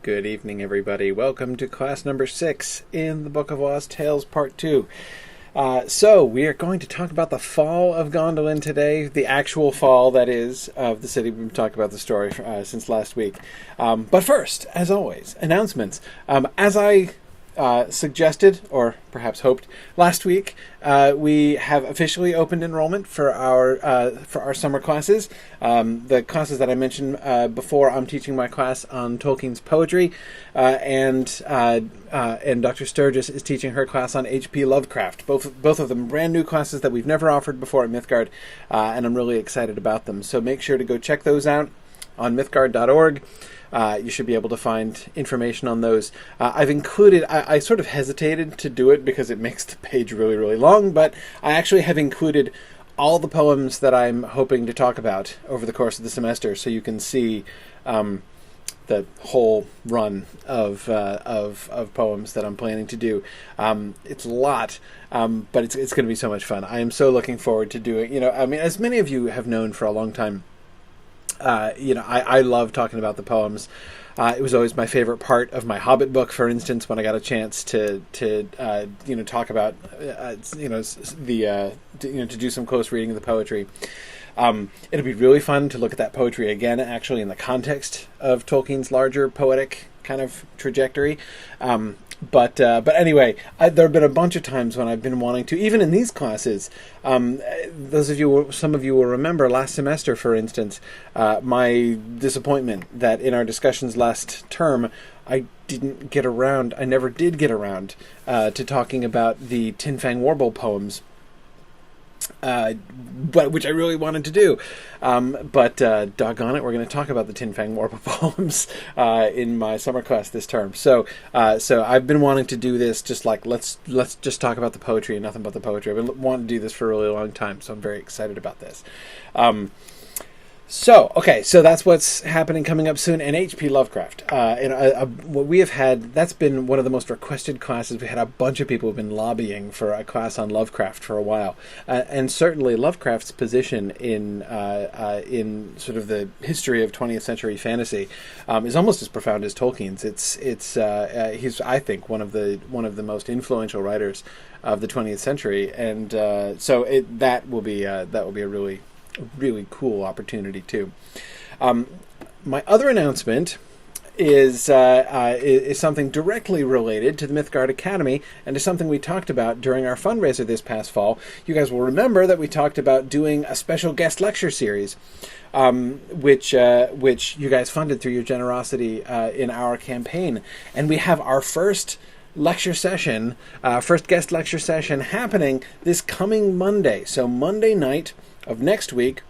Good evening, everybody. Welcome to class number 6 in the Book of Lost Tales Part 2. So, we are going to talk about the Fall of Gondolin today, the actual fall, that is, of the city. We've been talking about the story since last week. But first, as always, announcements. As I suggested, or perhaps hoped, last week, we have officially opened enrollment for our summer classes. The classes that I mentioned before, I'm teaching my class on Tolkien's poetry, and Dr. Sturgis is teaching her class on H.P. Lovecraft. Both of them brand new classes that we've never offered before at Mythgard, and I'm really excited about them. So make sure to go check those out on mythgard.org. You should be able to find information on those. I've included, I sort of hesitated to do it because it makes the page really, really long, but I actually have included all the poems that I'm hoping to talk about over the course of the semester, so you can see the whole run of poems that I'm planning to do. It's a lot, but it's going to be so much fun. I am so looking forward to doing, as many of you have known for a long time, I love talking about the poems. It was always my favorite part of my Hobbit book, for instance, when I got a chance to talk about, to do some close reading of the poetry. It'll be really fun to look at that poetry again, actually, in the context of Tolkien's larger poetic kind of trajectory. But anyway, there have been a bunch of times when I've been wanting to, even in these classes, some of you will remember last semester, for instance, my disappointment that in our discussions last term, I never did get around to talking about the Tin Fang Warble poems. But which I really wanted to do, but doggone it, we're going to talk about the Tin Fang Warble poems in my summer class this term. So I've been wanting to do this, just like let's just talk about the poetry and nothing but the poetry. I've been wanting to do this for a really long time, so I'm very excited about this. So that's what's happening coming up soon. And H.P. Lovecraft. What we have had, that's been one of the most requested classes. We had a bunch of people who've been lobbying for a class on Lovecraft for a while. And certainly Lovecraft's position in sort of the history of 20th century fantasy is almost as profound as Tolkien's. He's, I think, one of the most influential writers of the 20th century. And that will be a really cool opportunity too. My other announcement is something directly related to the Mythgard Academy and to something we talked about during our fundraiser this past fall. You guys will remember that we talked about doing a special guest lecture series, which you guys funded through your generosity in our campaign, and we have our first guest lecture session happening this coming Monday. So Monday night of next week,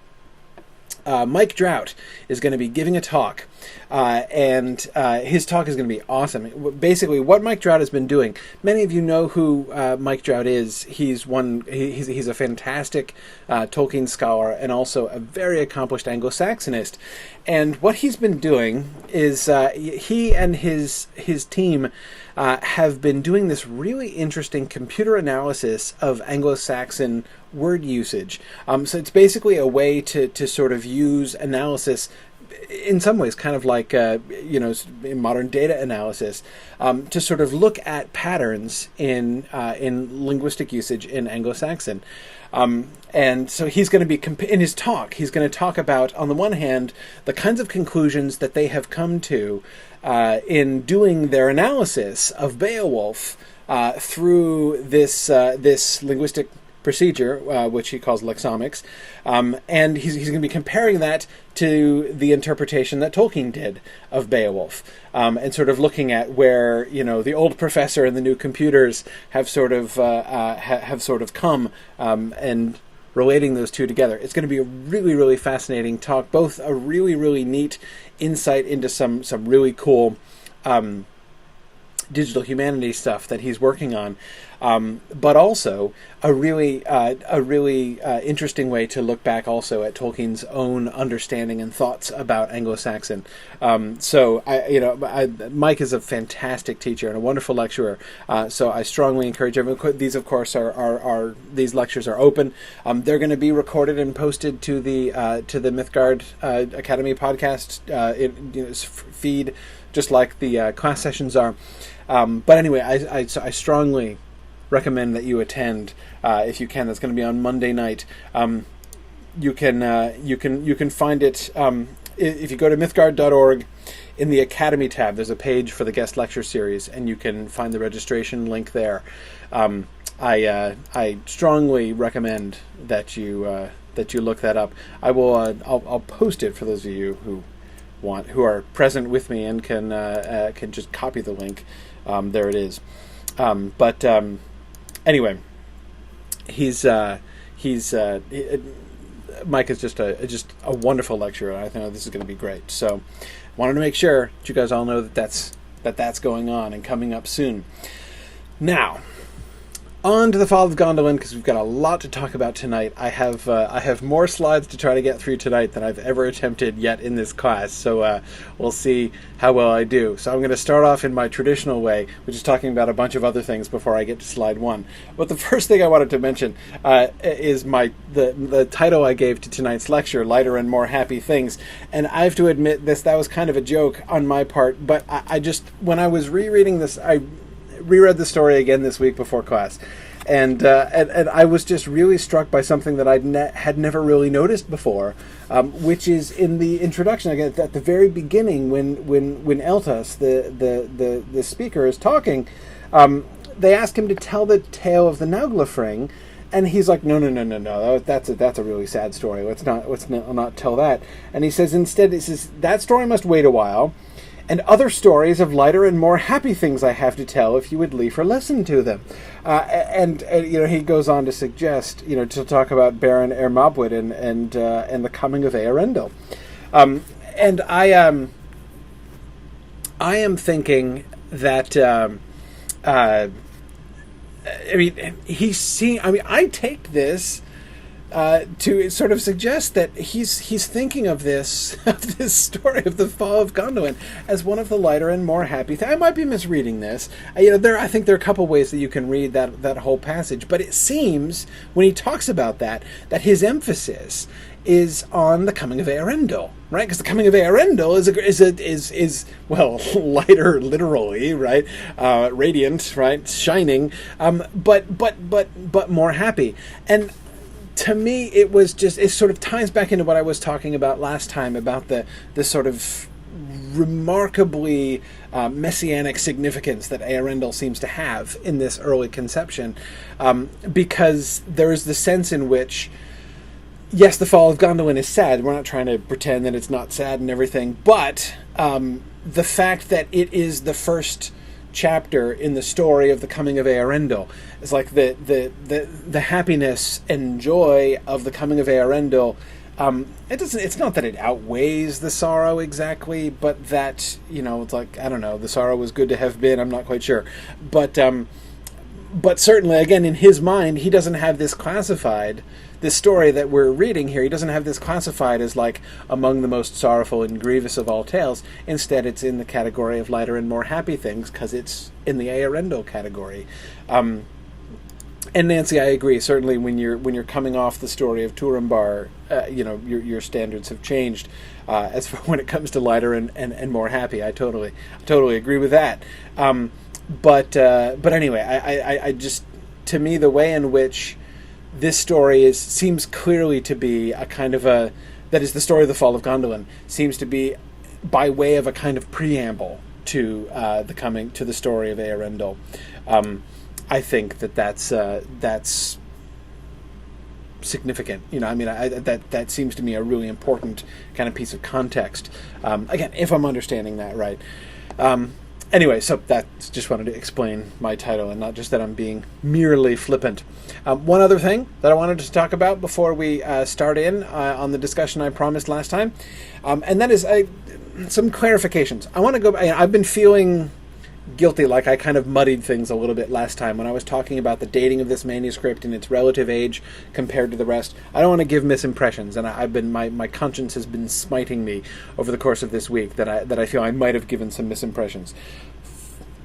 Mike Drought is going to be giving a talk, and his talk is going to be awesome. Basically, what Mike Drought has been doing, many of you know who Mike Drought is. He's a fantastic Tolkien scholar and also a very accomplished Anglo-Saxonist. And what he's been doing is he and his team have been doing this really interesting computer analysis of Anglo-Saxon word usage. So it's basically a way to sort of use analysis in some ways, kind of like in modern data analysis, to sort of look at patterns in linguistic usage in Anglo-Saxon. And so he's going to be, in his talk, he's going to talk about, on the one hand, the kinds of conclusions that they have come to in doing their analysis of Beowulf through this linguistic procedure, which he calls lexomics, and he's going to be comparing that to the interpretation that Tolkien did of Beowulf, and sort of looking at where the old professor and the new computers have sort of come, and relating those two together. It's going to be a really, really fascinating talk, both a really, really neat insight into some really cool digital humanities stuff that he's working on, but also a really interesting way to look back also at Tolkien's own understanding and thoughts about Anglo-Saxon. Mike is a fantastic teacher and a wonderful lecturer. So I strongly encourage everyone. These, of course, are these lectures are open. They're going to be recorded and posted to the Mythgard Academy podcast feed, just like the class sessions are. But anyway, I strongly recommend that you attend if you can. That's going to be on Monday night. You can find it if you go to mythgard.org. In the Academy tab, there's a page for the guest lecture series, and you can find the registration link there. I strongly recommend that you look that up. I'll post it for those of you who are present with me and can just copy the link. There it is. Anyway, Mike is just a wonderful lecturer. I think this is going to be great. So, wanted to make sure that you guys all know that's going on and coming up soon. Now, on to the Fall of Gondolin, because we've got a lot to talk about tonight. I have more slides to try to get through tonight than I've ever attempted yet in this class, so we'll see how well I do. So I'm going to start off in my traditional way, which is talking about a bunch of other things before I get to slide 1. But the first thing I wanted to mention is the title I gave to tonight's lecture, Lighter and More Happy Things. And I have to admit that was kind of a joke on my part, but I just, when I was rereading this, I reread the story again this week before class, and I was just really struck by something that I had never really noticed before, which is in the introduction again at the very beginning when Eltas, the speaker, is talking. They ask him to tell the tale of the Nauglafring, and he's like, no, that's a really sad story. Let's not tell that. And he says instead, that story must wait a while. And other stories of lighter and more happy things I have to tell if you would liefer listen to them. And he goes on to suggest, to talk about Baron Ermabwyd and the coming of Eärendil. And I am thinking that I take this to sort of suggest that he's thinking of this story of the Fall of Gondolin as one of the lighter and more happy things. I might be misreading this. I think there are a couple ways that you can read that whole passage, but it seems when he talks about that his emphasis is on the coming of Eärendil, right? Because the coming of Eärendil is lighter, literally, right? Radiant, right? Shining, but more happy. And to me, it sort of ties back into what I was talking about last time about the sort of remarkably messianic significance that Eärendil seems to have in this early conception, because there is the sense in which, yes, the Fall of Gondolin is sad. We're not trying to pretend that it's not sad and everything, but the fact that it is the first chapter in the story of the coming of Eärendil is like the happiness and joy of the coming of Eärendil. It's not that it outweighs the sorrow exactly, but that it's like, I don't know, the sorrow was good to have been. I'm not quite sure, but certainly again in his mind he doesn't have this classified. This story that we're reading here, he doesn't have this classified as like among the most sorrowful and grievous of all tales. Instead, it's in the category of lighter and more happy things because it's in the Eärendil category. And Nancy, I agree. Certainly, when you're coming off the story of Turambar, your standards have changed as for when it comes to lighter and more happy. I totally agree with that. But anyway, I just, to me, the way in which this story seems clearly to be a kind of that is the story of the Fall of Gondolin, seems to be by way of a kind of preamble to the story of Eärendil. I think that's significant. That seems to me a really important kind of piece of context. Again, if I'm understanding that right. Anyway, so that just wanted to explain my title and not just that I'm being merely flippant. One other thing that I wanted to talk about before we start in on the discussion I promised last time, and that is some clarifications. I want to go. I've been feeling guilty, like I kind of muddied things a little bit last time when I was talking about the dating of this manuscript and its relative age compared to the rest. I don't want to give misimpressions, and my conscience has been smiting me over the course of this week that I feel I might have given some misimpressions.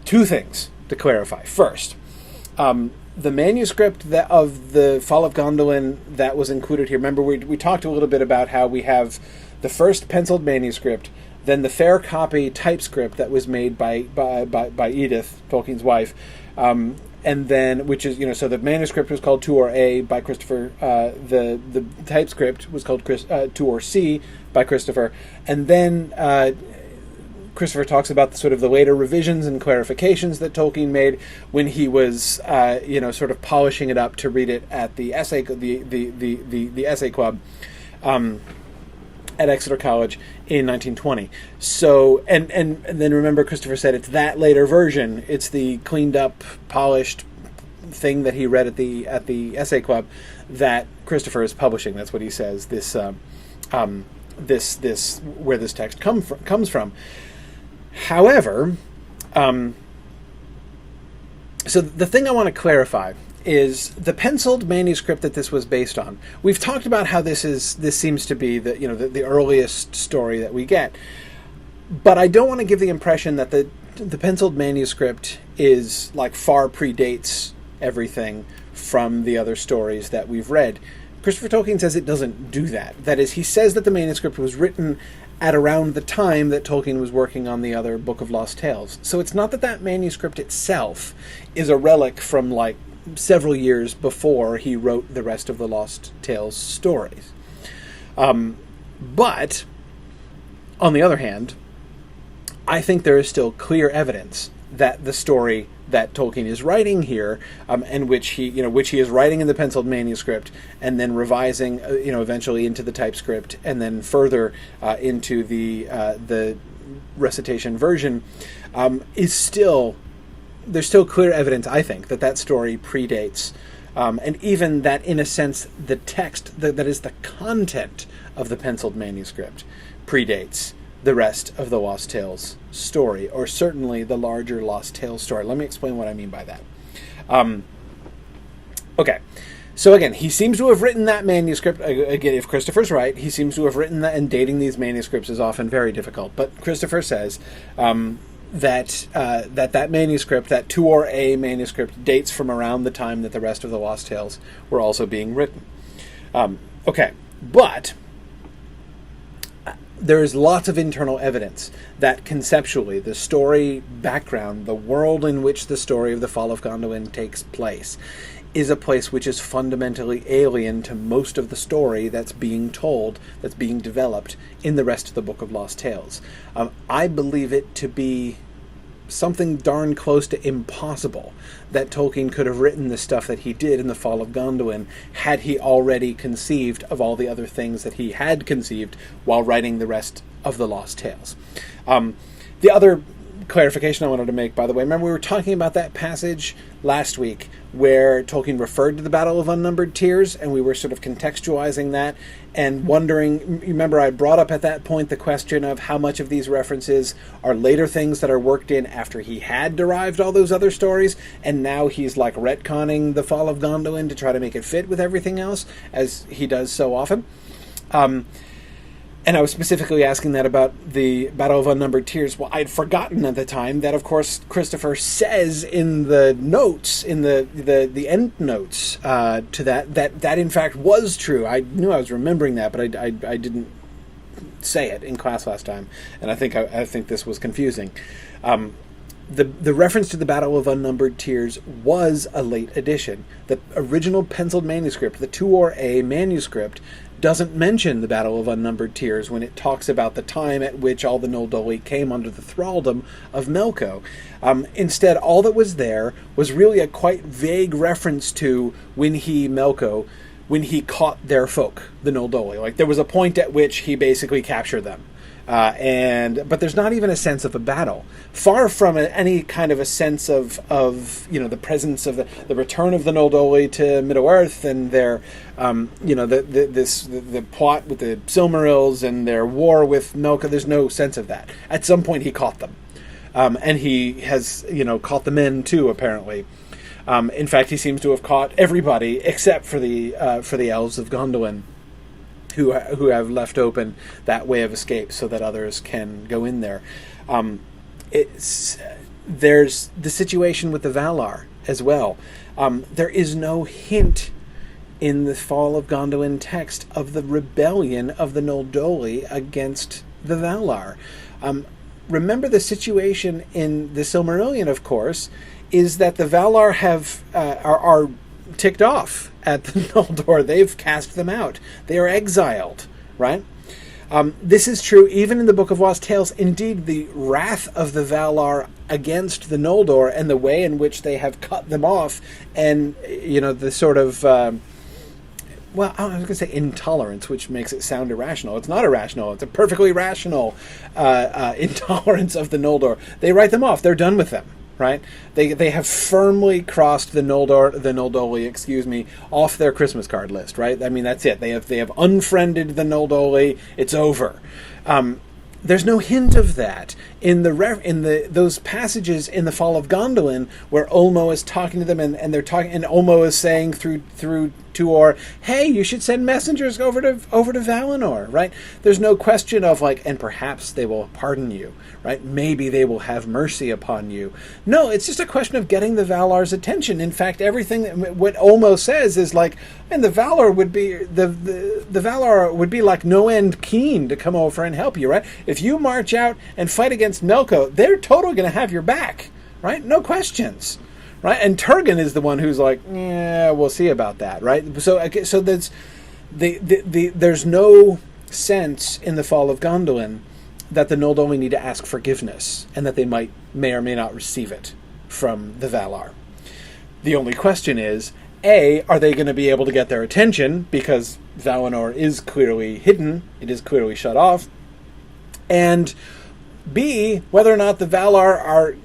Two things to clarify. First, the manuscript of the Fall of Gondolin that was included here. Remember, we talked a little bit about how we have the first penciled manuscript, then the fair copy typescript that was made by Edith, Tolkien's wife, and then, which is, so the manuscript was called 2 or A by Christopher, the typescript was called 2 or C by Christopher, and then Christopher talks about the sort of the later revisions and clarifications that Tolkien made when he was, sort of polishing it up to read it at the essay, the essay club, at Exeter College in 1920. So, and then remember, Christopher said it's that later version. It's the cleaned up, polished thing that he read at the essay club that Christopher is publishing. That's what he says. This where this text comes from. However, so the thing I want to clarify is the penciled manuscript that this was based on. We've talked about how this seems to be the earliest story that we get, but I don't want to give the impression that the penciled manuscript is like far predates everything from the other stories that we've read. Christopher Tolkien says it doesn't do that. That is, he says that the manuscript was written at around the time that Tolkien was working on the other Book of Lost Tales. So it's not that manuscript itself is a relic from like several years before he wrote the rest of the Lost Tales stories. But, on the other hand, I think there is still clear evidence that the story that Tolkien is writing here, and which he is writing in the penciled manuscript, and then revising, eventually into the typescript, and then further into the recitation version, there's still clear evidence, I think, that story predates, and even that, in a sense, the text, that is the content of the penciled manuscript, predates the rest of the Lost Tales story, or certainly the larger Lost Tales story. Let me explain what I mean by that. Okay, so again, he seems to have written that manuscript. Again, if Christopher's right, he seems to have written that, and dating these manuscripts is often very difficult. But Christopher says that manuscript, that 2 or A manuscript, dates from around the time that the rest of the Lost Tales were also being written. Okay, but there is lots of internal evidence that conceptually the story background, the world in which the story of the Fall of Gondolin takes place, is a place which is fundamentally alien to most of the story that's being told, that's being developed in the rest of the Book of Lost Tales. I believe it to be something darn close to impossible that Tolkien could have written the stuff that he did in the Fall of Gondolin had he already conceived of all the other things that he had conceived while writing the rest of the Lost Tales. The other clarification I wanted to make, by the way, remember we were talking about that passage last week where Tolkien referred to the Battle of Unnumbered Tears, and we were sort of contextualizing that and wondering, remember I brought up at that point the question of how much of these references are later things that are worked in after he had derived all those other stories, and now he's like retconning the Fall of Gondolin to try to make it fit with everything else, as he does so often. And I was specifically asking that about the Battle of Unnumbered Tears. Well, I'd forgotten at the time that, of course, Christopher says in the notes, in the end notes to that in fact was true. I knew I was remembering that, but I didn't say it in class last time, and I think this was confusing. The reference to the Battle of Unnumbered Tears was a late addition. The original penciled manuscript, the 2 or A manuscript, doesn't mention the Battle of Unnumbered Tears when it talks about the time at which all the Noldoli came under the thraldom of Melko. Instead, all that was there was really a quite vague reference to when he caught their folk, the Noldoli. Like, there was a point at which he basically captured them. But there's not even a sense of a battle. Far from any kind of a sense of the presence of the return of the Noldoli to Middle-earth and their the plot with the Silmarils and their war with Melka. There's no sense of that. At some point he caught them. And he has, caught the men too, apparently. In fact, he seems to have caught everybody except for the elves of Gondolin, who have left open that way of escape so that others can go in there. There's the situation with the Valar as well. There is no hint in the Fall of Gondolin text of the rebellion of the Noldoli against the Valar. Remember, the situation in the Silmarillion, of course, is that the Valar are ticked off at the Noldor. They've cast them out. They are exiled, right? This is true even in the Book of Lost Tales. Indeed, the wrath of the Valar against the Noldor and the way in which they have cut them off, and the sort of I was going to say intolerance, which makes it sound irrational. It's not irrational. It's a perfectly rational intolerance of the Noldor. They write them off. They're done with them. Right? They have firmly crossed the Noldoli, off their Christmas card list. Right? I mean, that's it. They have unfriended the Noldoli. It's over. There's no hint of that in those passages in the Fall of Gondolin where Ulmo is talking to them, and they're talking, and Ulmo is saying through Tuor, "Hey, you should send messengers over to Valinor." Right? There's no question of and perhaps they will pardon you. Right? Maybe they will have mercy upon you. No, it's just a question of getting the Valar's attention. In fact, everything what Ulmo says is and the Valar would be the Valar would be no end keen to come over and help you. Right? If you march out and fight against Melko, they're totally going to have your back, right? No questions, right? And Turgon is the one who's yeah, we'll see about that, right? So there's there's no sense in the Fall of Gondolin that the Noldoli need to ask forgiveness, and that they may or may not receive it from the Valar. The only question is, A, are they going to be able to get their attention, because Valinor is clearly hidden, it is clearly shut off, and B, whether or not the Valar are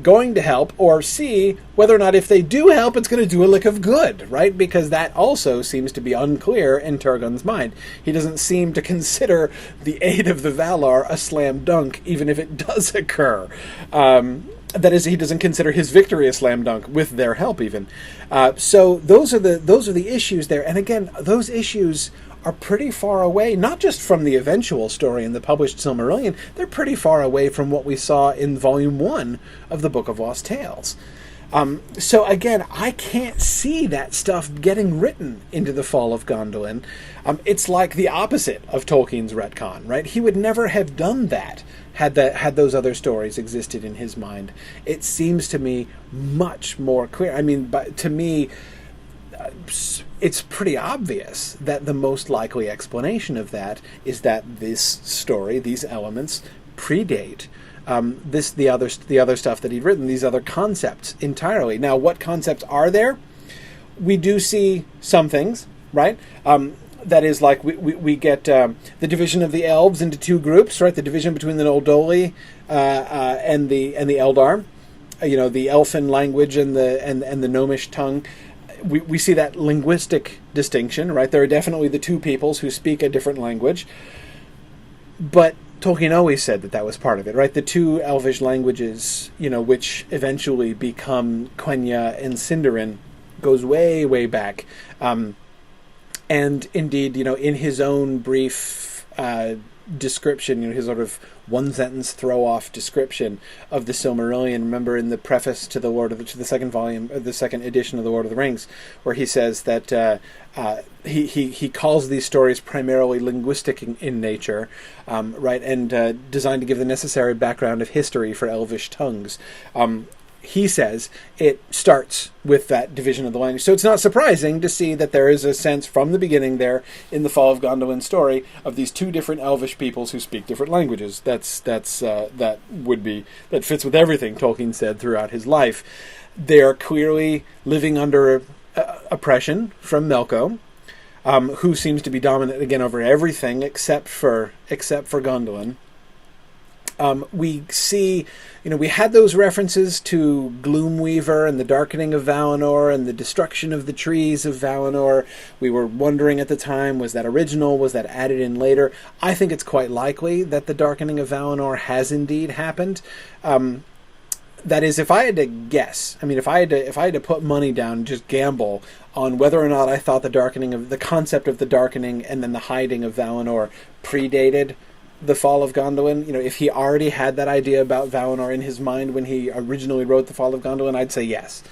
going to help, or C, whether or not if they do help, it's going to do a lick of good, right? Because that also seems to be unclear in Turgon's mind. He doesn't seem to consider the aid of the Valar a slam dunk, even if it does occur. That is, he doesn't consider his victory a slam dunk with their help, even. So those are the issues there, and again, those issues are pretty far away, not just from the eventual story in the published Silmarillion, they're pretty far away from what we saw in Volume 1 of the Book of Lost Tales. So again, I can't see that stuff getting written into the Fall of Gondolin. It's like the opposite of Tolkien's retcon, right? He would never have done that had those other stories existed in his mind. It seems to me much more clear. I mean, to me, it's pretty obvious that the most likely explanation of that is that this story, these elements, predate the other stuff that he'd written, these other concepts entirely. Now, what concepts are there? We do see some things, right? That is, we get the division of the elves into two groups, right? The division between the Noldoli and the Eldar, the Elfin language and the Gnomish tongue. We see that linguistic distinction, right? There are definitely the two peoples who speak a different language, but Tolkien always said that was part of it, right? The two Elvish languages, which eventually become Quenya and Sindarin, goes way, way back. And indeed, in his own brief description, his sort of one-sentence throw-off description of the Silmarillion. Remember in the preface to the second volume, the second edition of the Lord of the Rings, where he says that he calls these stories primarily linguistic in nature, right, and designed to give the necessary background of history for Elvish tongues. He says it starts with that division of the language. So it's not surprising to see that there is a sense from the beginning there in the Fall of Gondolin story of these two different Elvish peoples who speak different languages. That fits with everything Tolkien said throughout his life. They are clearly living under oppression from Melko, who seems to be dominant again over everything except for Gondolin. We see, we had those references to Gloomweaver and the darkening of Valinor and the destruction of the trees of Valinor. We were wondering at the time, was that original? Was that added in later? I think it's quite likely that the darkening of Valinor has indeed happened. That is, if I had to guess, I mean, if I had to put money down, just gamble on whether or not I thought the concept of the darkening and then the hiding of Valinor predated the Fall of Gondolin, if he already had that idea about Valinor in his mind when he originally wrote the Fall of Gondolin, I'd say yes.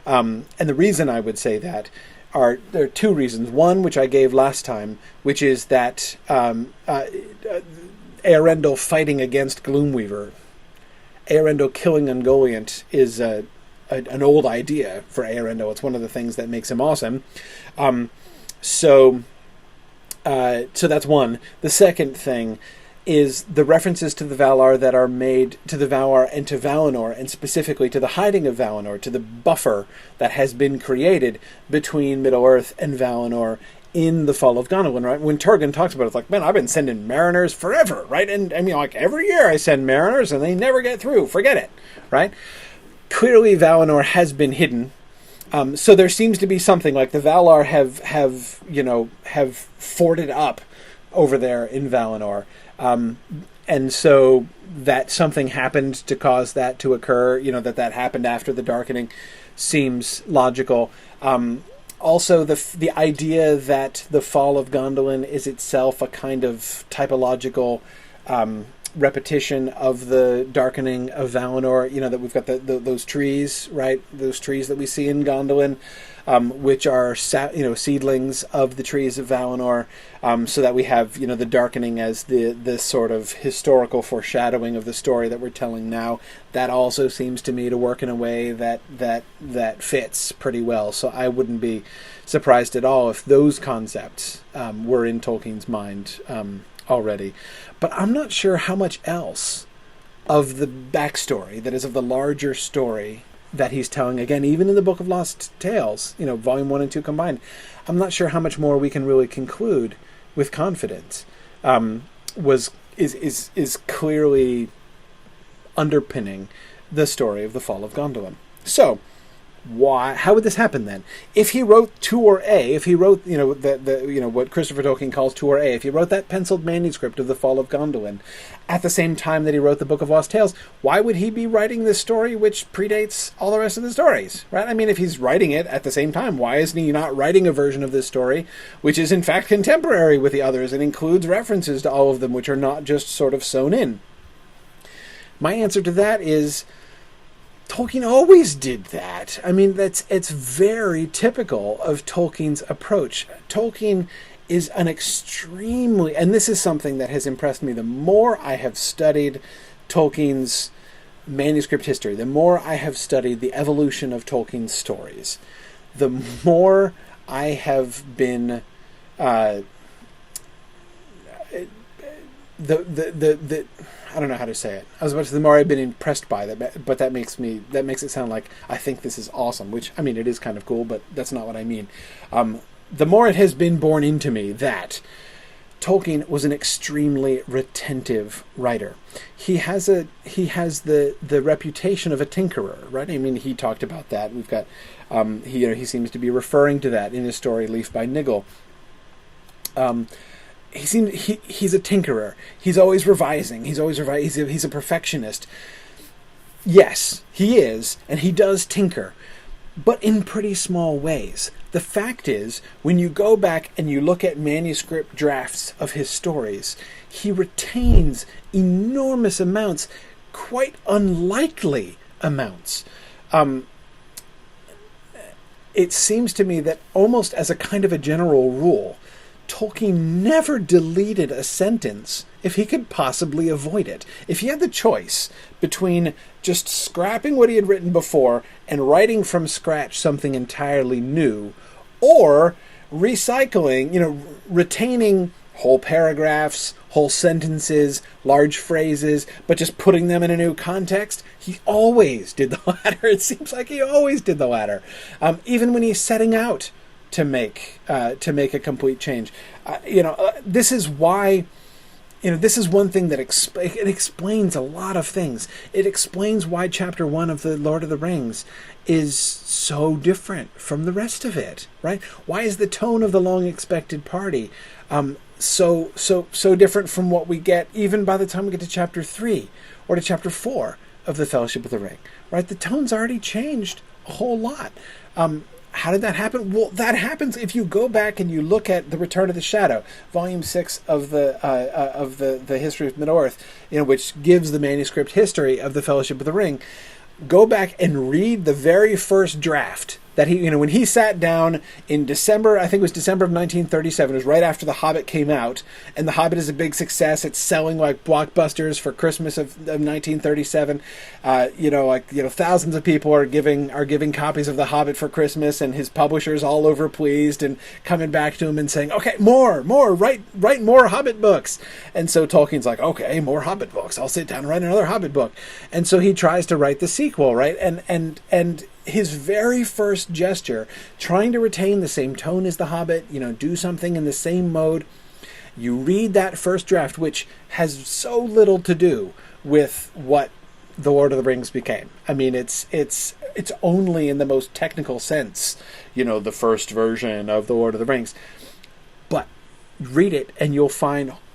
And the reason I would say that there are two reasons. One, which I gave last time, which is that Eärendil fighting against Gloomweaver, Eärendil killing Ungoliant is an old idea for Eärendil. It's one of the things that makes him awesome. So that's one. The second thing is the references to the Valar that are made to the Valar and to Valinor, and specifically to the hiding of Valinor, to the buffer that has been created between Middle-earth and Valinor in the Fall of Gondolin, right? When Turgon talks about it, it's like, man, I've been sending mariners forever, right? And I mean, like, every year I send mariners and they never get through. Forget it, right? Clearly Valinor has been hidden. So there seems to be something like the Valar have forded up over there in Valinor. And so that something happened to cause that to occur, that happened after the darkening seems logical. Also, the idea that the Fall of Gondolin is itself a kind of typological repetition of the darkening of Valinor. That we've got those trees, right? Those trees that we see in Gondolin, which are seedlings of the trees of Valinor. So that we have the darkening as the sort of historical foreshadowing of the story that we're telling now. That also seems to me to work in a way that fits pretty well. So I wouldn't be surprised at all if those concepts were in Tolkien's mind already. But I'm not sure how much else of the backstory, that is, of the larger story that he's telling, again, even in the Book of Lost Tales, Volume 1 and 2 combined, I'm not sure how much more we can really conclude with confidence, is clearly underpinning the story of the Fall of Gondolin. So, how would this happen then? If he wrote Tuor A, if he wrote what Christopher Tolkien calls Tuor A, if he wrote that penciled manuscript of the Fall of Gondolin at the same time that he wrote the Book of Lost Tales, why would he be writing this story which predates all the rest of the stories, right? I mean, if he's writing it at the same time, why isn't he not writing a version of this story which is in fact contemporary with the others and includes references to all of them, which are not just sort of sewn in? My answer to that is Tolkien always did that. I mean, it's very typical of Tolkien's approach. Tolkien is an extremely, and this is something that has impressed me the more I have studied Tolkien's manuscript history, the more I have studied the evolution of Tolkien's stories, the more I have been I don't know how to say it. I was about to say the more I've been impressed by that, but that makes it sound like I think this is awesome, which, I mean, it is kind of cool, but that's not what I mean. The more it has been borne into me that Tolkien was an extremely retentive writer. He has the reputation of a tinkerer, right? I mean, he talked about that. We've got he seems to be referring to that in his story Leaf by Niggle. He's a tinkerer. He's always revising. He's a perfectionist. Yes, he is, and he does tinker, but in pretty small ways. The fact is, when you go back and you look at manuscript drafts of his stories, he retains enormous amounts, quite unlikely amounts. It seems to me that almost as a kind of a general rule, Tolkien never deleted a sentence if he could possibly avoid it. If he had the choice between just scrapping what he had written before and writing from scratch something entirely new, or recycling, retaining whole paragraphs, whole sentences, large phrases, but just putting them in a new context, he always did the latter. It seems like he always did the latter. Even when he's setting out to make a complete change. This is why, this is one thing that it explains a lot of things. It explains why Chapter 1 of the Lord of the Rings is so different from the rest of it, right? Why is the tone of the long-expected party so different from what we get even by the time we get to Chapter 3 or to Chapter 4? of the Fellowship of the Ring, right? The tone's already changed a whole lot. How did that happen? Well, that happens if you go back and you look at The Return of the Shadow, Volume 6 of the History of Middle-earth, which gives the manuscript history of the Fellowship of the Ring. Go back and read the very first draft that he, when he sat down in December, I think it was December of 1937, it was right after The Hobbit came out, and The Hobbit is a big success. It's selling like blockbusters for Christmas of 1937. Thousands of people are giving copies of The Hobbit for Christmas, and his publishers all over pleased and coming back to him and saying, okay, more, write more Hobbit books. And so Tolkien's like, okay, more Hobbit books. I'll sit down and write another Hobbit book. And so he tries to write the sequel, right? And his very first gesture, trying to retain the same tone as The Hobbit, do something in the same mode. You read that first draft, which has so little to do with what The Lord of the Rings became. I mean, it's only in the most technical sense, the first version of The Lord of the Rings. But read it and you'll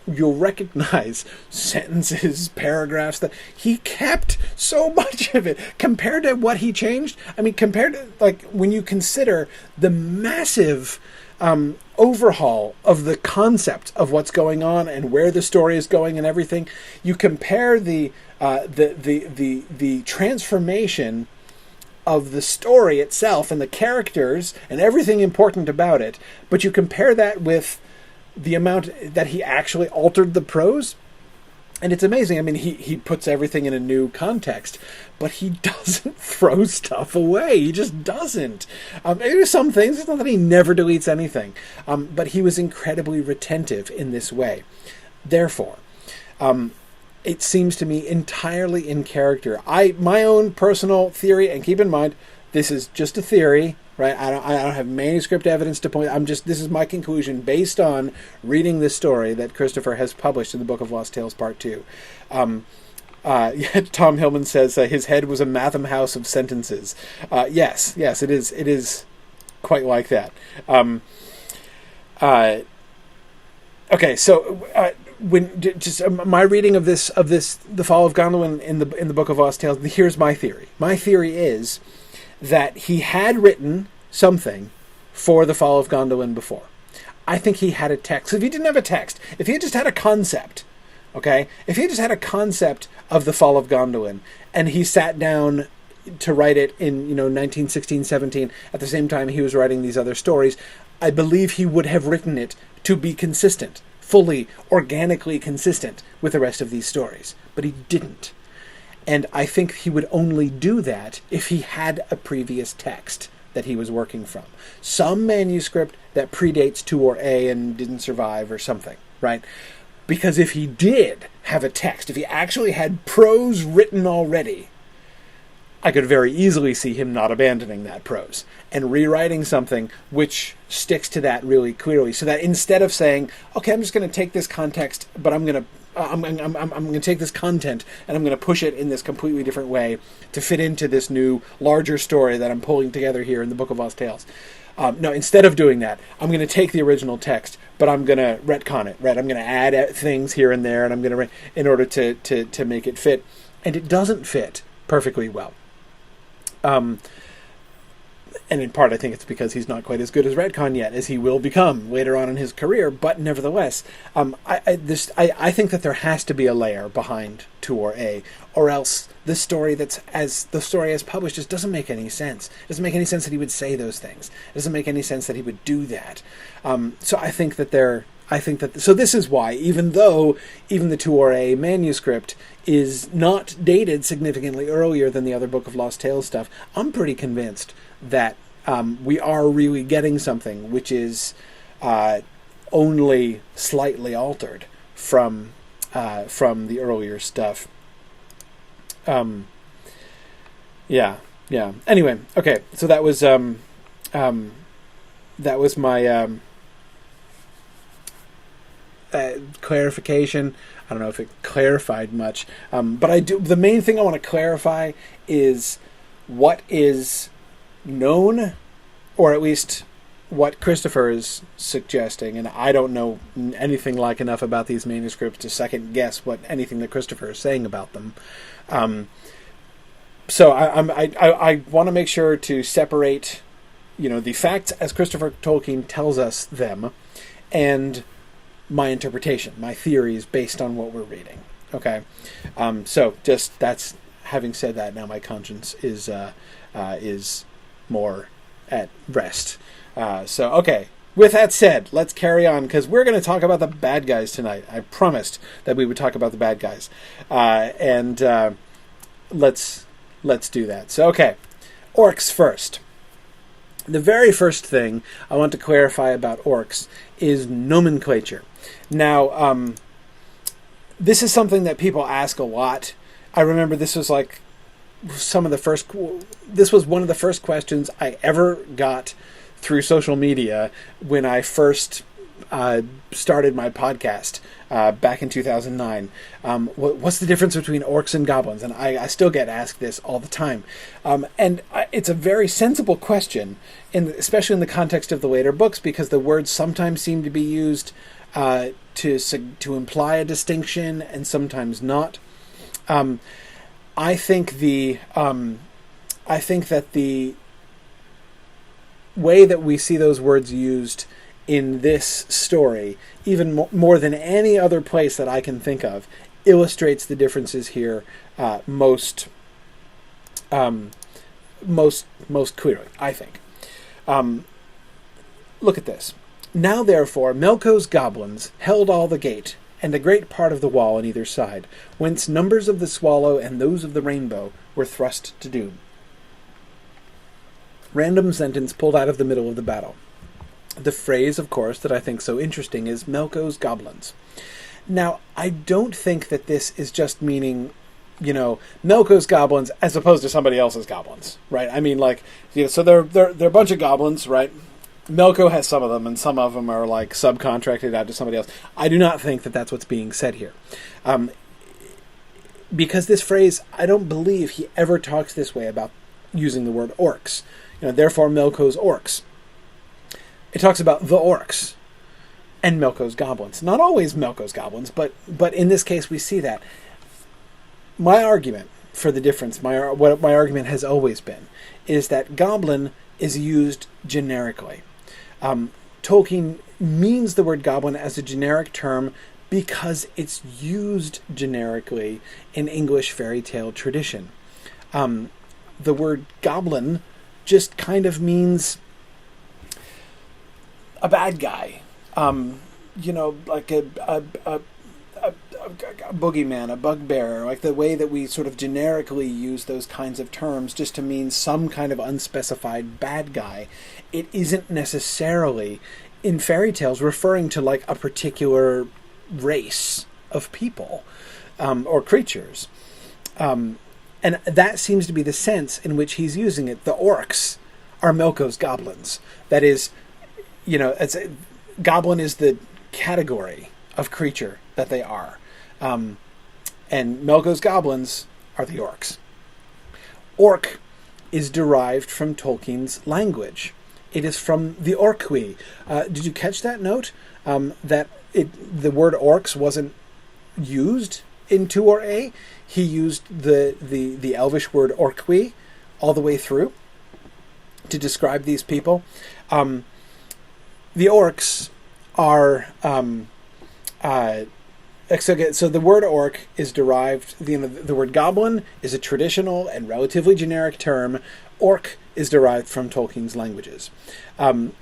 recognize sentences, paragraphs that he kept so much of it compared to what he changed. I mean, compared to when you consider the massive overhaul of the concept of what's going on and where the story is going and everything, you compare the transformation of the story itself and the characters and everything important about it, but you compare that with the amount that he actually altered the prose, and it's amazing. I mean, he puts everything in a new context, but he doesn't throw stuff away. He just doesn't. Maybe some things, it's not that he never deletes anything, but he was incredibly retentive in this way. Therefore, it seems to me entirely in character. My own personal theory, and keep in mind, this is just a theory, right? I don't have manuscript evidence to point. This is my conclusion based on reading this story that Christopher has published in the Book of Lost Tales Part 2. Tom Hillman says his head was a Matham house of sentences. Yes, it is. It is quite like that. Okay, so when just my reading of this, the Fall of Gondolin in the Book of Lost Tales. Here's my theory. My theory is that he had written something for the Fall of Gondolin before. I think he had a text. If he didn't have a text, if he had just had a concept, okay? If he had just had a concept of the Fall of Gondolin, and he sat down to write it in, 1916, 17, at the same time he was writing these other stories, I believe he would have written it to be consistent, fully, organically consistent with the rest of these stories. But he didn't. And I think he would only do that if he had a previous text that he was working from. Some manuscript that predates 2 or A and didn't survive or something, right? Because if he did have a text, if he actually had prose written already, I could very easily see him not abandoning that prose and rewriting something which sticks to that really clearly. So that instead of saying, okay, I'm just going to take this context, but I'm going to take this content and I'm going to push it in this completely different way to fit into this new, larger story that I'm pulling together here in the Book of Lost Tales. No, instead of doing that, I'm going to take the original text, but I'm going to retcon it, right? I'm going to add things here and there, and I'm going to, in order to make it fit. And it doesn't fit perfectly well. And in part, I think it's because he's not quite as good as retcon yet as he will become later on in his career. But nevertheless, I think that there has to be a layer behind 2 or A, or else the story as published just doesn't make any sense. It doesn't make any sense that he would say those things. It doesn't make any sense that he would do that. So I think that so this is why, even though the 2 or A manuscript is not dated significantly earlier than the other Book of Lost Tales stuff, I'm pretty convinced that we are really getting something which is only slightly altered from the earlier stuff. Yeah. Anyway, okay. So that was my clarification. I don't know if it clarified much, but the main thing I want to clarify is what is known, or at least what Christopher is suggesting, and I don't know anything like enough about these manuscripts to second guess anything that Christopher is saying about them. So I want to make sure to separate, the facts as Christopher Tolkien tells us them, and my interpretation, my theories based on what we're reading. Okay, so just that's having said that, now my conscience is more at rest. So okay. With that said, let's carry on, because we're going to talk about the bad guys tonight. I promised that we would talk about the bad guys, and let's do that. So okay, orcs first. The very first thing I want to clarify about orcs is nomenclature. Now, this is something that people ask a lot. I remember this was like this was one of the first questions I ever got through social media when I first started my podcast back in 2009. What's the difference between orcs and goblins? And I still get asked this all the time. It's a very sensible question, especially in the context of the later books, because the words sometimes seem to be used to imply a distinction and sometimes not. I think that the way that we see those words used in this story, even more than any other place that I can think of, illustrates the differences here most clearly, I think. Look at this. Now, therefore, Melko's goblins held all the gate, and a great part of the wall on either side, whence numbers of the swallow and those of the rainbow were thrust to doom. Random sentence pulled out of the middle of the battle. The phrase, of course, that I think so interesting is Melko's goblins. Now, I don't think that this is just meaning, Melko's goblins as opposed to somebody else's goblins, right? I mean, so they're a bunch of goblins, right? Melko has some of them, and some of them are like subcontracted out to somebody else. I do not think that that's what's being said here. Because this phrase, I don't believe he ever talks this way about using the word orcs. Therefore Melko's orcs. It talks about the orcs and Melko's goblins. Not always Melko's goblins, but in this case we see that. My argument for the difference, what my argument has always been, is that goblin is used generically. Tolkien means the word goblin as a generic term because it's used generically in English fairy tale tradition. The word goblin just kind of means a bad guy, like a boogeyman, a bugbear, like the way that we sort of generically use those kinds of terms just to mean some kind of unspecified bad guy. It isn't necessarily, in fairy tales, referring to like a particular race of people or creatures. And that seems to be the sense in which he's using it. The orcs are Melko's goblins. That is, goblin is the category of creature that they are. And Melko's goblins are the orcs. Orc is derived from Tolkien's language. It is from the Orcui. Did you catch that note? That the word orcs wasn't used in 2 or A. He used the Elvish word Orcui all the way through to describe these people. The orcs are so the word orc is derived. The word goblin is a traditional and relatively generic term. Orc is derived from Tolkien's languages, and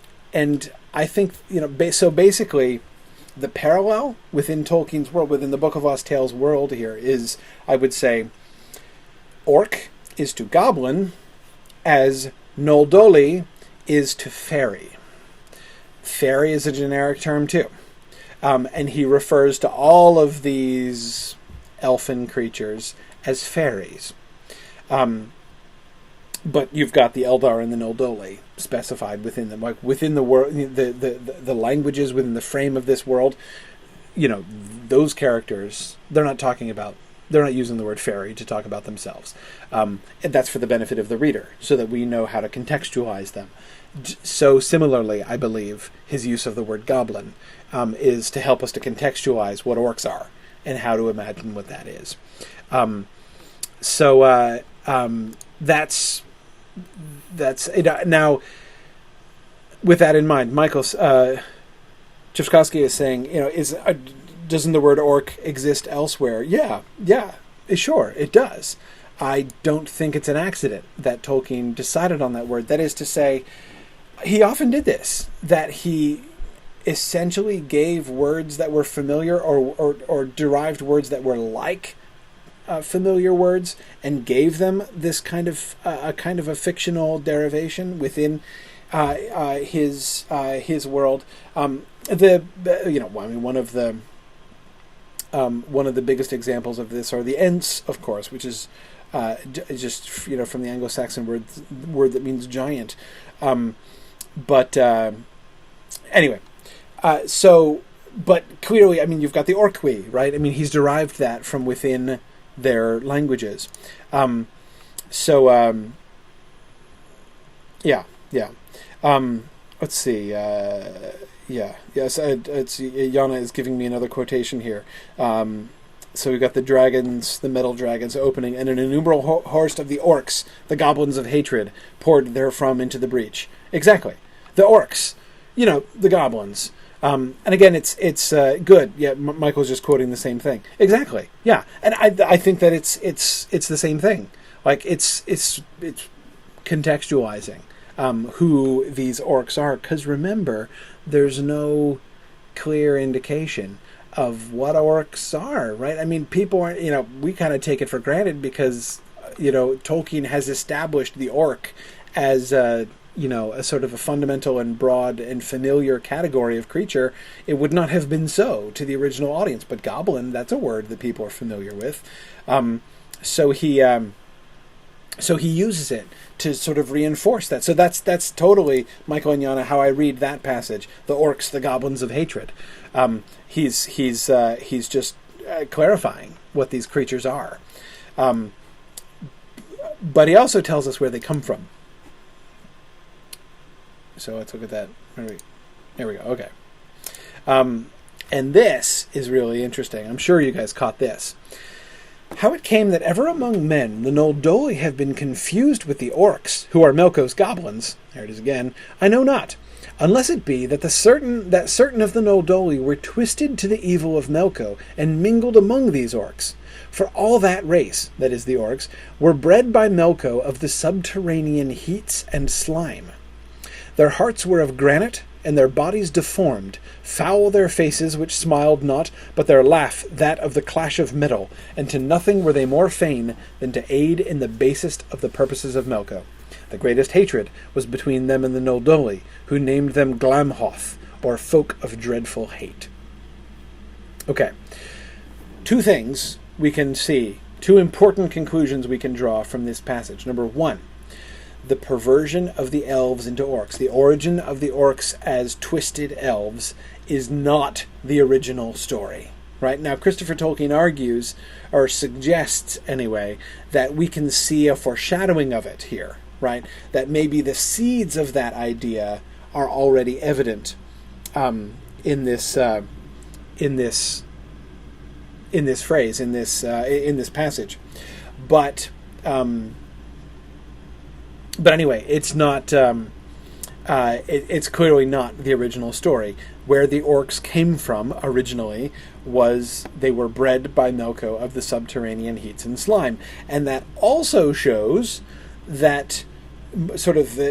I think so. Basically, the parallel within Tolkien's world, within the Book of Lost Tales world here, is, I would say, orc is to goblin as Noldoli is to fairy. Fairy is a generic term too. And he refers to all of these elfin creatures as fairies. But you've got the Eldar and the Noldoli specified within them, like within the world, the languages within the frame of this world. Those characters, they're not using the word fairy to talk about themselves. And that's for the benefit of the reader, so that we know how to contextualize them. So similarly, I believe his use of the word goblin is to help us to contextualize what orcs are and how to imagine what that is. That's it. Now, with that in mind, Michael Chivkowski is saying, doesn't the word orc exist elsewhere? Yeah, sure, it does. I don't think it's an accident that Tolkien decided on that word. That is to say, he often did this, that he essentially gave words that were familiar or derived words that were like familiar words and gave them this kind of a fictional derivation within his world. One of the biggest examples of this are the Ents, of course, which is just from the Anglo-Saxon word that means giant. Anyway, but clearly, you've got the Orcwi, right? He's derived that from within their languages. Let's see. Yana is giving me another quotation here. So we've got the dragons, the metal dragons opening, and an innumerable host of the orcs, the goblins of hatred, poured therefrom into the breach. Exactly. The orcs, the goblins. And again, it's good. Yeah, Michael's just quoting the same thing. Exactly. Yeah, and I think that it's the same thing. Like it's contextualizing who these orcs are, because remember, there's no clear indication of what orcs are, right? People aren't. We kind of take it for granted because Tolkien has established the orc as a sort of a fundamental and broad and familiar category of creature. It would not have been so to the original audience, but goblin, that's a word that people are familiar with. So he uses it to sort of reinforce that. So that's totally, Michael and Yana, how I read that passage. The orcs, the goblins of hatred. He's just clarifying what these creatures are. But he also tells us where they come from. So let's look at that. There we go. Okay. And this is really interesting. I'm sure you guys caught this. How it came that ever among men the Noldoli have been confused with the orcs, who are Melko's goblins, there it is again, I know not, unless it be that certain of the Noldoli were twisted to the evil of Melko, and mingled among these orcs. For all that race, that is the orcs, were bred by Melko of the subterranean heats and slime. Their hearts were of granite, and their bodies deformed, foul their faces which smiled not, but their laugh that of the clash of metal, and to nothing were they more fain than to aid in the basest of the purposes of Melko. The greatest hatred was between them and the Noldoli, who named them Glamhoth, or folk of dreadful hate. Okay, two things we can see, two important conclusions we can draw from this passage. Number one, the perversion of the elves into orcs, the origin of the orcs as twisted elves, is not the original story. Right? Now, Christopher Tolkien argues, or suggests anyway, that we can see a foreshadowing of it here, right? That maybe the seeds of that idea are already evident in this phrase, in this passage. But anyway, it's not. It's clearly not the original story. Where the orcs came from originally was they were bred by Melko of the subterranean heats and slime, and that also shows that,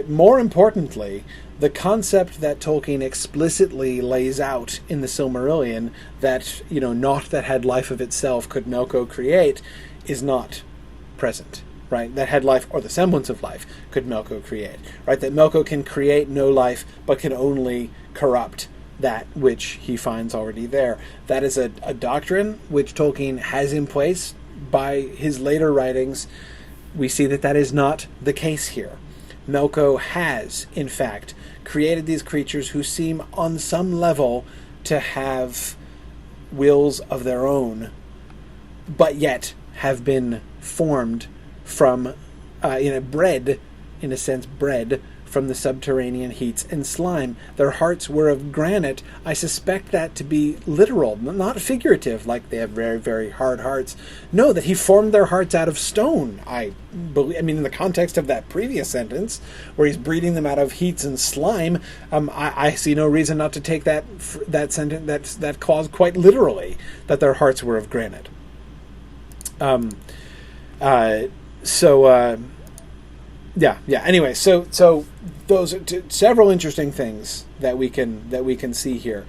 more importantly, the concept that Tolkien explicitly lays out in the Silmarillion, that naught that had life of itself could Melko create, is not present. Right, that had life, or the semblance of life, could Melko create. Right, that Melko can create no life, but can only corrupt that which he finds already there. That is a doctrine which Tolkien has in place by his later writings. We see that is not the case here. Melko has, in fact, created these creatures who seem on some level to have wills of their own, but yet have been formed from, bred from the subterranean heats and slime. Their hearts were of granite. I suspect that to be literal, not figurative, like they have very, very hard hearts. No, that he formed their hearts out of stone. I mean, in the context of that previous sentence, where he's breeding them out of heats and slime, I see no reason not to take that sentence, that clause quite literally, that their hearts were of granite. Yeah. Anyway, so those are several interesting things that we can see here.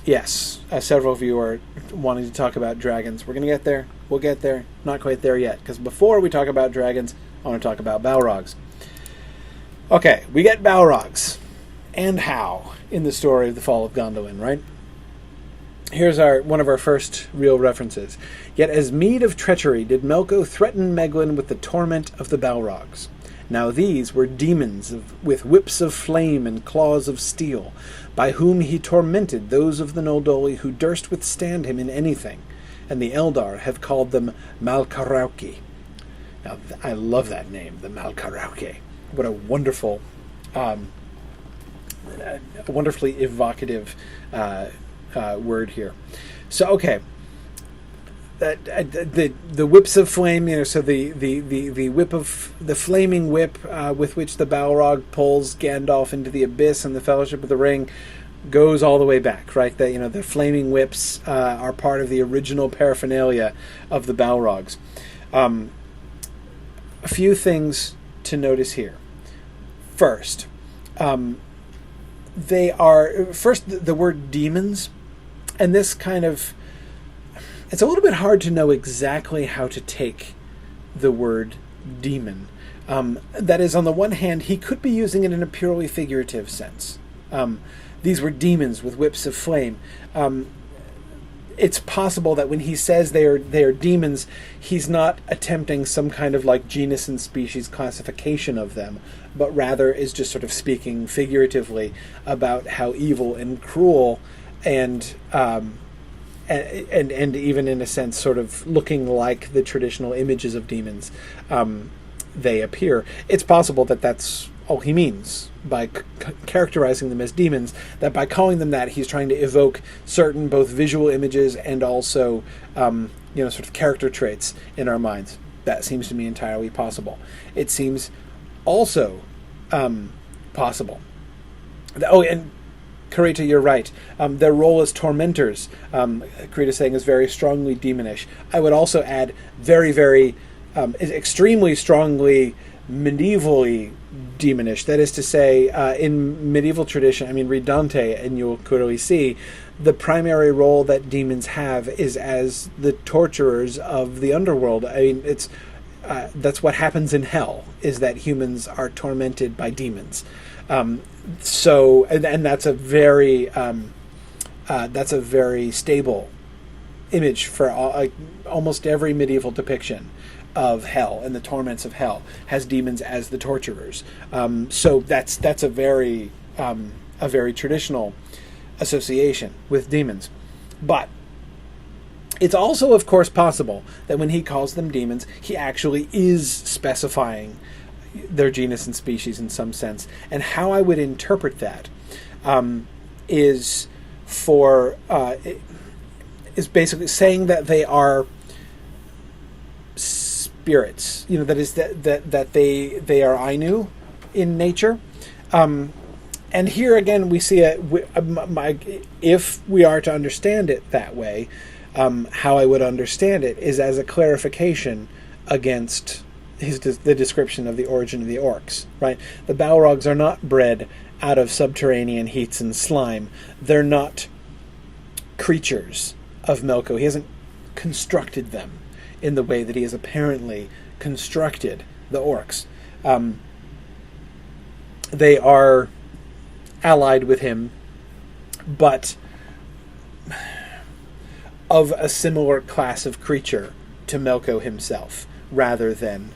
Yes, several of you are wanting to talk about dragons. We're going to get there. We'll get there. Not quite there yet, because before we talk about dragons, I want to talk about Balrogs. Okay, we get Balrogs, and how in the story of the Fall of Gondolin, right? Here's one of our first real references. Yet as meed of treachery did Melko threaten Meglin with the torment of the Balrogs. Now these were demons with whips of flame and claws of steel, by whom he tormented those of the Noldoli who durst withstand him in anything, and the Eldar have called them Malkarauki. Now I love that name, the Malkarauki. What a wonderful, wonderfully evocative word here. So okay, the whips of flame, so the whip of the flaming whip with which the Balrog pulls Gandalf into the abyss and the Fellowship of the Ring goes all the way back, right? That the flaming whips are part of the original paraphernalia of the Balrogs. A few things to notice here. First, they are the word demons. And this kind of, it's a little bit hard to know exactly how to take the word demon. That is, on the one hand, he could be using it in a purely figurative sense. These were demons with whips of flame. It's possible that when he says they are demons, he's not attempting some kind of like genus and species classification of them, but rather is just sort of speaking figuratively about how evil and cruel and even in a sense sort of looking like the traditional images of demons they appear. It's possible that that's all he means by characterizing them as demons, that by calling them that he's trying to evoke certain both visual images and also sort of character traits in our minds. That seems to me entirely possible. It seems also possible. And Karita, you're right. Their role as tormentors, Karita saying, is very strongly demonish. I would also add very, very, extremely strongly medievally demonish. That is to say, in medieval tradition, read Dante and you'll clearly see the primary role that demons have is as the torturers of the underworld. It's that's what happens in hell, is that humans are tormented by demons. So that's a very stable image for almost every medieval depiction of hell and the torments of hell has demons as the torturers. So that's a very traditional association with demons. But it's also, of course, possible that when he calls them demons, he actually is specifying their genus and species in some sense. And how I would interpret that is basically saying that they are spirits. That is that they are Ainu in nature. And here again we see if we are to understand it that way, how I would understand it is as a clarification against the description of the origin of the orcs, right? The Balrogs are not bred out of subterranean heats and slime. They're not creatures of Melko. He hasn't constructed them in the way that he has apparently constructed the orcs. They are allied with him, but of a similar class of creature to Melko himself, rather than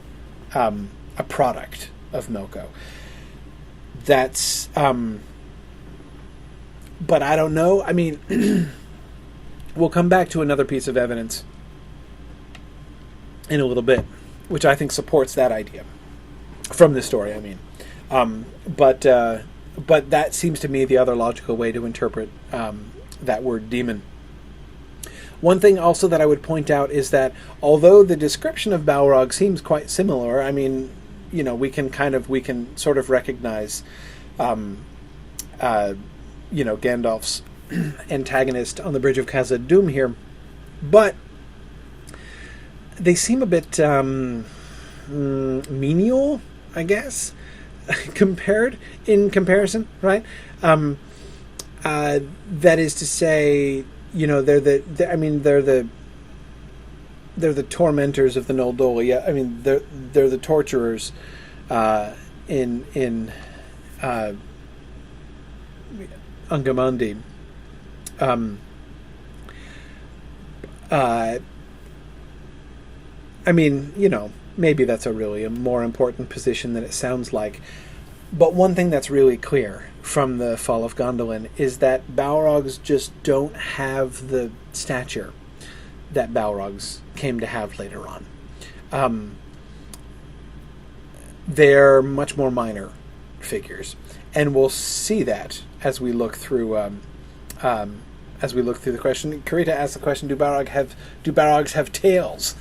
a product of Melko. That's but I don't know. We'll come back to another piece of evidence in a little bit, which I think supports that idea. from this story, I mean. But that seems to me the other logical way to interpret that word demon. One thing also that I would point out is that although the description of Balrog seems quite similar, I mean, we can sort of recognize, Gandalf's antagonist on the Bridge of Khazad-dûm here, but they seem a bit menial, I guess, in comparison, right? That is to say, they're the tormentors of the Noldoli. Yeah, I mean, they're the torturers in Ungamandi. I mean, maybe that's a more important position than it sounds like. But one thing that's really clear from the Fall of Gondolin is that Balrogs just don't have the stature that Balrogs came to have later on. They're much more minor figures, and we'll see that as we look through the question. Karita asked the question: Do Balrogs have tails?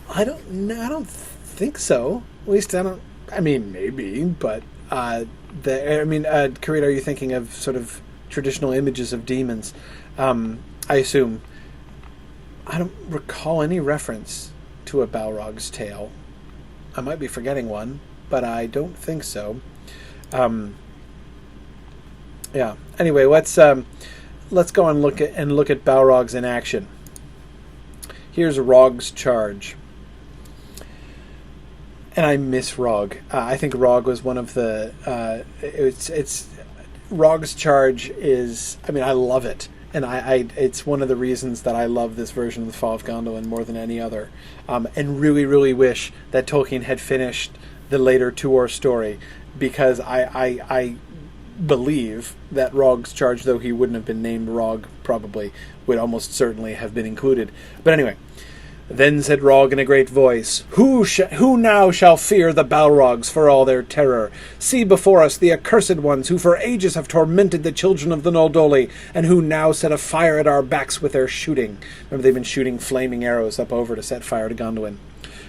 I don't think so. At least I don't. I mean, maybe, but Karita, are you thinking of sort of traditional images of demons? I assume. I don't recall any reference to a Balrog's tail. I might be forgetting one, but I don't think so. Yeah. Anyway, let's go and look at Balrogs in action. Here's Rog's charge. And I miss Rog. I think Rog was one of the. It's Rog's charge is. I mean, I love it, and it's one of the reasons that I love this version of the Fall of Gondolin more than any other, and really, really wish that Tolkien had finished the later Tuor story, because I believe that Rog's charge, though he wouldn't have been named Rog, probably would almost certainly have been included. But anyway. Then said Rog in a great voice, Who now shall fear the Balrogs for all their terror? See before us the accursed ones who for ages have tormented the children of the Noldoli, and who now set a fire at our backs with their shooting. Remember, they've been shooting flaming arrows up over to set fire to Gondolin.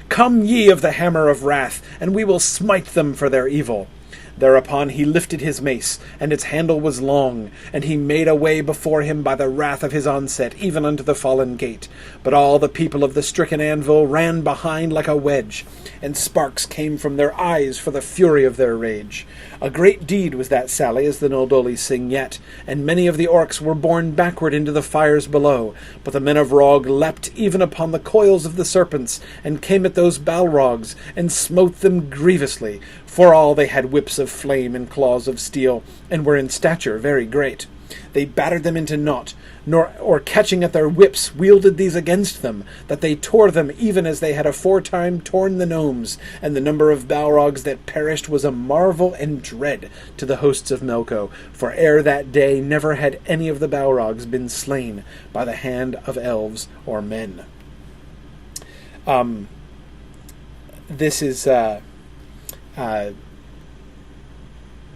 Come ye of the hammer of wrath, and we will smite them for their evil. Thereupon he lifted his mace, and its handle was long, and he made a way before him by the wrath of his onset, even unto the fallen gate. But all the people of the stricken anvil ran behind like a wedge, and sparks came from their eyes for the fury of their rage. A great deed was that sally, as the Noldoli sing yet, and many of the orcs were borne backward into the fires below. But the men of Rog leapt even upon the coils of the serpents, and came at those Balrogs, and smote them grievously, for all they had whips of flame and claws of steel, and were in stature very great. They battered them into naught, or catching at their whips, wielded these against them, that they tore them even as they had aforetime torn the gnomes, and the number of Balrogs that perished was a marvel and dread to the hosts of Melko, for ere that day never had any of the Balrogs been slain by the hand of elves or men. This is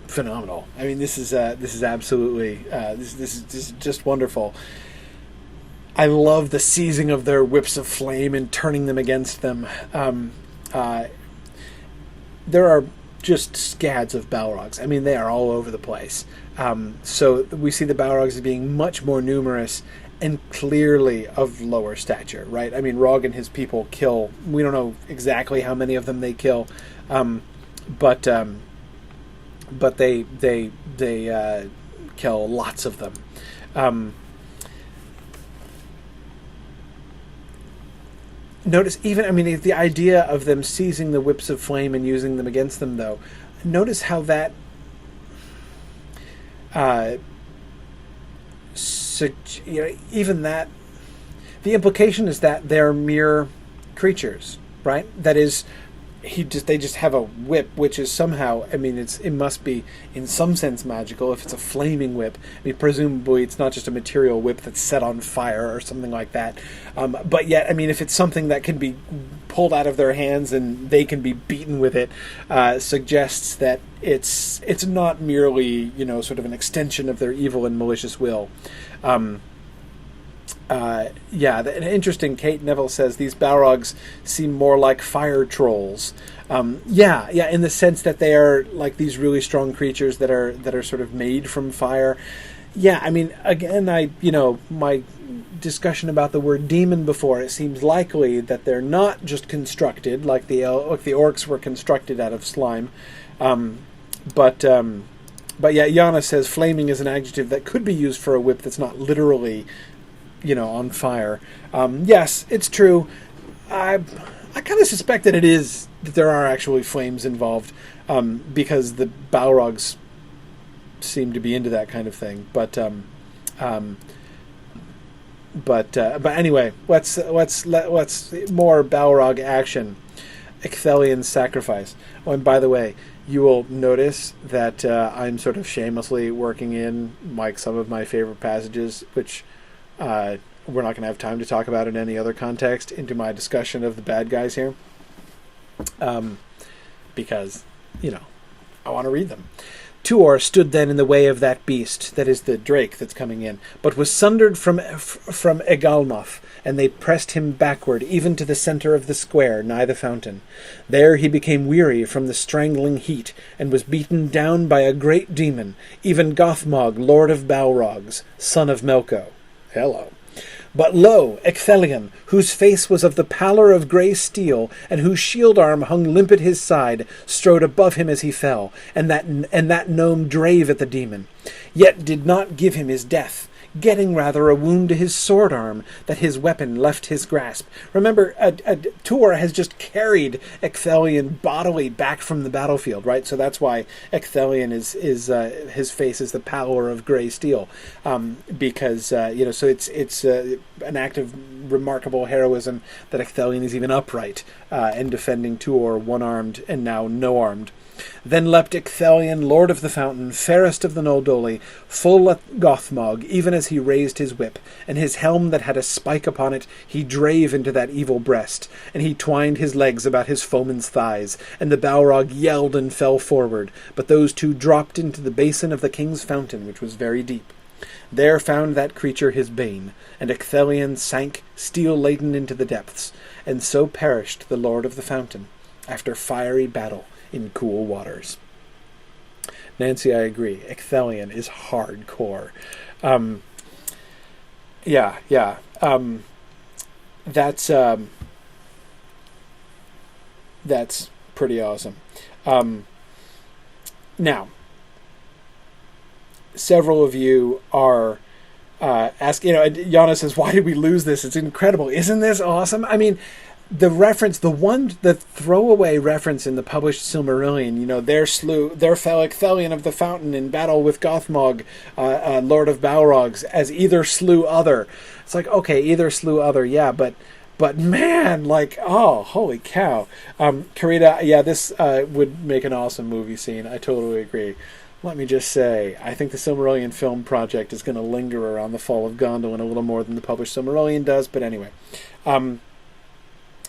phenomenal. I mean, this is absolutely this is just wonderful. I love the seizing of their whips of flame and turning them against them. There are just scads of Balrogs. I mean, they are all over the place. So we see the Balrogs as being much more numerous and clearly of lower stature, right? I mean, Rog and his people kill. We don't know exactly how many of them they kill, but they kill lots of them. Notice even, I mean, the idea of them seizing the whips of flame and using them against them, though. Notice how that even that, the implication is that they're mere creatures, right? That is, they just have a whip, which is somehow, I mean, it must be in some sense magical if it's a flaming whip. I mean, presumably it's not just a material whip that's set on fire or something like that. But yet, I mean, if it's something that can be pulled out of their hands and they can be beaten with it, suggests that it's not merely, sort of an extension of their evil and malicious will. An interesting. Kate Neville says these Balrogs seem more like fire trolls. In the sense that they are like these really strong creatures that are sort of made from fire. Yeah, I mean, again, my discussion about the word demon before, it seems likely that they're not just constructed like the orcs were constructed out of slime, but yeah, Yana says flaming is an adjective that could be used for a whip that's not literally on fire. Yes, it's true. I kind of suspect that there are actually flames involved, because the Balrogs seem to be into that kind of thing. But anyway, let's more Balrog action. Ecthelian's sacrifice. Oh, and by the way, you will notice that I'm sort of shamelessly working in some of my favorite passages, which we're not going to have time to talk about in any other context, into my discussion of the bad guys here, because I want to read them. Tuor stood then in the way of that beast, that is the drake that's coming in, but was sundered from Egalmoth, and they pressed him backward, even to the centre of the square, nigh the fountain. There he became weary from the strangling heat, and was beaten down by a great demon, even Gothmog, lord of Balrogs, son of Melko. Hello. But lo, Ecthelion, whose face was of the pallor of grey steel, and whose shield arm hung limp at his side, strode above him as he fell, and that gnome drave at the demon, yet did not give him his death, getting rather a wound to his sword arm, that his weapon left his grasp. Remember, Tuor has just carried Ecthelion bodily back from the battlefield, right? So that's why Ecthelion is his face is the pallor of grey steel, because so it's an act of remarkable heroism that Ecthelion is even upright and defending Tuor, one-armed and now no-armed. Then leapt Ecthelion, lord of the fountain, fairest of the Noldoli, full at Gothmog, even as he raised his whip, and his helm that had a spike upon it he drave into that evil breast, and he twined his legs about his foeman's thighs, and the Balrog yelled and fell forward, but those two dropped into the basin of the king's fountain, which was very deep. There found that creature his bane, and Ecthelion sank steel-laden into the depths, and so perished the lord of the fountain, after fiery battle in cool waters. Nancy, I agree. Ecthelion is hardcore. That's pretty awesome. Now, several of you are asking, Yana says, why did we lose this? It's incredible. Isn't this awesome? I mean, the throwaway reference in the published Silmarillion, there fell Ecthelion of the Fountain in battle with Gothmog, Lord of Balrogs, as either slew other. It's like, okay, either slew other, yeah, but man, oh, holy cow. Karita, yeah, this would make an awesome movie scene. I totally agree. Let me just say, I think the Silmarillion film project is going to linger around the Fall of Gondolin a little more than the published Silmarillion does, but anyway.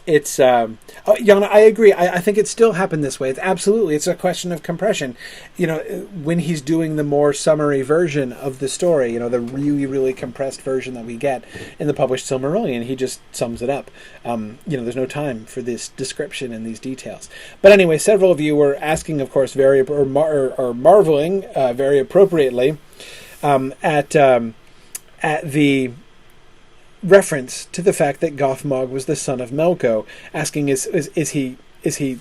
It's Yana, I agree. I think it still happened this way. It's a question of compression. When he's doing the more summary version of the story, the really, really compressed version that we get in the published Silmarillion, he just sums it up. There's no time for this description and these details. But anyway, several of you were asking, of course, marveling very appropriately at the reference to the fact that Gothmog was the son of Melko, asking is he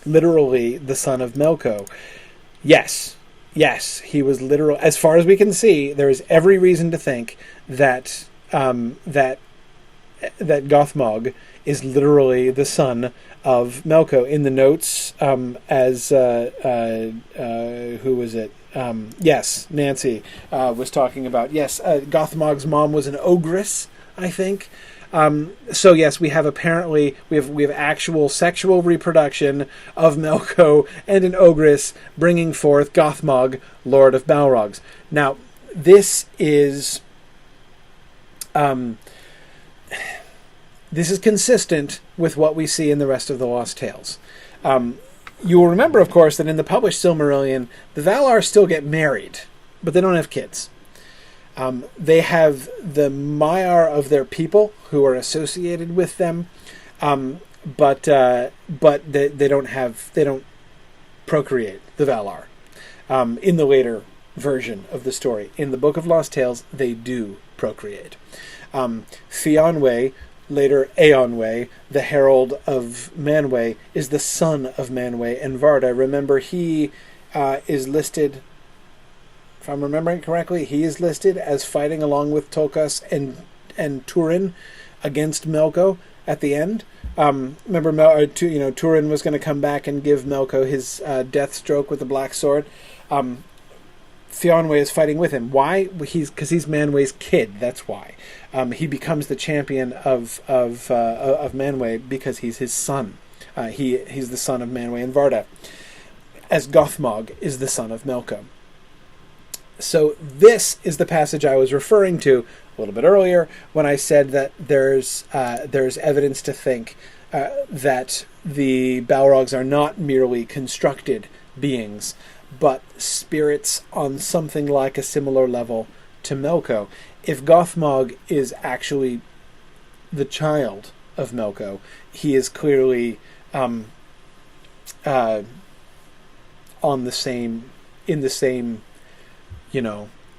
literally the son of Melko? Yes, he was literal. As far as we can see, there is every reason to think that that Gothmog is literally the son of Melko. In the notes, as who was it? Yes, Nancy was talking about. Yes, Gothmog's mom was an ogress, I think, So yes, we have actual sexual reproduction of Melko and an ogress bringing forth Gothmog, Lord of Balrogs. Now, this is consistent with what we see in the rest of the Lost Tales. You will remember, of course, that in the published Silmarillion, the Valar still get married, but they don't have kids. They have the Maiar of their people who are associated with them, but they don't procreate, the Valar. In the later version of the story, in the Book of Lost Tales, they do procreate. Fionwe, later Eonwe, the herald of Manwë, is the son of Manwë and Varda. Remember, he is listed, if I'm remembering correctly, he is listed as fighting along with Tolkas and Turin against Melko at the end. Remember, Turin was going to come back and give Melko his death stroke with the black sword. Fionwe is fighting with him. Why? Because he's Manwë's kid. That's why. He becomes the champion of Manwë because he's his son. He's the son of Manwë and Varda, as Gothmog is the son of Melko. So this is the passage I was referring to a little bit earlier when I said that there's evidence to think that the Balrogs are not merely constructed beings, but spirits on something like a similar level to Melko. If Gothmog is actually the child of Melko, he is clearly in the same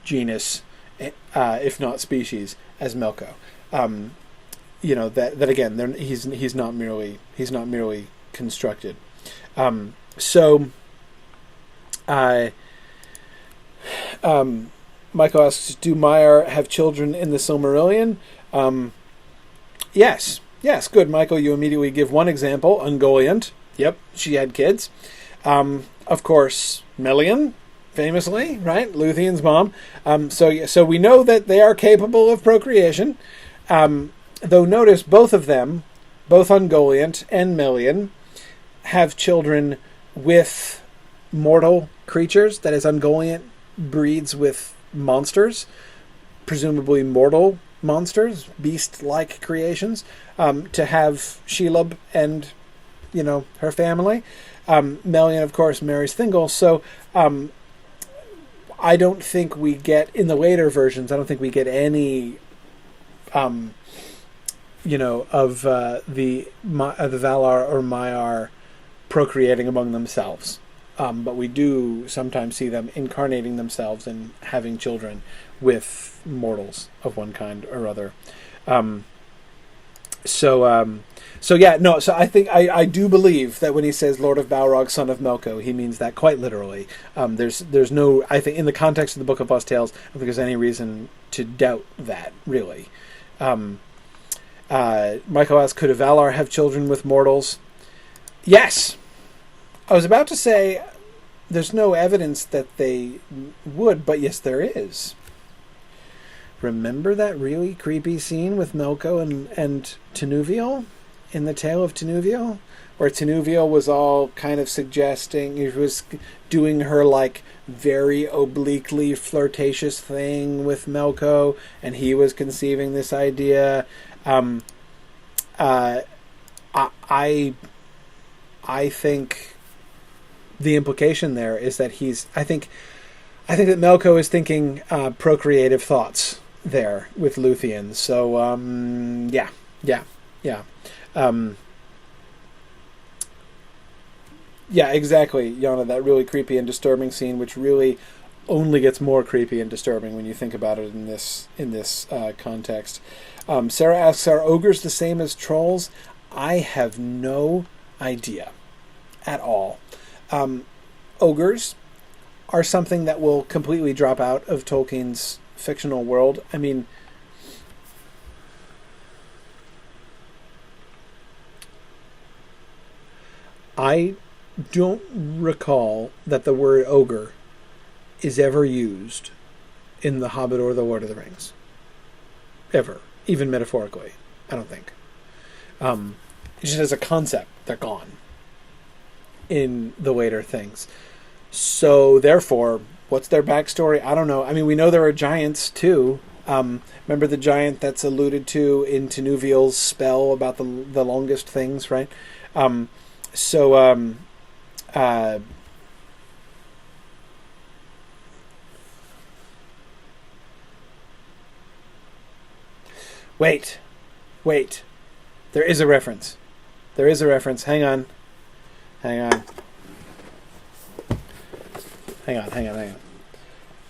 genus, if not species, as Melko. That again, he's not merely constructed. Michael asks, do Maiar have children in the Silmarillion? Yes, good, Michael. You immediately give one example, Ungoliant. Yep, she had kids. Of course, Melian, famously, right? Luthien's mom. So we know that they are capable of procreation. Though notice both of them, both Ungoliant and Melian, have children with mortal creatures. That is, Ungoliant breeds with monsters, presumably mortal monsters, beast-like creations, to have Shelob and, her family. Melian, of course, marries Thingol. So I don't think we get, in the later versions, I don't think we get any, of the Valar or Maiar procreating among themselves. But we do sometimes see them incarnating themselves and having children with mortals of one kind or other. So I think I do believe that when he says Lord of Balrog, son of Melko, he means that quite literally. There's no, I think, in the context of the Book of Lost Tales, I don't think there's any reason to doubt that, really. Michael asks, could a Valar have children with mortals? Yes. I was about to say there's no evidence that they would, but yes, there is. Remember that really creepy scene with Melko and Tinuviel in the Tale of Tinuviel? Where Tinuviel was all kind of suggesting, he was doing her like very obliquely flirtatious thing with Melko, and he was conceiving this idea. I think the implication there is that I think that Melko is thinking procreative thoughts there with Luthien. So yeah. Yeah, exactly, Yana. That really creepy and disturbing scene, which really only gets more creepy and disturbing when you think about it in this context. Sarah asks, are ogres the same as trolls? I have no idea at all. Ogres are something that will completely drop out of Tolkien's fictional world. I mean, I don't recall that the word ogre is ever used in The Hobbit or The Lord of the Rings. Ever. Even metaphorically. I don't think. Just as a concept, they're gone in the later things. So therefore, what's their backstory? I don't know. I mean, we know there are giants too. Remember the giant that's alluded to in Tenuviel's spell about the longest things, right? Wait. There is a reference. Hang on.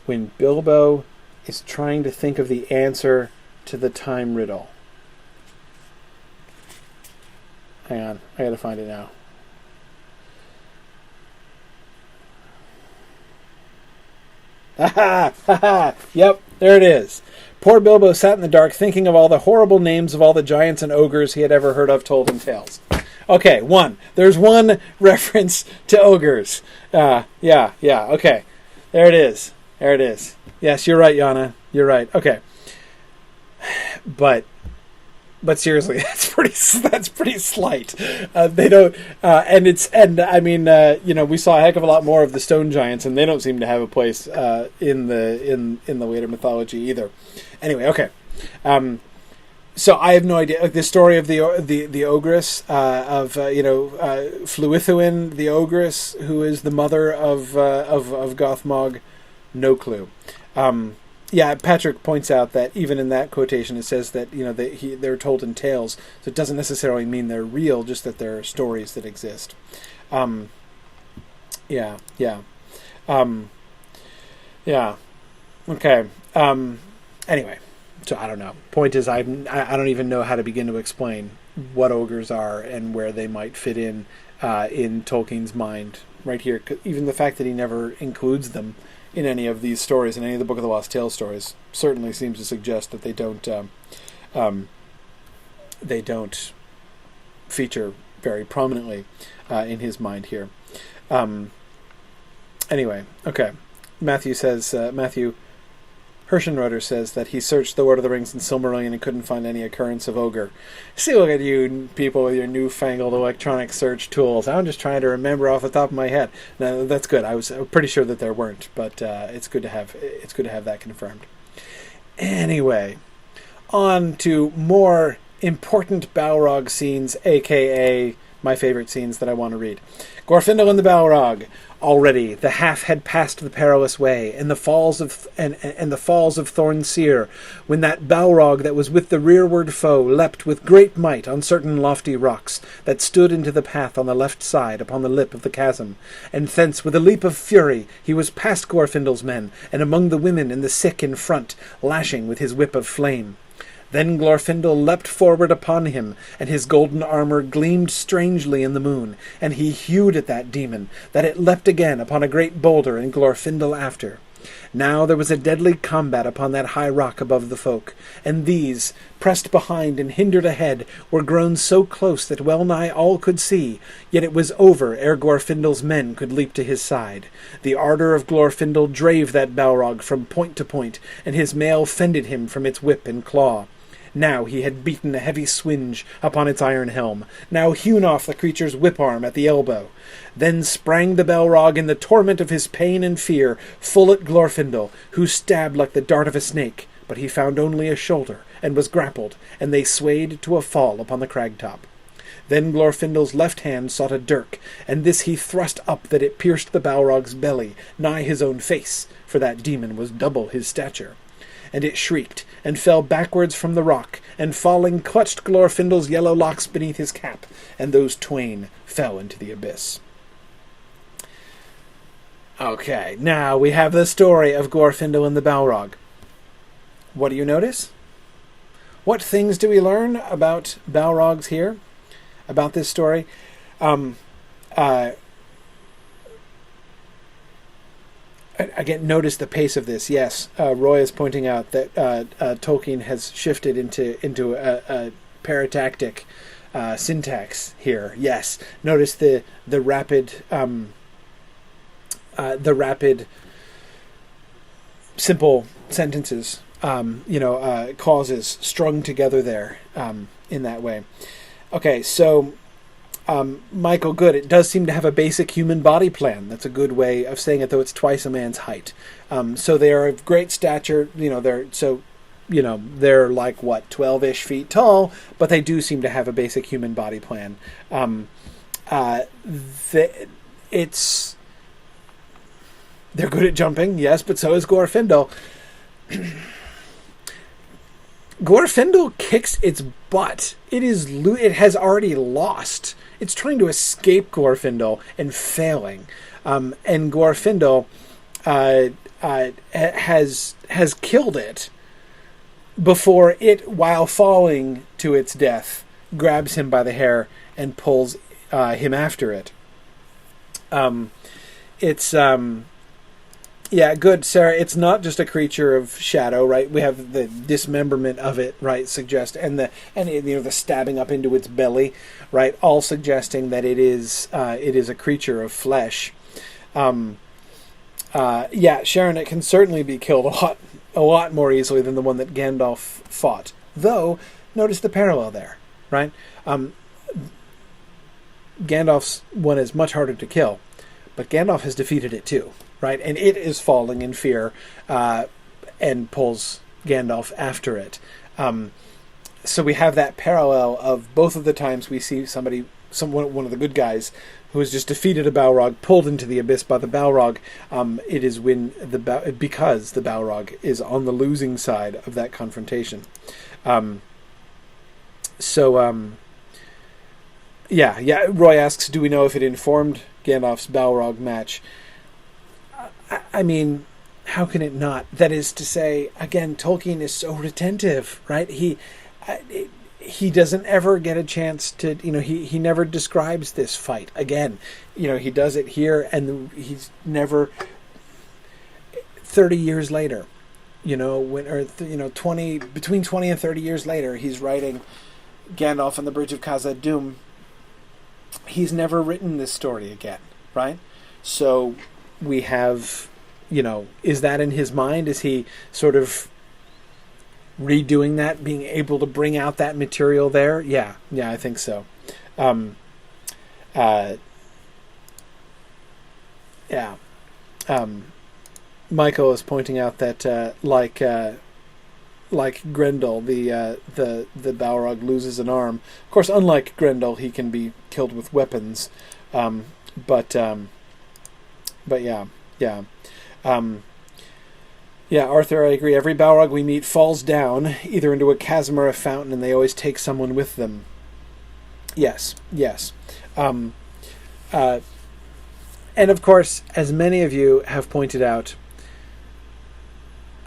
When Bilbo is trying to think of the answer to the time riddle. Hang on. I gotta find it now. Yep, there it is. Poor Bilbo sat in the dark thinking of all the horrible names of all the giants and ogres he had ever heard of told in tales. Okay, there's one reference to ogres. Yeah, okay. There it is. Yes, you're right, Yana. You're right. Okay. But seriously, that's pretty slight. They don't, we saw a heck of a lot more of the stone giants, and they don't seem to have a place in the later mythology either. Anyway, okay. So I have no idea. Like the story of the ogress Fluithuin, the ogress who is the mother of Gothmog, no clue. Yeah, Patrick points out that even in that quotation it says that they're told in tales, so it doesn't necessarily mean they're real, just that they're stories that exist. Yeah. Okay. Anyway, so I don't know. Point is, I don't even know how to begin to explain what ogres are and where they might fit in Tolkien's mind right here. Even the fact that he never includes them in any of these stories, in any of the Book of the Lost Tales stories, certainly seems to suggest that they don't feature very prominently in his mind here. Anyway, okay. Matthew Herschenroder says that he searched the Lord of the Rings and Silmarillion and couldn't find any occurrence of ogre. See, look at you people with your newfangled electronic search tools. I'm just trying to remember off the top of my head. No, that's good. I was pretty sure that there weren't, but it's good to have that confirmed. Anyway, on to more important Balrog scenes, aka my favorite scenes that I want to read. Glorfindel and the Balrog. Already the half had passed the perilous way, and the falls of Thorn Seer, when that Balrog that was with the rearward foe leapt with great might on certain lofty rocks that stood into the path on the left side upon the lip of the chasm, and thence with a leap of fury he was past Glorfindel's men, and among the women and the sick in front, lashing with his whip of flame. Then Glorfindel leapt forward upon him, and his golden armour gleamed strangely in the moon, and he hewed at that demon, that it leapt again upon a great boulder, and Glorfindel after. Now there was a deadly combat upon that high rock above the folk, and these, pressed behind and hindered ahead, were grown so close that well nigh all could see, yet it was over ere Glorfindel's men could leap to his side. The ardour of Glorfindel drave that Balrog from point to point, and his mail fended him from its whip and claw. Now he had beaten a heavy swinge upon its iron helm, now hewn off the creature's whip-arm at the elbow. Then sprang the Balrog in the torment of his pain and fear, full at Glorfindel, who stabbed like the dart of a snake, but he found only a shoulder, and was grappled, and they swayed to a fall upon the crag-top. Then Glorfindel's left hand sought a dirk, and this he thrust up that it pierced the Balrog's belly, nigh his own face, for that demon was double his stature. And it shrieked, and fell backwards from the rock, and falling clutched Glorfindel's yellow locks beneath his cap, and those twain fell into the abyss. Okay, now we have the story of Glorfindel and the Balrog. What do you notice? What things do we learn about Balrogs here? About this story? Again, notice the pace of this. Yes, Roy is pointing out that Tolkien has shifted into a paratactic syntax here. Yes, notice the rapid simple sentences causes strung together there in that way. Okay, so Michael, good. It does seem to have a basic human body plan. That's a good way of saying it, though it's twice a man's height. So they are of great stature. They're like, 12-ish feet tall, but they do seem to have a basic human body plan. They're good at jumping, yes, but so is Glorfindel. Glorfindel kicks its butt. It has already lost. It's trying to escape Glorfindel and failing. And Glorfindel has killed it before it, while falling to its death, grabs him by the hair and pulls him after it. Good, Sarah. It's not just a creature of shadow, right? We have the dismemberment of it, right? The stabbing up into its belly, right? All suggesting that it is a creature of flesh. Sharon, it can certainly be killed a lot more easily than the one that Gandalf fought. Though, notice the parallel there, right? Gandalf's one is much harder to kill, but Gandalf has defeated it too. Right, and it is falling in fear, and pulls Gandalf after it. So we have that parallel of both of the times we see one of the good guys who has just defeated a Balrog, pulled into the abyss by the Balrog. It is because the Balrog is on the losing side of that confrontation. Roy asks, do we know if it informed Gandalf's Balrog match? I mean, how can it not? That is to say, again, Tolkien is so retentive, right? He doesn't ever get a chance to, he never describes this fight again. He does it here, and he's never 30 years later, between 20 and 30 years later, he's writing Gandalf on the Bridge of Khazad-dûm. He's never written this story again, right? So we have, is that in his mind? Is he sort of redoing that, being able to bring out that material there? Yeah, I think so. Michael is pointing out that, like Grendel, the Balrog loses an arm. Of course, unlike Grendel, he can be killed with weapons. Arthur, I agree. Every Balrog we meet falls down, either into a chasm or a fountain, and they always take someone with them. Yes. And of course, as many of you have pointed out,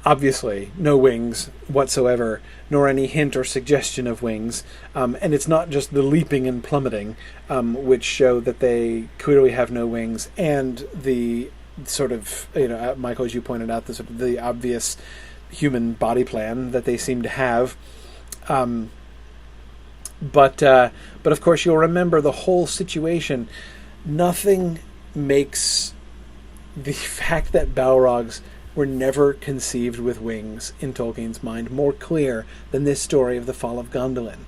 obviously, no wings whatsoever, nor any hint or suggestion of wings. And it's not just the leaping and plummeting, which show that they clearly have no wings, and the sort of, Michael, as you pointed out, the obvious human body plan that they seem to have. But of course, you'll remember the whole situation. Nothing makes the fact that Balrogs were never conceived with wings in Tolkien's mind more clear than this story of the Fall of Gondolin.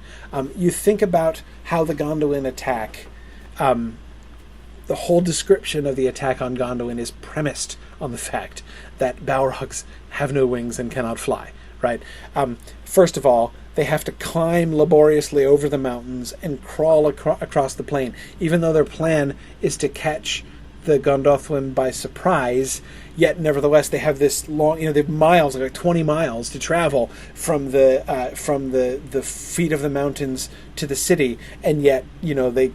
You think about how the Gondolin attack, the whole description of the attack on Gondolin is premised on the fact that Balrogs have no wings and cannot fly, right? First of all, they have to climb laboriously over the mountains and crawl across the plain, even though their plan is to catch the Gondolin by surprise. Yet, nevertheless, they have this long, they have miles, like 20 miles to travel from the feet of the mountains to the city, and yet, they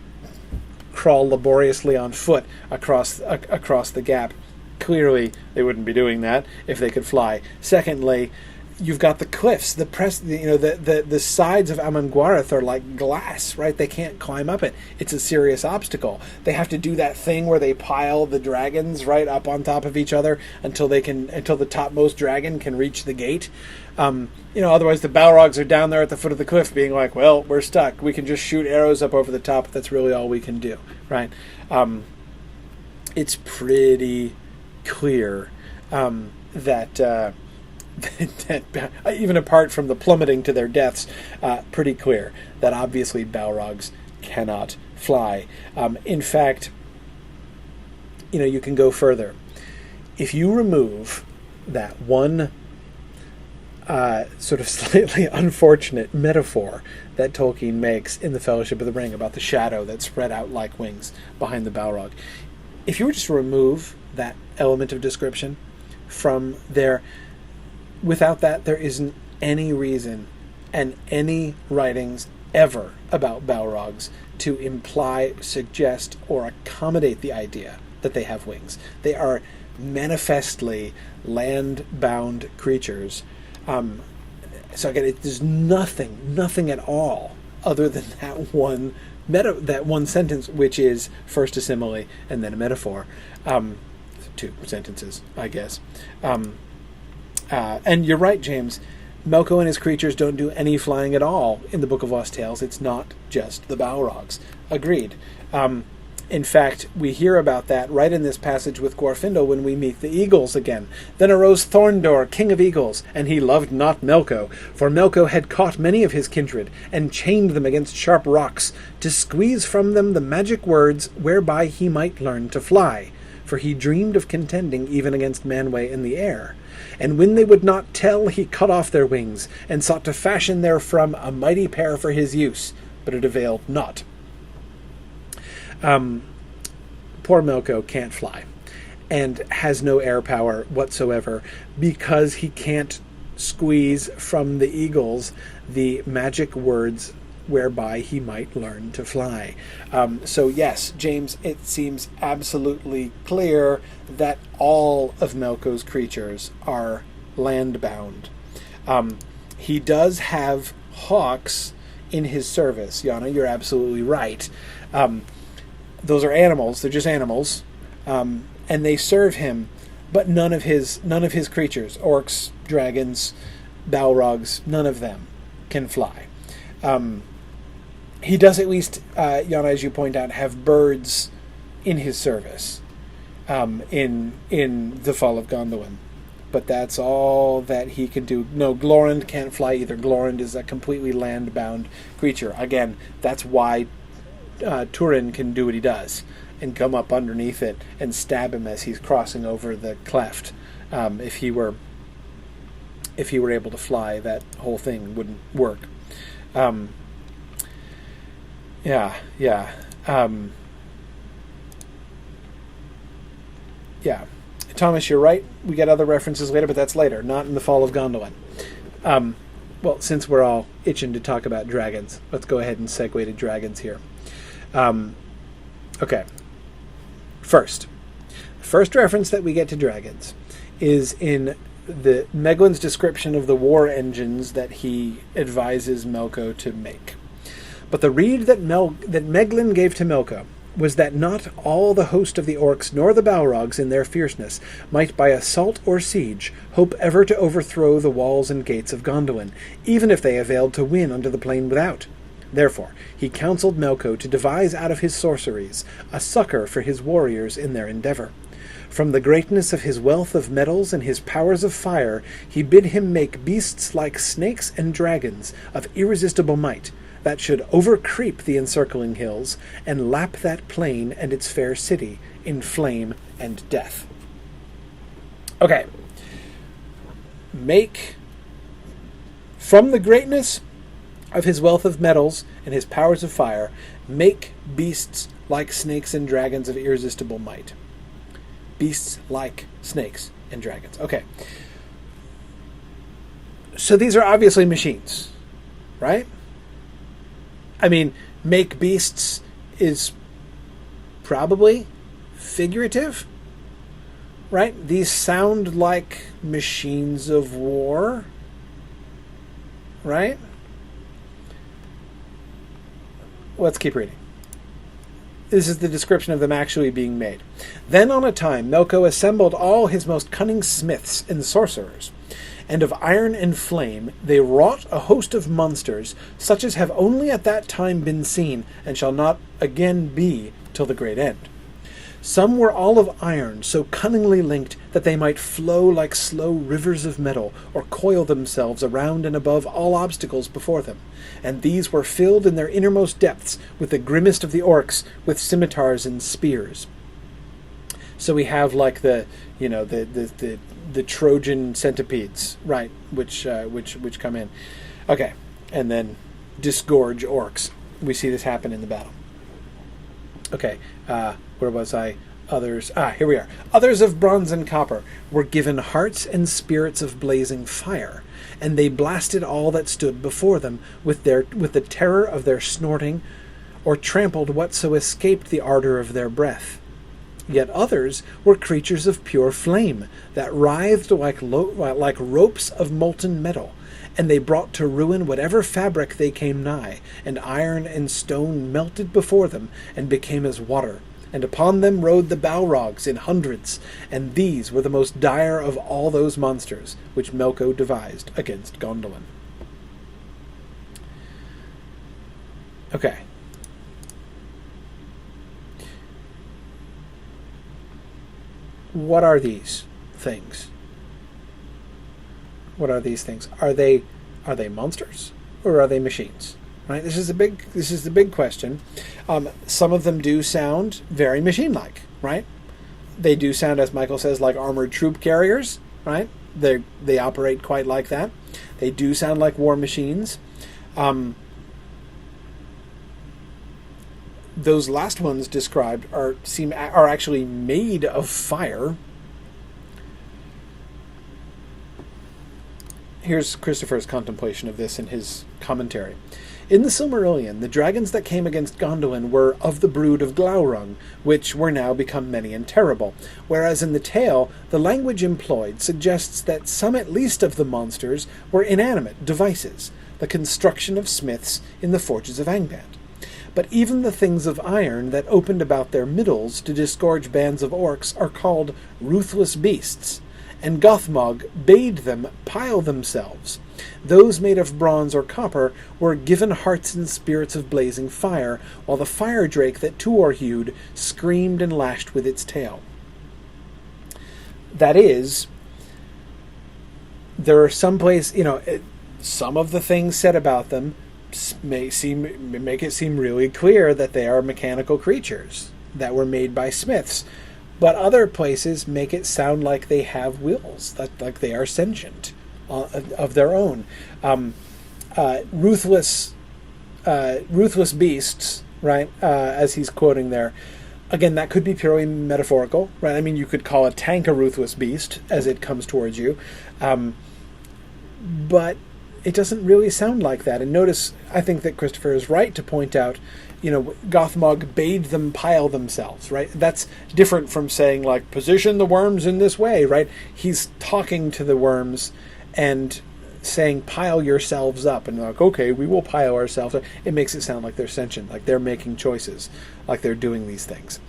crawl laboriously on foot across the gap. Clearly, they wouldn't be doing that if they could fly. Secondly, you've got the cliffs, the sides of Amangwareth are like glass, right? They can't climb up it. It's a serious obstacle. They have to do that thing where they pile the dragons right up on top of each other until the topmost dragon can reach the gate. Otherwise the Balrogs are down there at the foot of the cliff being like, well, we're stuck. We can just shoot arrows up over the top. That's really all we can do, right? It's pretty clear that even apart from the plummeting to their deaths, pretty clear that obviously Balrogs cannot fly. In fact, you can go further. If you remove that one sort of slightly unfortunate metaphor that Tolkien makes in The Fellowship of the Ring about the shadow that spread out like wings behind the Balrog, if you were just to remove that element of description from there, without that, there isn't any reason and any writings ever about Balrogs to imply, suggest, or accommodate the idea that they have wings. They are manifestly land-bound creatures. So again, there's nothing at all other than that one sentence, which is first a simile and then a metaphor. Two sentences, I guess. And you're right, James. Melko and his creatures don't do any flying at all in the Book of Lost Tales. It's not just the Balrogs. Agreed. In fact, we hear about that right in this passage with Glorfindel when we meet the eagles again. Then arose Thorndor, king of eagles, and he loved not Melko, for Melko had caught many of his kindred, and chained them against sharp rocks, to squeeze from them the magic words whereby he might learn to fly, for he dreamed of contending even against Manwë in the air. And when they would not tell, he cut off their wings, and sought to fashion therefrom a mighty pair for his use, but it availed not. Poor Melko can't fly, and has no air power whatsoever, because he can't squeeze from the eagles the magic words whereby he might learn to fly. So yes, James, it seems absolutely clear that all of Melko's creatures are land-bound. He does have hawks in his service. Yana, you're absolutely right. Those are animals. They're just animals, and they serve him. But none of his creatures, orcs, dragons, Balrogs, none of them can fly. He does at least, Yana, as you point out, have birds in his service in the Fall of Gondolin. But that's all that he can do. No, Glorund can't fly either. Glorund is a completely land-bound creature. Again, that's why Turin can do what he does and come up underneath it and stab him as he's crossing over the cleft. If he were able to fly, that whole thing wouldn't work. Yeah. Thomas, you're right. We get other references later, but that's later, not in the Fall of Gondolin. Well, since we're all itching to talk about dragons, let's go ahead and segue to dragons here. Okay. First reference that we get to dragons is in the Meglin's description of the war engines that he advises Melko to make. But the rede that Meglin gave to Melko was that not all the host of the orcs nor the Balrogs in their fierceness might by assault or siege hope ever to overthrow the walls and gates of Gondolin, even if they availed to win unto the plain without. Therefore he counselled Melko to devise out of his sorceries a succour for his warriors in their endeavour. From the greatness of his wealth of metals and his powers of fire, he bid him make beasts like snakes and dragons of irresistible might, that should overcreep the encircling hills, and lap that plain and its fair city in flame and death. Okay. Make, from the greatness of his wealth of metals and his powers of fire, make beasts like snakes and dragons of irresistible might. Beasts like snakes and dragons. Okay. So these are obviously machines, right? I mean, make beasts is probably figurative, right? These sound like machines of war, right? Let's keep reading. This is the description of them actually being made. Then on a time Melko assembled all his most cunning smiths and sorcerers, and of iron and flame they wrought a host of monsters, such as have only at that time been seen, and shall not again be till the great end. Some were all of iron, so cunningly linked that they might flow like slow rivers of metal, or coil themselves around and above all obstacles before them. And these were filled in their innermost depths with the grimmest of the orcs, with scimitars and spears. So we have like the Trojan centipedes, right? Which come in, okay, and then disgorge orcs. We see this happen in the battle. Okay, where was I? Others. Here we are. Others of bronze and copper were given hearts and spirits of blazing fire, and they blasted all that stood before them with the terror of their snorting, or trampled whatso escaped the ardor of their breath. Yet others were creatures of pure flame, that writhed like ropes of molten metal, and they brought to ruin whatever fabric they came nigh, and iron and stone melted before them, and became as water. And upon them rode the Balrogs in hundreds, and these were the most dire of all those monsters which Melko devised against Gondolin. Okay. What are these things? What are these things? Are they monsters or are they machines? Right. This is the big question. Some of them do sound very machine-like. Right. They do sound, as Michael says, like armored troop carriers. Right. They operate quite like that. They do sound like war machines. Those last ones described are actually made of fire. Here's Christopher's contemplation of this in his commentary. In the Silmarillion, the dragons that came against Gondolin were of the brood of Glaurung, which were now become many and terrible, whereas in the tale, the language employed suggests that some at least of the monsters were inanimate devices, the construction of smiths in the forges of Angband. But even the things of iron that opened about their middles to disgorge bands of orcs are called ruthless beasts, and Gothmog bade them pile themselves. Those made of bronze or copper were given hearts and spirits of blazing fire, while the fire drake that Tuor hewed screamed and lashed with its tail. That is, there are some some of the things said about them make it seem really clear that they are mechanical creatures that were made by smiths, but other places make it sound like they have wills, like they are sentient of their own. Ruthless beasts, right? As he's quoting there. Again, that could be purely metaphorical, right? I mean, you could call a tank a ruthless beast as it comes towards you, but it doesn't really sound like that. And notice, I think that Christopher is right to point out, Gothmog bade them pile themselves, right? That's different from saying, like, position the worms in this way, right? He's talking to the worms and saying, pile yourselves up. And they're like, okay, we will pile ourselves up. It makes it sound like they're sentient, like they're making choices, like they're doing these things.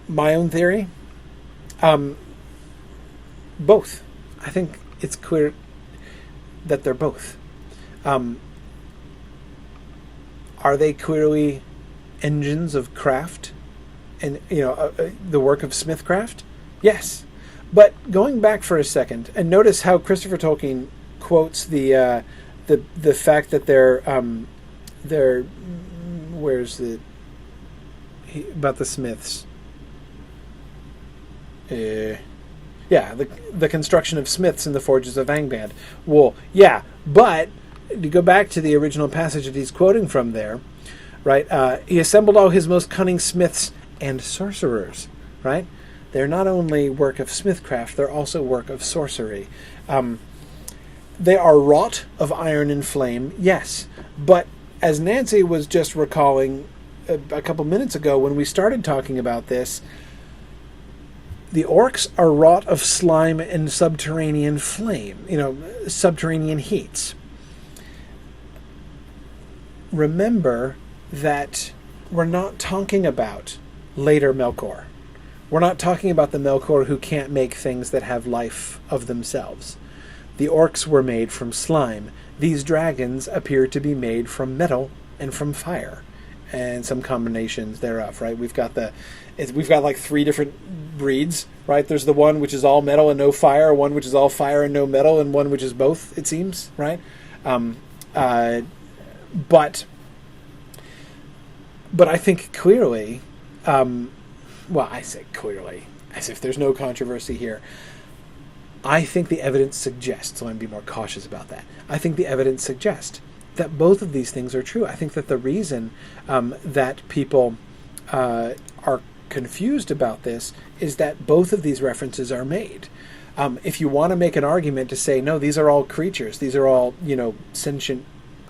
My own theory, both. I think it's clear that they're both. Are they clearly engines of craft and the work of smithcraft? Yes. But going back for a second, and notice how Christopher Tolkien quotes the fact that they're about the smiths. The construction of smiths in the forges of Angband. Well, yeah, but to go back to the original passage that he's quoting from there, right? He assembled all his most cunning smiths and sorcerers, right? They're not only work of smithcraft, they're also work of sorcery. They are wrought of iron and flame, yes, but as Nancy was just recalling a couple minutes ago when we started talking about this, the orcs are wrought of slime and subterranean flame, subterranean heats. Remember that we're not talking about later Melkor. We're not talking about the Melkor who can't make things that have life of themselves. The orcs were made from slime. These dragons appear to be made from metal and from fire. and some combinations thereof, right? We've got like 3 different breeds, right? There's the one which is all metal and no fire, one which is all fire and no metal, and one which is both, it seems, right? But I think clearly, well, I say clearly, as if there's no controversy here. I think the evidence suggests, so I'm be more cautious about that. I think the evidence suggests that both of these things are true. I think that the reason that people are confused about this is that both of these references are made. If you want to make an argument to say, no, these are all creatures, these are all, sentient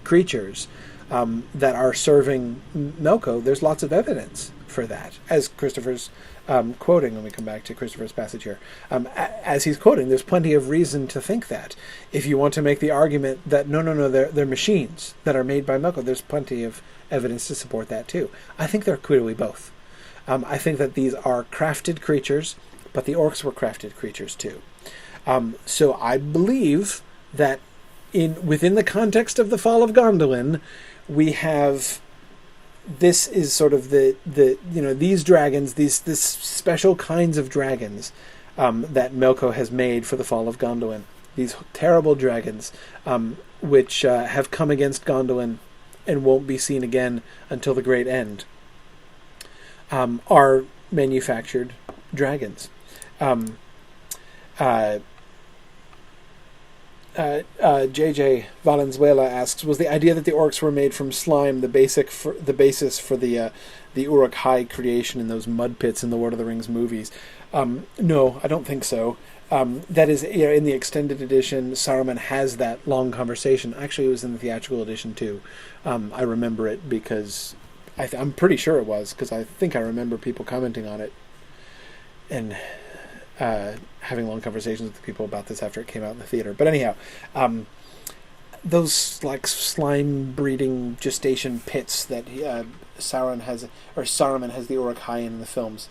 creatures that are serving Melko, there's lots of evidence for that, as Christopher's quoting, when we come back to Christopher's passage here, as he's quoting, there's plenty of reason to think that. If you want to make the argument that no, they're machines that are made by Melko, there's plenty of evidence to support that too. I think they're clearly both. I think that these are crafted creatures, but the orcs were crafted creatures too. So I believe that within the context of the Fall of Gondolin, we have, this is sort of the these dragons, this special kinds of dragons that Melko has made for the Fall of Gondolin. These terrible dragons, which have come against Gondolin and won't be seen again until the great end, are manufactured dragons. JJ Valenzuela asks, was the idea that the orcs were made from slime the basis for the Uruk-hai creation in those mud pits in the Lord of the Rings movies? No, I don't think so. That is, in the extended edition, Saruman has that long conversation. Actually, it was in the theatrical edition too. I remember it because I'm pretty sure it was, because I think I remember people commenting on it and having long conversations with people about this after it came out in the theater. But anyhow, those like slime breeding gestation pits that Saruman has the Uruk-hai in the films.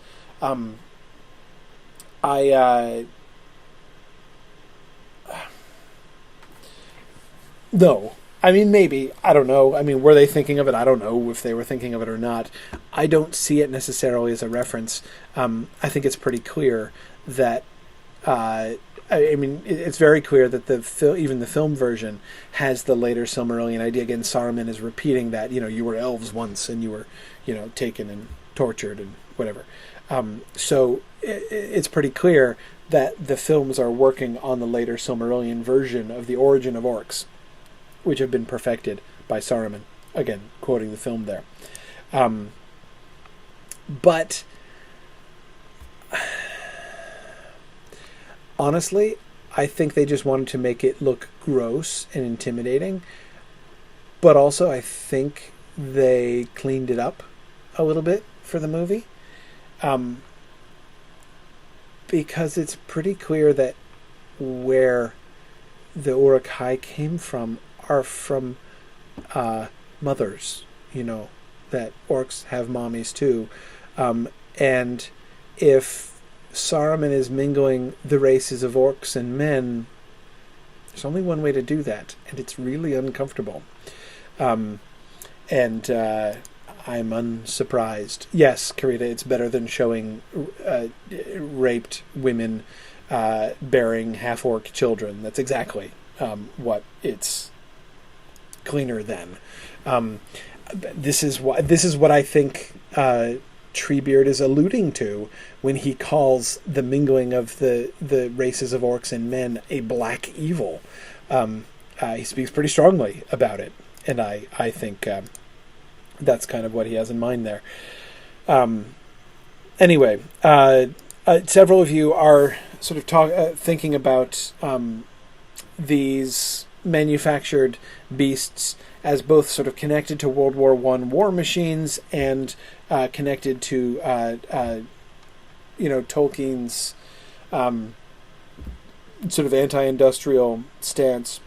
No. I mean, maybe. I don't know. I mean, were they thinking of it? I don't know if they were thinking of it or not. I don't see it necessarily as a reference. I think it's pretty clear that it's very clear that even the film version has the later Silmarillion idea. Again, Saruman is repeating that, you were elves once and you were, taken and tortured and whatever. So it's pretty clear that the films are working on the later Silmarillion version of the origin of orcs, which have been perfected by Saruman. Again, quoting the film there. But honestly, I think they just wanted to make it look gross and intimidating. But also, I think they cleaned it up a little bit for the movie. Because it's pretty clear that where the Uruk-hai came from are from mothers, that orcs have mommies too. And if Saruman is mingling the races of orcs and men, there's only one way to do that, and it's really uncomfortable. And I'm unsurprised. Yes, Karita, it's better than showing raped women bearing half-orc children. That's exactly what it's cleaner than. This is what I think Treebeard is alluding to when he calls the mingling of the races of orcs and men a black evil. He speaks pretty strongly about it, and I think that's kind of what he has in mind there. Anyway, several of you are sort of thinking about these manufactured beasts as both sort of connected to World War I war machines and connected to Tolkien's sort of anti-industrial stance.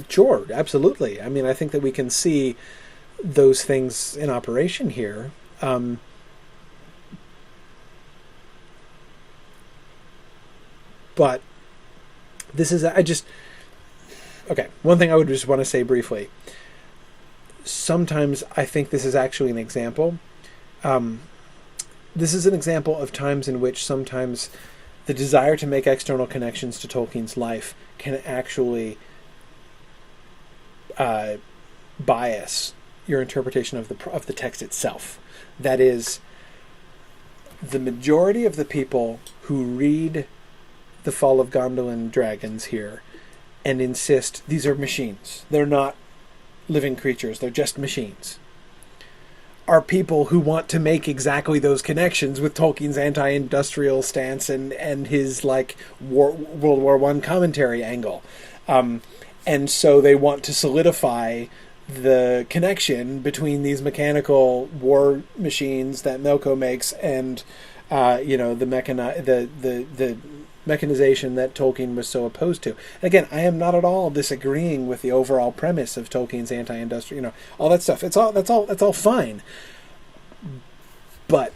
Sure, absolutely. I mean, I think that we can see those things in operation here. But this is, okay, one thing I would just want to say briefly. sometimes I think this is actually an example. This is an example of times in which sometimes the desire to make external connections to Tolkien's life can actually bias your interpretation of the text itself. That is, the majority of the people who read the Fall of Gondolin dragons here and insist these are machines, they're not living creatures, they're just machines, are people who want to make exactly those connections with Tolkien's anti-industrial stance and his World War I commentary angle. And so they want to solidify the connection between these mechanical war machines that Melko makes and the mechanization that Tolkien was so opposed to. Again, I am not at all disagreeing with the overall premise of Tolkien's anti-industrial, all that stuff. That's all fine. But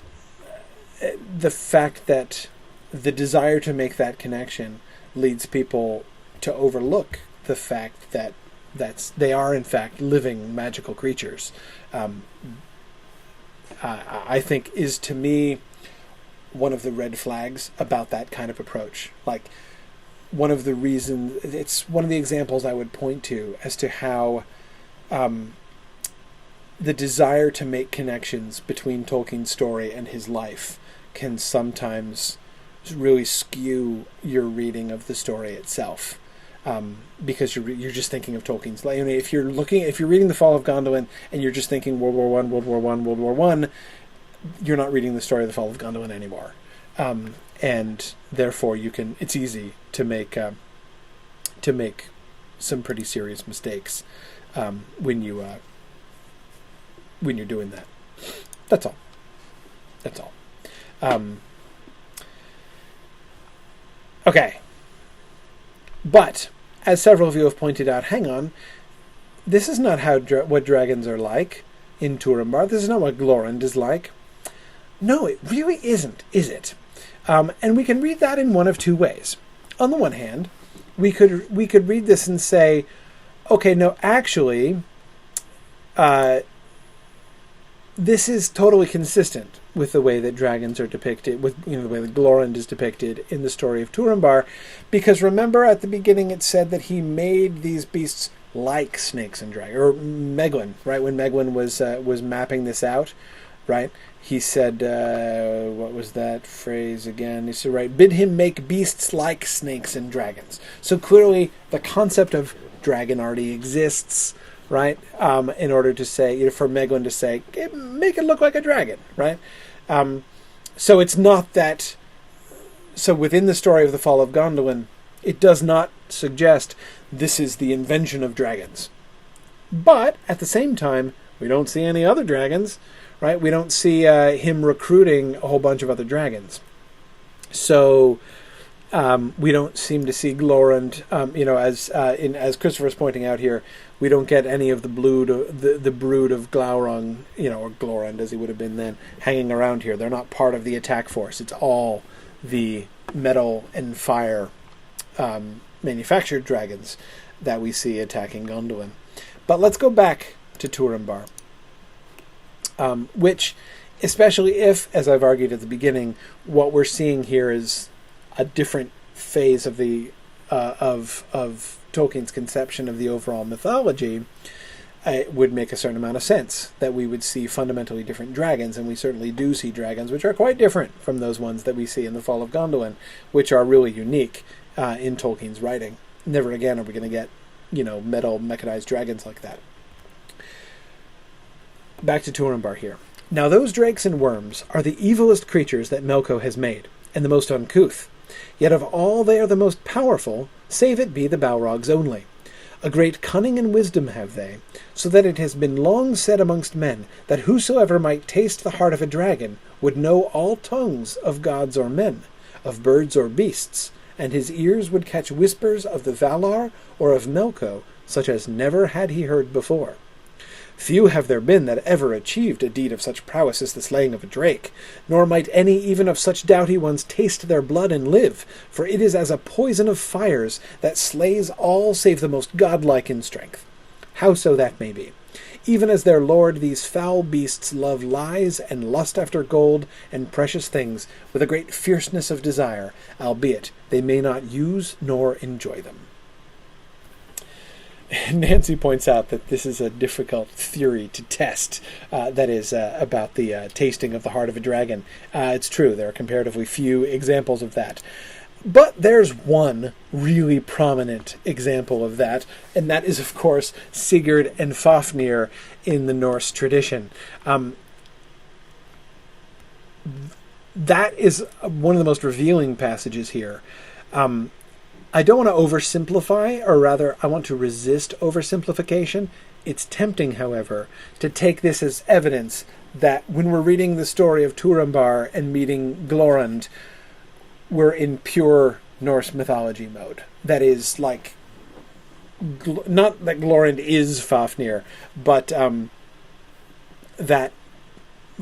the fact that the desire to make that connection leads people to overlook the fact that they are in fact living magical creatures, I think is, to me, one of the red flags about that kind of approach. One of the reasons, it's one of the examples I would point to as to how the desire to make connections between Tolkien's story and his life can sometimes really skew your reading of the story itself. Because you're just thinking of Tolkien's life. I mean, if you're reading the Fall of Gondolin and you're just thinking World War I, World War I, World War I, you're not reading the story of the Fall of Gondolin anymore, and therefore it's easy to make some pretty serious mistakes when you're doing that. That's all. Okay. But, as several of you have pointed out, hang on, this is not what dragons are like in Turambar. This is not what Glorund is like. No, it really isn't, is it? And we can read that in one of two ways. On the one hand, we could read this and say, okay, no, actually, this is totally consistent with the way that dragons are depicted, with the way that Glorund is depicted in the story of Turambar, because remember at the beginning it said that he made these beasts like snakes and dragons, or Meglin, right? When Meglin was mapping this out, right? He said, what was that phrase again? He said, right, bid him make beasts like snakes and dragons. So clearly the concept of dragon already exists, right? In order to say, for Meglin to say, make it look like a dragon, right? So it's not that. So within the story of the Fall of Gondolin, it does not suggest this is the invention of dragons. But at the same time, we don't see any other dragons, right? We don't see him recruiting a whole bunch of other dragons. So we don't seem to see Glorund, as Christopher's pointing out here, we don't get any of the brood of Glaurung, or Glorund as he would have been then, hanging around here. They're not part of the attack force. It's all the metal and fire manufactured dragons that we see attacking Gondolin. But let's go back to Turambar, which, especially if, as I've argued at the beginning, what we're seeing here is a different phase of the of Tolkien's conception of the overall mythology, it would make a certain amount of sense that we would see fundamentally different dragons, and we certainly do see dragons which are quite different from those ones that we see in the Fall of Gondolin, which are really unique in Tolkien's writing. Never again are we going to get, metal mechanized dragons like that. Back to Turambar here. Now those drakes and worms are the evilest creatures that Melko has made, and the most uncouth. Yet of all they are the most powerful, save it be the Balrogs only. A great cunning and wisdom have they, so that it has been long said amongst men that whosoever might taste the heart of a dragon would know all tongues of gods or men, of birds or beasts, and his ears would catch whispers of the Valar or of Melko, such as never had he heard before. Few have there been that ever achieved a deed of such prowess as the slaying of a drake, nor might any even of such doughty ones taste their blood and live, for it is as a poison of fires that slays all save the most godlike in strength. Howso that may be, Even as their lord, these foul beasts love lies and lust after gold and precious things with a great fierceness of desire, albeit they may not use nor enjoy them. Nancy points out that this is a difficult theory to test, that is, about the tasting of the heart of a dragon. It's true, there are comparatively few examples of that. But there's one really prominent example of that, and that is, of course, Sigurd and Fafnir in the Norse tradition. That is one of the most revealing passages here. I don't want to oversimplify, or rather, I want to resist oversimplification. It's tempting, however, to take this as evidence that when we're reading the story of Turambar and meeting Glorund, we're in pure Norse mythology mode. That is, like, not that Glorund is Fafnir, but that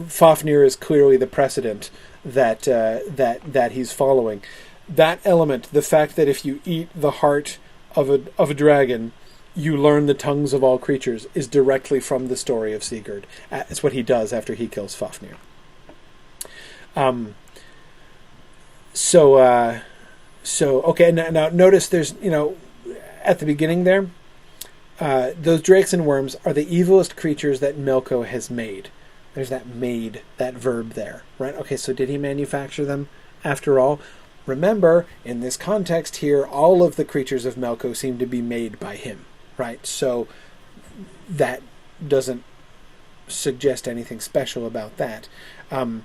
Fafnir is clearly the precedent that he's following. That element, the fact that if you eat the heart of a dragon, you learn the tongues of all creatures, is directly from the story of Sigurd. It's what he does after he kills Fafnir. So okay, now notice there's, at the beginning there, those drakes and worms are the evilest creatures that Melko has made. There's that verb there, right? Okay, so did he manufacture them after all? Remember, in this context here, all of the creatures of Melko seem to be made by him, right? So that doesn't suggest anything special about that. And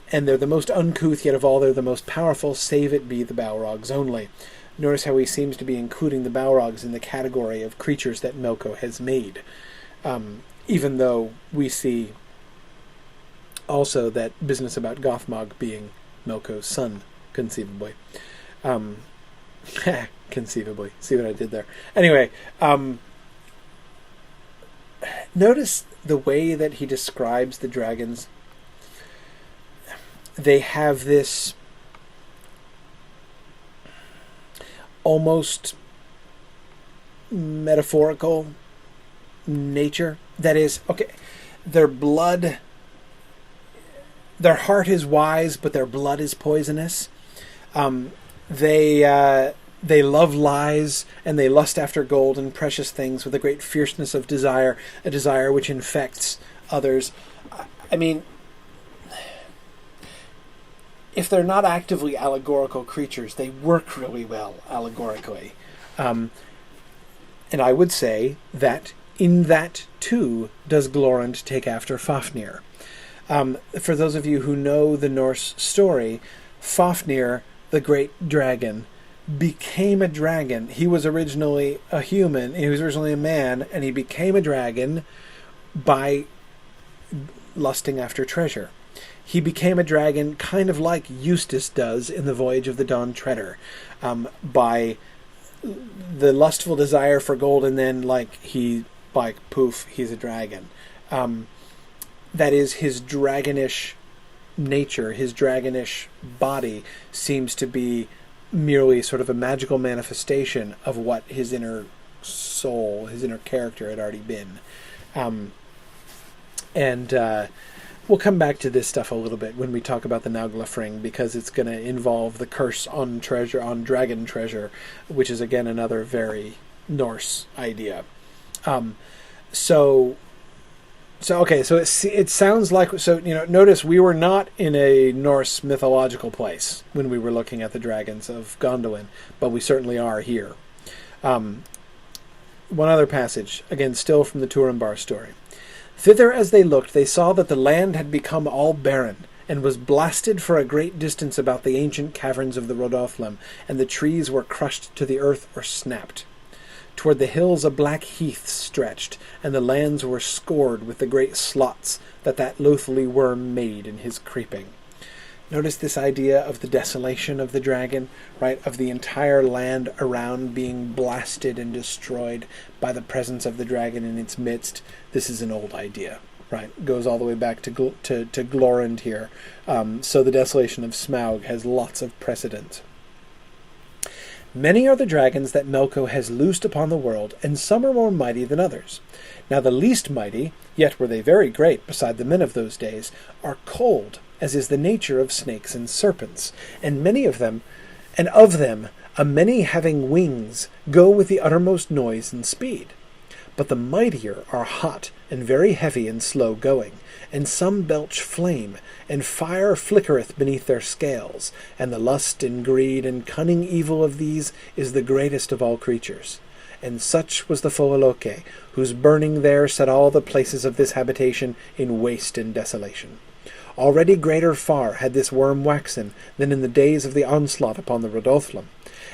they're the most uncouth, yet of all they're the most powerful, save it be the Balrogs only. Notice how he seems to be including the Balrogs in the category of creatures that Melko has made. Even though we see also that business about Gothmog being Melko's son, conceivably. Conceivably. See what I did there? Anyway, notice the way that he describes the dragons. They have this almost metaphorical nature. That is, okay, their heart is wise, but their blood is poisonous. They love lies, and they lust after gold and precious things with a great fierceness of desire, a desire which infects others. I mean, if they're not actively allegorical creatures, they work really well allegorically. And I would say that in that, too, does Glorund take after Fafnir. For those of you who know the Norse story, Fafnir, the great dragon, became a dragon. He was originally a human, he was originally a man, and he became a dragon by lusting after treasure. He became a dragon kind of like Eustace does in The Voyage of the Dawn Treader, by the lustful desire for gold, and then poof, he's a dragon. That is, his dragonish nature, his dragonish body seems to be merely sort of a magical manifestation of what his inner soul, his inner character had already been. We'll come back to this stuff a little bit when we talk about the Naglafring, because it's going to involve the curse on dragon treasure, which is again another very Norse idea. So it sounds like, notice we were not in a Norse mythological place when we were looking at the dragons of Gondolin, but we certainly are here. One other passage, again still from the Turambar story. Thither as they looked, they saw that the land had become all barren, and was blasted for a great distance about the ancient caverns of the Rodolflem, and the trees were crushed to the earth or snapped. Toward the hills a black heath stretched, and the lands were scored with the great slots that loathly worm made in his creeping. Notice this idea of the desolation of the dragon, right? Of the entire land around being blasted and destroyed by the presence of the dragon in its midst. This is an old idea, right? Goes all the way back to Glorund here. So the desolation of Smaug has lots of precedent. Many are the dragons that Melko has loosed upon the world, and some are more mighty than others. Now the least mighty, yet were they very great beside the men of those days, are cold, as is the nature of snakes and serpents, and many of them, and of them a many having wings, go with the uttermost noise and speed. But the mightier are hot, and very heavy and slow going, and some belch flame, and fire flickereth beneath their scales, and the lust and greed and cunning evil of these is the greatest of all creatures. And such was the Foaloke, whose burning there set all the places of this habitation in waste and desolation. Already greater far had this worm waxen than in the days of the onslaught upon the Rodolflum,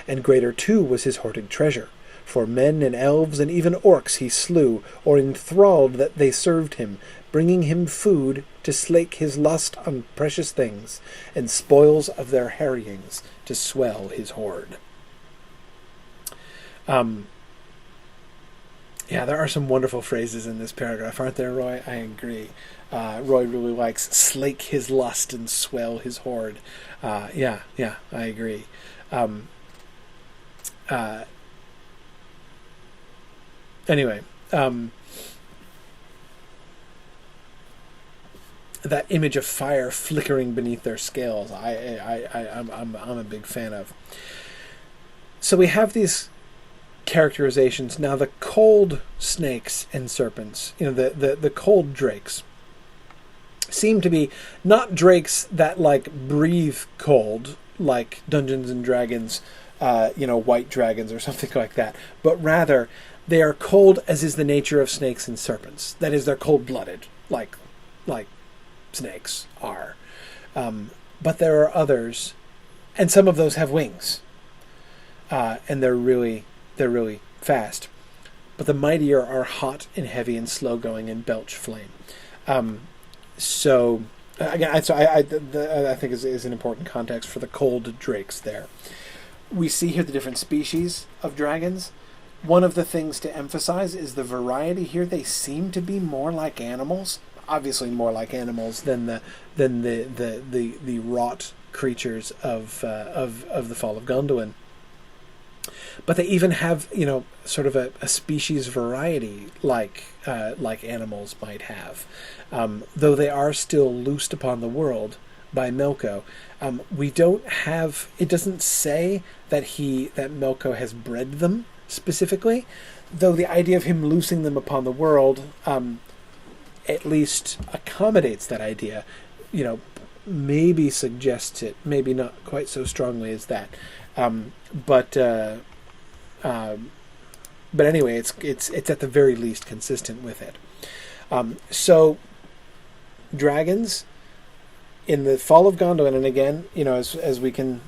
and greater too was his hoarded treasure. For men and elves and even orcs he slew, or enthralled that they served him, bringing him food to slake his lust on precious things, and spoils of their harryings to swell his hoard. Yeah, there are some wonderful phrases in this paragraph, aren't there, Roy? I agree. Roy really likes slake his lust and swell his hoard. Yeah, I agree. Anyway, that image of fire flickering beneath their scales, I'm a big fan of. So we have these characterizations. Now the cold snakes and serpents, the cold drakes, seem to be not drakes that like breathe cold, like Dungeons and Dragons, white dragons or something like that, but rather they are cold as is the nature of snakes and serpents. That is, they're cold-blooded, like snakes are. But there are others, and some of those have wings, and they're really fast. But the mightier are hot and heavy and slow-going and belch flame. So I think is an important context for the cold drakes there. We see here the different species of dragons. One of the things to emphasize is the variety here. They seem to be more like animals, obviously more like animals than the wrought creatures of the Fall of Gondolin. But they even have, sort of a species variety like animals might have, though they are still loosed upon the world by Melko. We don't have. It doesn't say that Melko has bred them specifically, though the idea of him loosing them upon the world at least accommodates that idea. Maybe suggests it, maybe not quite so strongly as that. But anyway, it's at the very least consistent with it. So dragons in the Fall of Gondolin, and again, as we can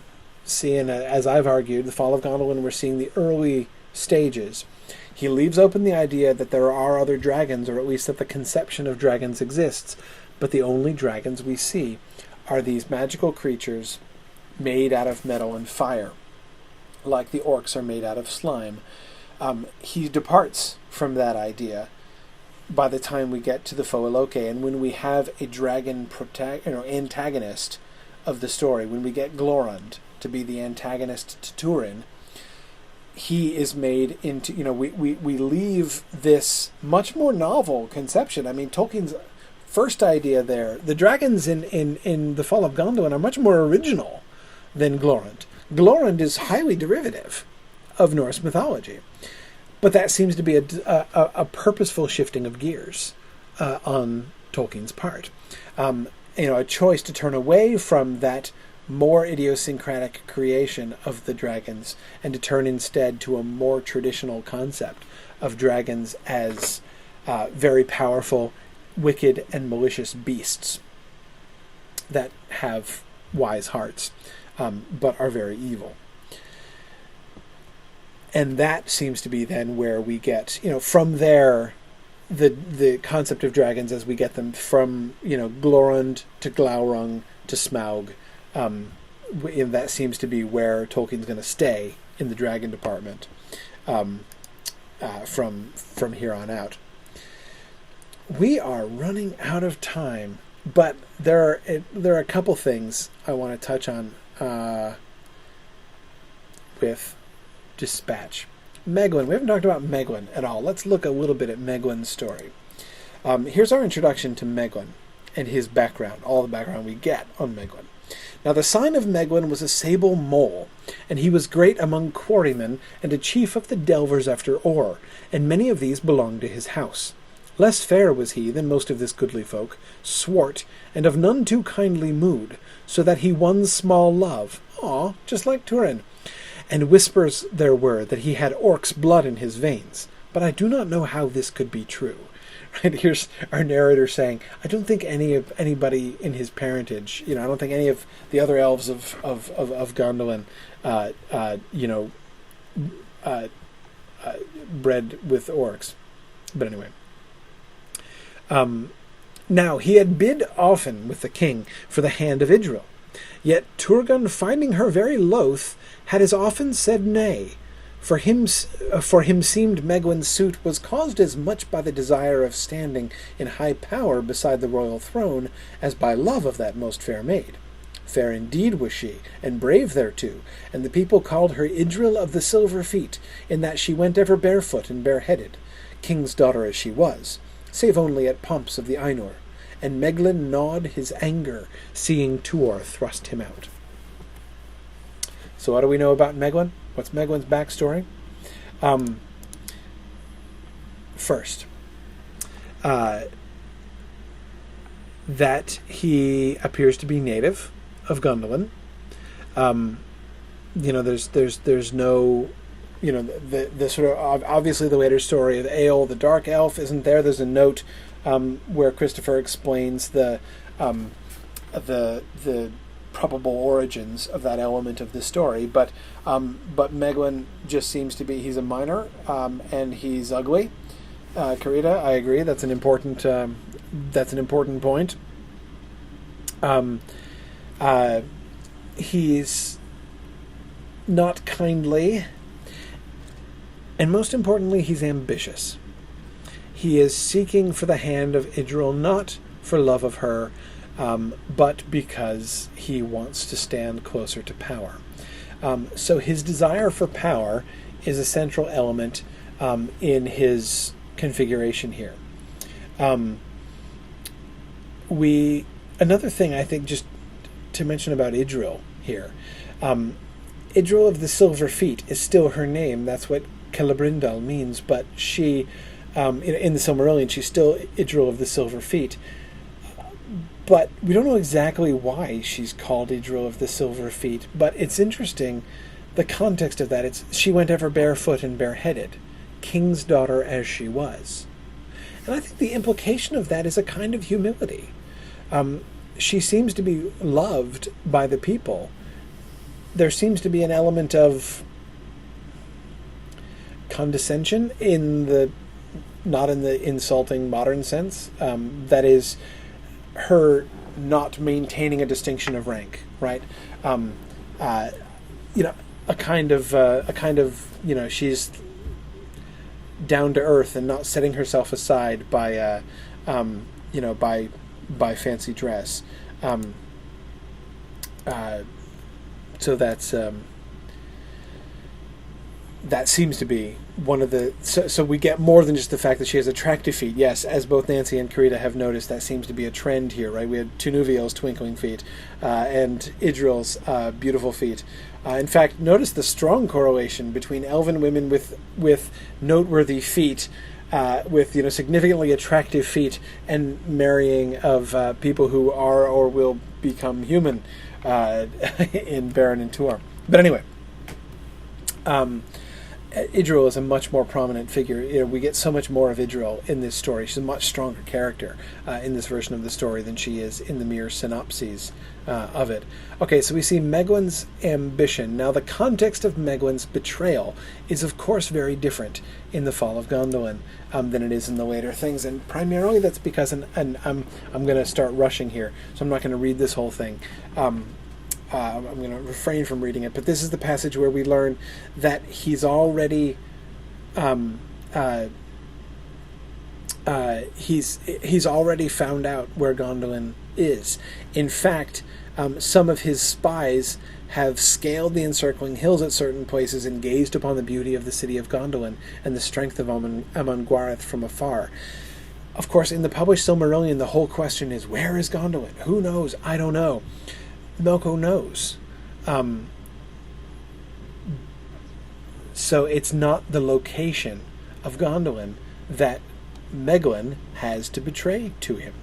see, and as I've argued, the Fall of Gondolin, we're seeing the early stages. He leaves open the idea that there are other dragons, or at least that the conception of dragons exists, but the only dragons we see are these magical creatures made out of metal and fire, like the orcs are made out of slime. He departs from that idea by the time we get to the Foaloke, and when we have a dragon antagonist of the story, when we get Glorund to be the antagonist to Turin, he is made into, we leave this much more novel conception. I mean, Tolkien's first idea there, the dragons in the Fall of Gondolin are much more original than Glorund. Glorund is highly derivative of Norse mythology, but that seems to be a purposeful shifting of gears on Tolkien's part. A choice to turn away from that more idiosyncratic creation of the dragons and to turn instead to a more traditional concept of dragons as very powerful, wicked, and malicious beasts that have wise hearts, but are very evil. And that seems to be then where we get, from there, the concept of dragons as we get them from, Glorund to Glaurung to Smaug. And that seems to be where Tolkien's going to stay in the dragon department from here on out. We are running out of time, but there are a couple things I want to touch on with dispatch. Megwin. We haven't talked about Megwin at all. Let's look a little bit at Megwin's story. Here's our introduction to Megwin and his background, all the background we get on Megwin. Now the sign of Megwin was a sable mole, and he was great among quarrymen, and a chief of the delvers after ore, and many of these belonged to his house. Less fair was he than most of this goodly folk, swart, and of none too kindly mood, so that he won small love, just like Turin. And whispers there were that he had orc's blood in his veins, but I do not know how this could be true. Right, here's our narrator saying, I don't think anybody in his parentage, I don't think any of the other elves of Gondolin, bred with orcs. But anyway. Now, he had bid often with the king for the hand of Idril, yet Turgon, finding her very loath, had as often said nay. For him seemed Megwin's suit was caused as much by the desire of standing in high power beside the royal throne as by love of that most fair maid. Fair indeed was she, and brave thereto, and the people called her Idril of the silver feet, in that she went ever barefoot and bareheaded, king's daughter as she was, save only at pomps of the Ainur, and Meglin gnawed his anger, seeing Tuor thrust him out. So what do we know about Megwin? What's Megwin's backstory? First, that he appears to be native of Gondolin. There's no, the sort of obviously the later story of Eol, the dark elf, isn't there. There's a note where Christopher explains the probable origins of that element of the story, but Megwin just seems to be, he's a minor, and he's ugly. Karita, I agree. That's an important point. He's not kindly, and most importantly, he's ambitious. He is seeking for the hand of Idril, not for love of her, but because he wants to stand closer to power. So his desire for power is a central element in his configuration here. Another thing I think, just to mention about Idril here, Idril of the Silver Feet is still her name. That's what Celebrindal means, but she, in the Silmarillion, she's still Idril of the Silver Feet. But we don't know exactly why she's called Idril of the Silver Feet, but it's interesting, the context of that. It's she went ever barefoot and bareheaded, king's daughter as she was. And I think the implication of that is a kind of humility. She seems to be loved by the people. There seems to be an element of condescension not in the insulting modern sense. That is, her not maintaining a distinction of rank, right? A kind of she's down to earth and not setting herself aside by fancy dress. So that seems to be one of the... So we get more than just the fact that she has attractive feet. Yes, as both Nancy and Karita have noticed, that seems to be a trend here, right? We had Tunuviel's twinkling feet and Idril's beautiful feet. In fact, notice the strong correlation between elven women with noteworthy feet, with significantly attractive feet, and marrying of people who are or will become human in Baron and Tuor. But anyway... Idril is a much more prominent figure. We get so much more of Idril in this story. She's a much stronger character in this version of the story than she is in the mere synopses of it. Okay, so we see Megwin's ambition. Now, the context of Megwin's betrayal is, of course, very different in the Fall of Gondolin than it is in the later things, and primarily that's because, and I'm going to start rushing here, so I'm not going to read this whole thing. I'm going to refrain from reading it, but this is the passage where we learn that he's already he's already found out where Gondolin is. In fact, some of his spies have scaled the encircling hills at certain places and gazed upon the beauty of the city of Gondolin and the strength of Amon-Gwareth from afar. Of course, in the published Silmarillion, the whole question is, where is Gondolin? Who knows? I don't know. Melko knows. So it's not the location of Gondolin that Meglin has to betray to him.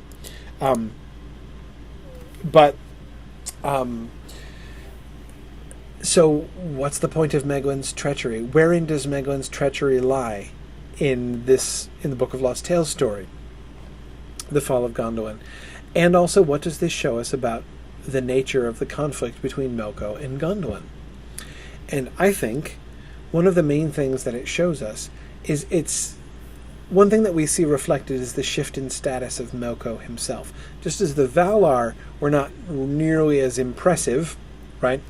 So what's the point of Meglin's treachery? Wherein does Meglin's treachery lie in the Book of Lost Tales story, the Fall of Gondolin? And also, what does this show us about the nature of the conflict between Melko and Gondolin? And I think one of the main things that it shows us is one thing that we see reflected is the shift in status of Melko himself. Just as the Valar were not nearly as impressive, right?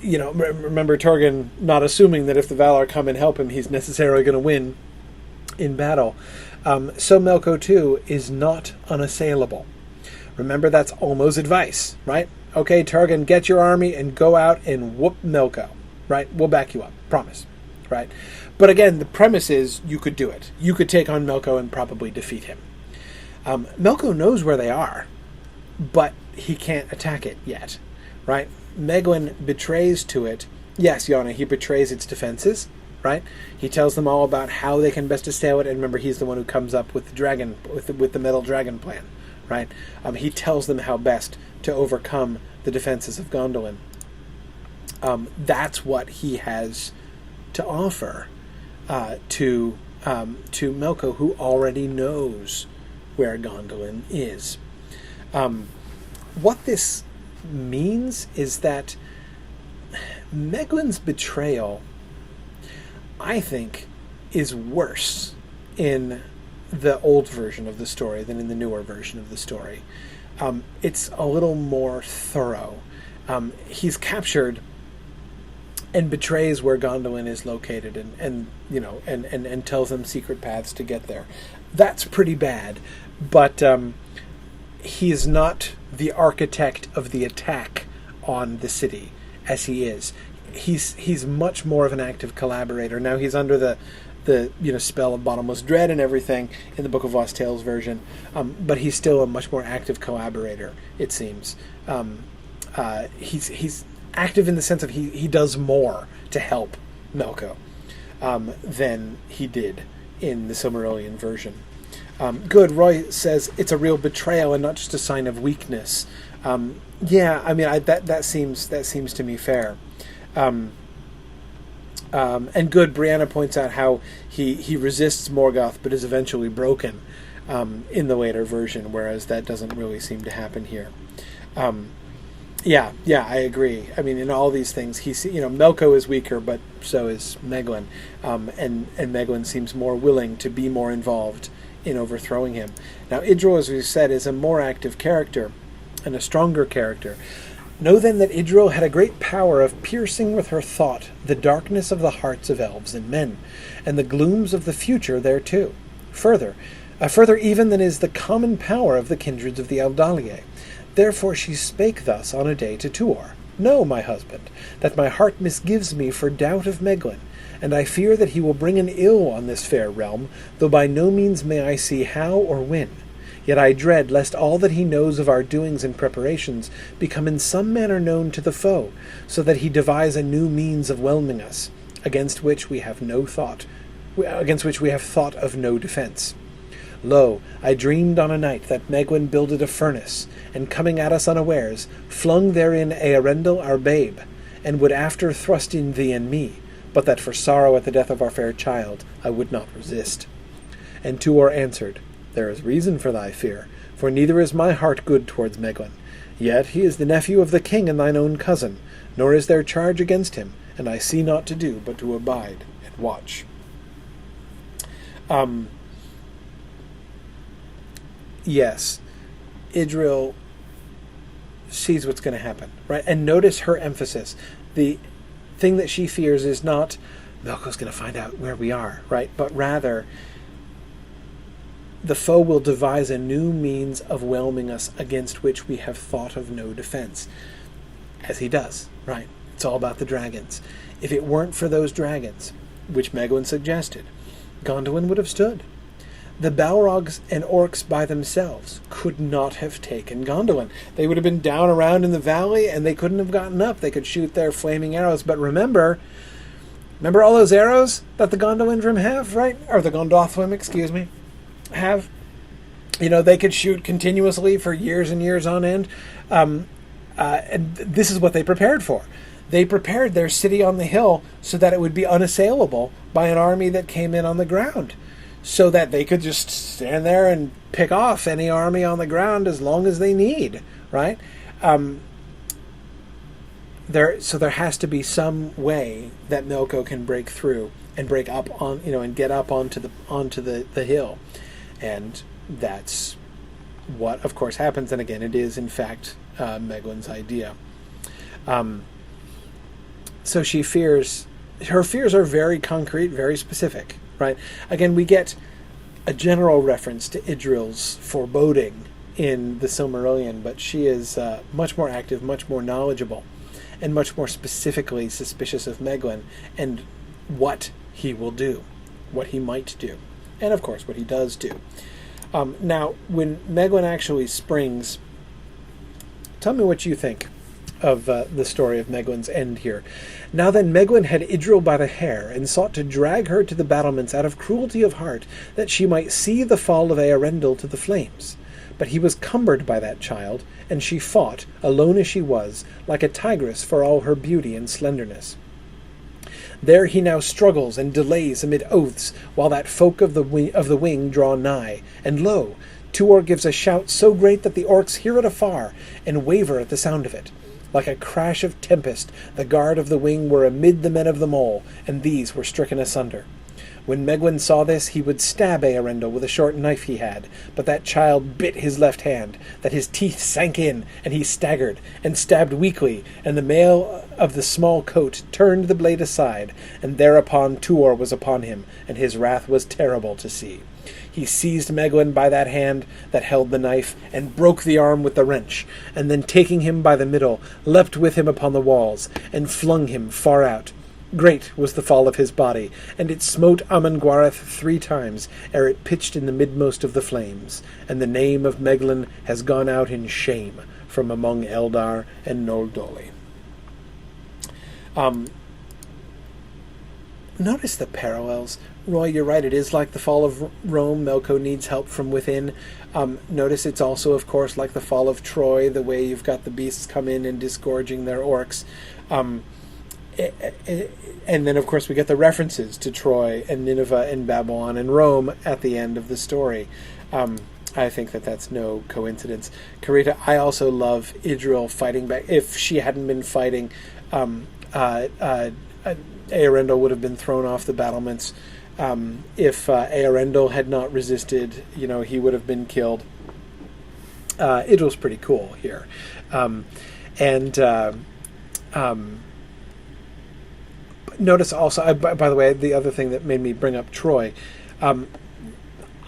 Remember Torgon not assuming that if the Valar come and help him, he's necessarily going to win in battle. So Melko too is not unassailable. Remember, that's Ulmo's advice, right? Okay, Torgon, get your army and go out and whoop Melko, right? We'll back you up, promise, right? But again, the premise is you could do it. You could take on Melko and probably defeat him. Melko knows where they are, but he can't attack it yet, right? Meglin betrays to it. Yes, Yana, he betrays its defenses, right? He tells them all about how they can best assail it, and remember, he's the one who comes up with the dragon, with the metal dragon plan, right? He tells them how best to overcome the defenses of Gondolin. That's what he has to offer to Melko, who already knows where Gondolin is. What this means is that Meglin's betrayal, I think, is worse in the old version of the story than in the newer version of the story. It's a little more thorough. He's captured and betrays where Gondolin is located, and tells them secret paths to get there. That's pretty bad, but he is not the architect of the attack on the city as he is. He's much more of an active collaborator. Now he's under the spell of bottomless dread and everything in the Book of Lost Tales version, but he's still a much more active collaborator, it seems. He's active in the sense of he does more to help Melko than he did in the Silmarillion version. Good. Roy says it's a real betrayal and not just a sign of weakness. That seems to me fair. And good. Brianna points out how he resists Morgoth, but is eventually broken in the later version, whereas that doesn't really seem to happen here. I agree. I mean, in all these things, Melko is weaker, but so is Meglin, and Meglin seems more willing to be more involved in overthrowing him. Now, Idril, as we said, is a more active character and a stronger character. Know then that Idril had a great power of piercing with her thought the darkness of the hearts of elves and men, and the glooms of the future thereto. Further even than is the common power of the kindreds of the Eldaliae. Therefore she spake thus on a day to Tuor, Know, my husband, that my heart misgives me for doubt of Meglin, and I fear that he will bring an ill on this fair realm, though by no means may I see how or when. Yet I dread lest all that he knows of our doings and preparations become in some manner known to the foe, so that he devise a new means of whelming us, against which we have thought of no defence. Lo, I dreamed on a night that Meglin builded a furnace, and coming at us unawares, flung therein Earendil our babe, and would after thrust in thee and me, but that for sorrow at the death of our fair child I would not resist. And Tuor answered, There is reason for thy fear, for neither is my heart good towards Meglin. Yet he is the nephew of the king and thine own cousin, nor is there charge against him, and I see naught to do but to abide and watch. Yes, Idril sees what's going to happen, right? And notice her emphasis. The thing that she fears is not Melko's going to find out where we are, right? But rather, the foe will devise a new means of whelming us against which we have thought of no defense. As he does, right? It's all about the dragons. If it weren't for those dragons, which Megwin suggested, Gondolin would have stood. The Balrogs and orcs by themselves could not have taken Gondolin. They would have been down around in the valley, and they couldn't have gotten up. They could shoot their flaming arrows. But remember all those arrows that the Gondolin have, right? Or the Gondolin, excuse me, have? They could shoot continuously for years and years on end. And this is what they prepared for. They prepared their city on the hill so that it would be unassailable by an army that came in on the ground, so that they could just stand there and pick off any army on the ground as long as they need, right? There has to be some way that Melko can break through and break up on, and get up onto the hill, and that's what, of course, happens. And again, it is in fact Megwin's idea. So she fears. Her fears are very concrete, very specific. Right. Again, we get a general reference to Idril's foreboding in the Silmarillion, but she is much more active, much more knowledgeable, and much more specifically suspicious of Megwin and what he will do, what he might do, and of course what he does do. Now, when Megwin actually springs, tell me what you think of the story of Megwin's end here. Now then, Megwin had Idril by the hair, and sought to drag her to the battlements out of cruelty of heart, that she might see the fall of Earendil to the flames. But he was cumbered by that child, and she fought, alone as she was, like a tigress for all her beauty and slenderness. There he now struggles and delays amid oaths, while that folk of the wing draw nigh, and lo, Tuor gives a shout so great that the orcs hear it afar, and waver at the sound of it. Like a crash of tempest, the guard of the wing were amid the men of the mole, and these were stricken asunder. When Megwin saw this, he would stab Earendil with a short knife he had, but that child bit his left hand, that his teeth sank in, and he staggered, and stabbed weakly, and the mail of the small coat turned the blade aside, and thereupon Tuor was upon him, and his wrath was terrible to see. He seized Megwin by that hand that held the knife, and broke the arm with the wrench, and then taking him by the middle, leapt with him upon the walls, and flung him far out. Great was the fall of his body, and it smote Amangwareth 3 times, ere it pitched in the midmost of the flames, and the name of Meglin has gone out in shame from among Eldar and Noldoli. Notice the parallels. Roy, you're right, it is like the fall of Rome. Melko needs help from within. Notice it's also, of course, like the fall of Troy, the way you've got the beasts come in and disgorging their orcs. And then, of course, we get the references to Troy and Nineveh and Babylon and Rome at the end of the story. I think that's no coincidence. Karita, I also love Idril fighting back. If she hadn't been fighting, Earendil would have been thrown off the battlements. If Earendil had not resisted, he would have been killed. Idril's pretty cool here. Notice also, by the way, the other thing that made me bring up Troy,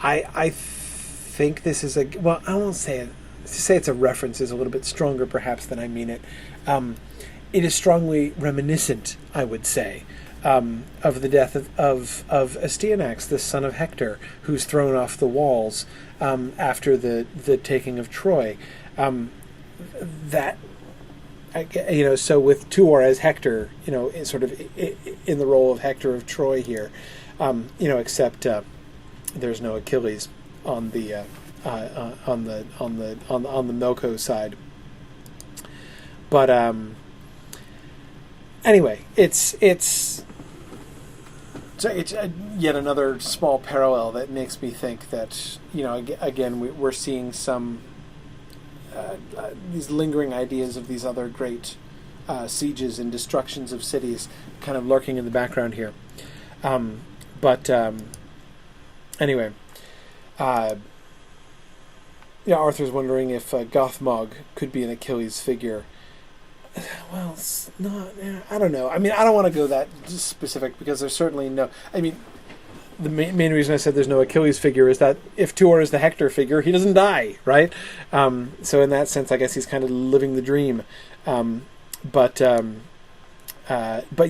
I think this is I won't say it. To say it's a reference is a little bit stronger, perhaps, than I mean it. It is strongly reminiscent, I would say, of the death of Astyanax, the son of Hector, who's thrown off the walls after the taking of Troy. So with Tuor as Hector, sort of in the role of Hector of Troy here, except there's no Achilles on the Melko side. But anyway, it's yet another small parallel that makes me think that again we're seeing some. These lingering ideas of these other great sieges and destructions of cities kind of lurking in the background here. Anyway, Arthur's wondering if Gothmog could be an Achilles figure. Well, it's not. I don't know. I mean, I don't want to go that specific because there's certainly no. I mean, the main reason I said there's no Achilles figure is that if Tuor is the Hector figure, he doesn't die, right? So in that sense, I guess he's kind of living the dream. But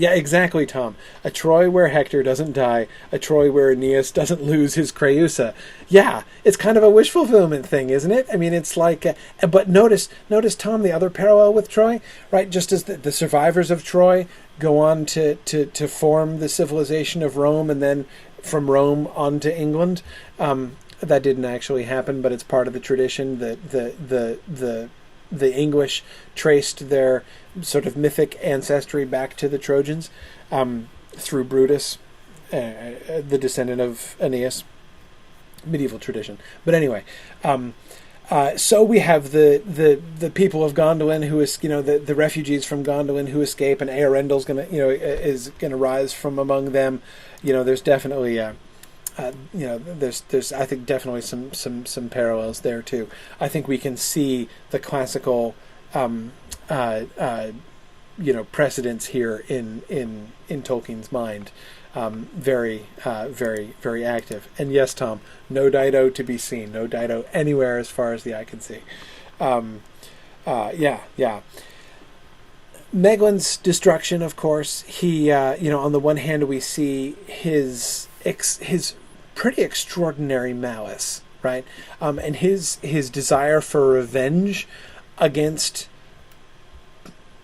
yeah, exactly, Tom. A Troy where Hector doesn't die, a Troy where Aeneas doesn't lose his Creusa. Yeah, it's kind of a wish fulfillment thing, isn't it? I mean, it's like, but notice, Tom, the other parallel with Troy, right? Just as the survivors of Troy go on to form the civilization of Rome, and then from Rome on to England. That didn't actually happen, but it's part of the tradition. The English traced their sort of mythic ancestry back to the Trojans through Brutus, the descendant of Aeneas. Medieval tradition. But anyway, so we have the people of Gondolin who is, the refugees from Gondolin who escape, and Earendil's is gonna rise from among them. There's definitely there's I think definitely some parallels there too. I think we can see the classical precedents here in Tolkien's mind. Very active. And yes, Tom, no Dido to be seen. No Dido anywhere as far as the eye can see. Yeah. Meglin's destruction, of course. He, on the one hand, we see his pretty extraordinary malice, right? And his desire for revenge against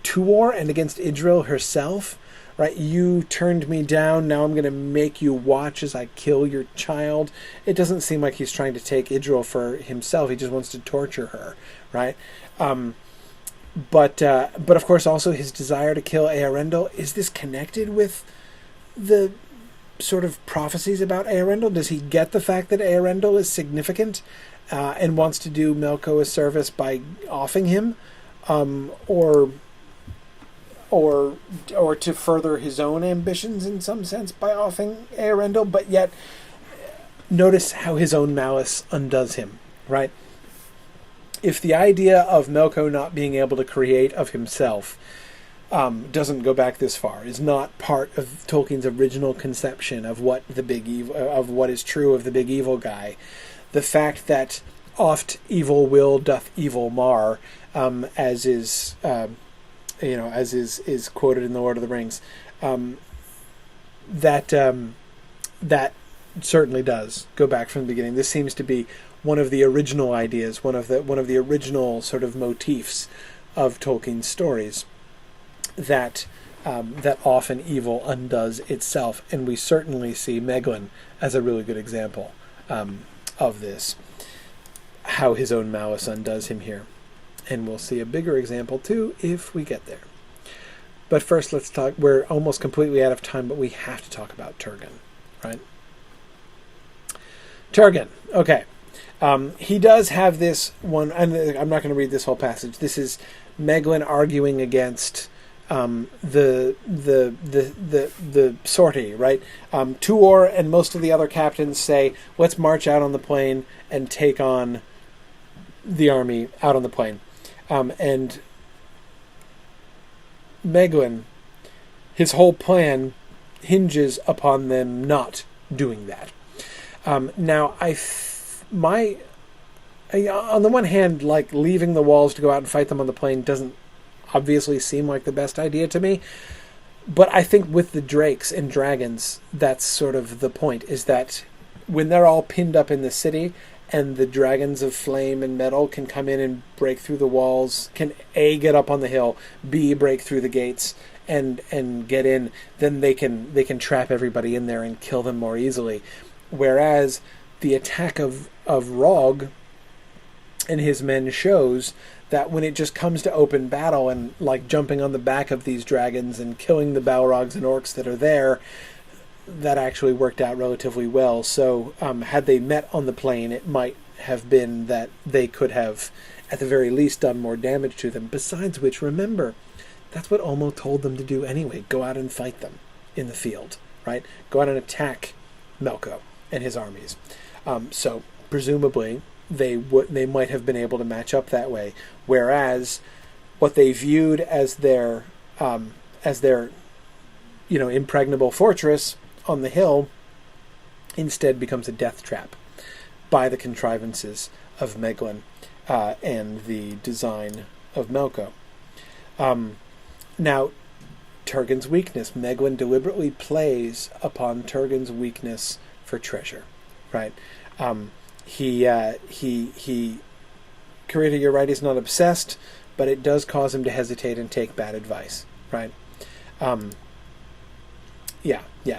Tuor and against Idril herself. Right, you turned me down, now I'm going to make you watch as I kill your child. It doesn't seem like he's trying to take Idril for himself. He just wants to torture her, right? But of course also his desire to kill Earendil. Is this connected with the sort of prophecies about Earendil? Does he get the fact that Earendil is significant and wants to do Melko a service by offing him? Or to further his own ambitions in some sense by offing Earendil, but yet notice how his own malice undoes him, right? If the idea of Melko not being able to create of himself doesn't go back this far, is not part of Tolkien's original conception of what the big evil, of what is true of the big evil guy, the fact that oft evil will doth evil mar, as is quoted in the Lord of the Rings, that certainly does go back from the beginning. This seems to be one of the original ideas, one of the original sort of motifs of Tolkien's stories, that often evil undoes itself, and we certainly see Meglin as a really good example of this, how his own malice undoes him here. And we'll see a bigger example, too, if we get there. But first, let's talk. We're almost completely out of time, but we have to talk about Turgon, right? Turgon, okay. He does have this one, and I'm not going to read this whole passage. This is Meglin arguing against the sortie, right? Tuor and most of the other captains say, let's march out on the plain and take on the army out on the plain. And Meglin, his whole plan hinges upon them not doing that. Now, on the one hand, like leaving the walls to go out and fight them on the plain doesn't obviously seem like the best idea to me. But I think with the drakes and dragons, that's sort of the point, is that when they're all pinned up in the city, and the dragons of flame and metal can come in and break through the walls, can A, get up on the hill, B, break through the gates and get in, then they can trap everybody in there and kill them more easily. Whereas the attack of Rog and his men shows that when it just comes to open battle and like jumping on the back of these dragons and killing the Balrogs and orcs that are there, that actually worked out relatively well. So had they met on the plain, it might have been that they could have, at the very least, done more damage to them. Besides which, remember, that's what Olmo told them to do anyway. Go out and fight them in the field, right? Go out and attack Melko and his armies. So presumably, they might have been able to match up that way. Whereas what they viewed as their impregnable fortress on the hill instead becomes a death trap by the contrivances of Meglin and the design of Melko. Now, Turgon's weakness. Meglin deliberately plays upon Turgon's weakness for treasure, right? Kurita, you're right, he's not obsessed, but it does cause him to hesitate and take bad advice, right?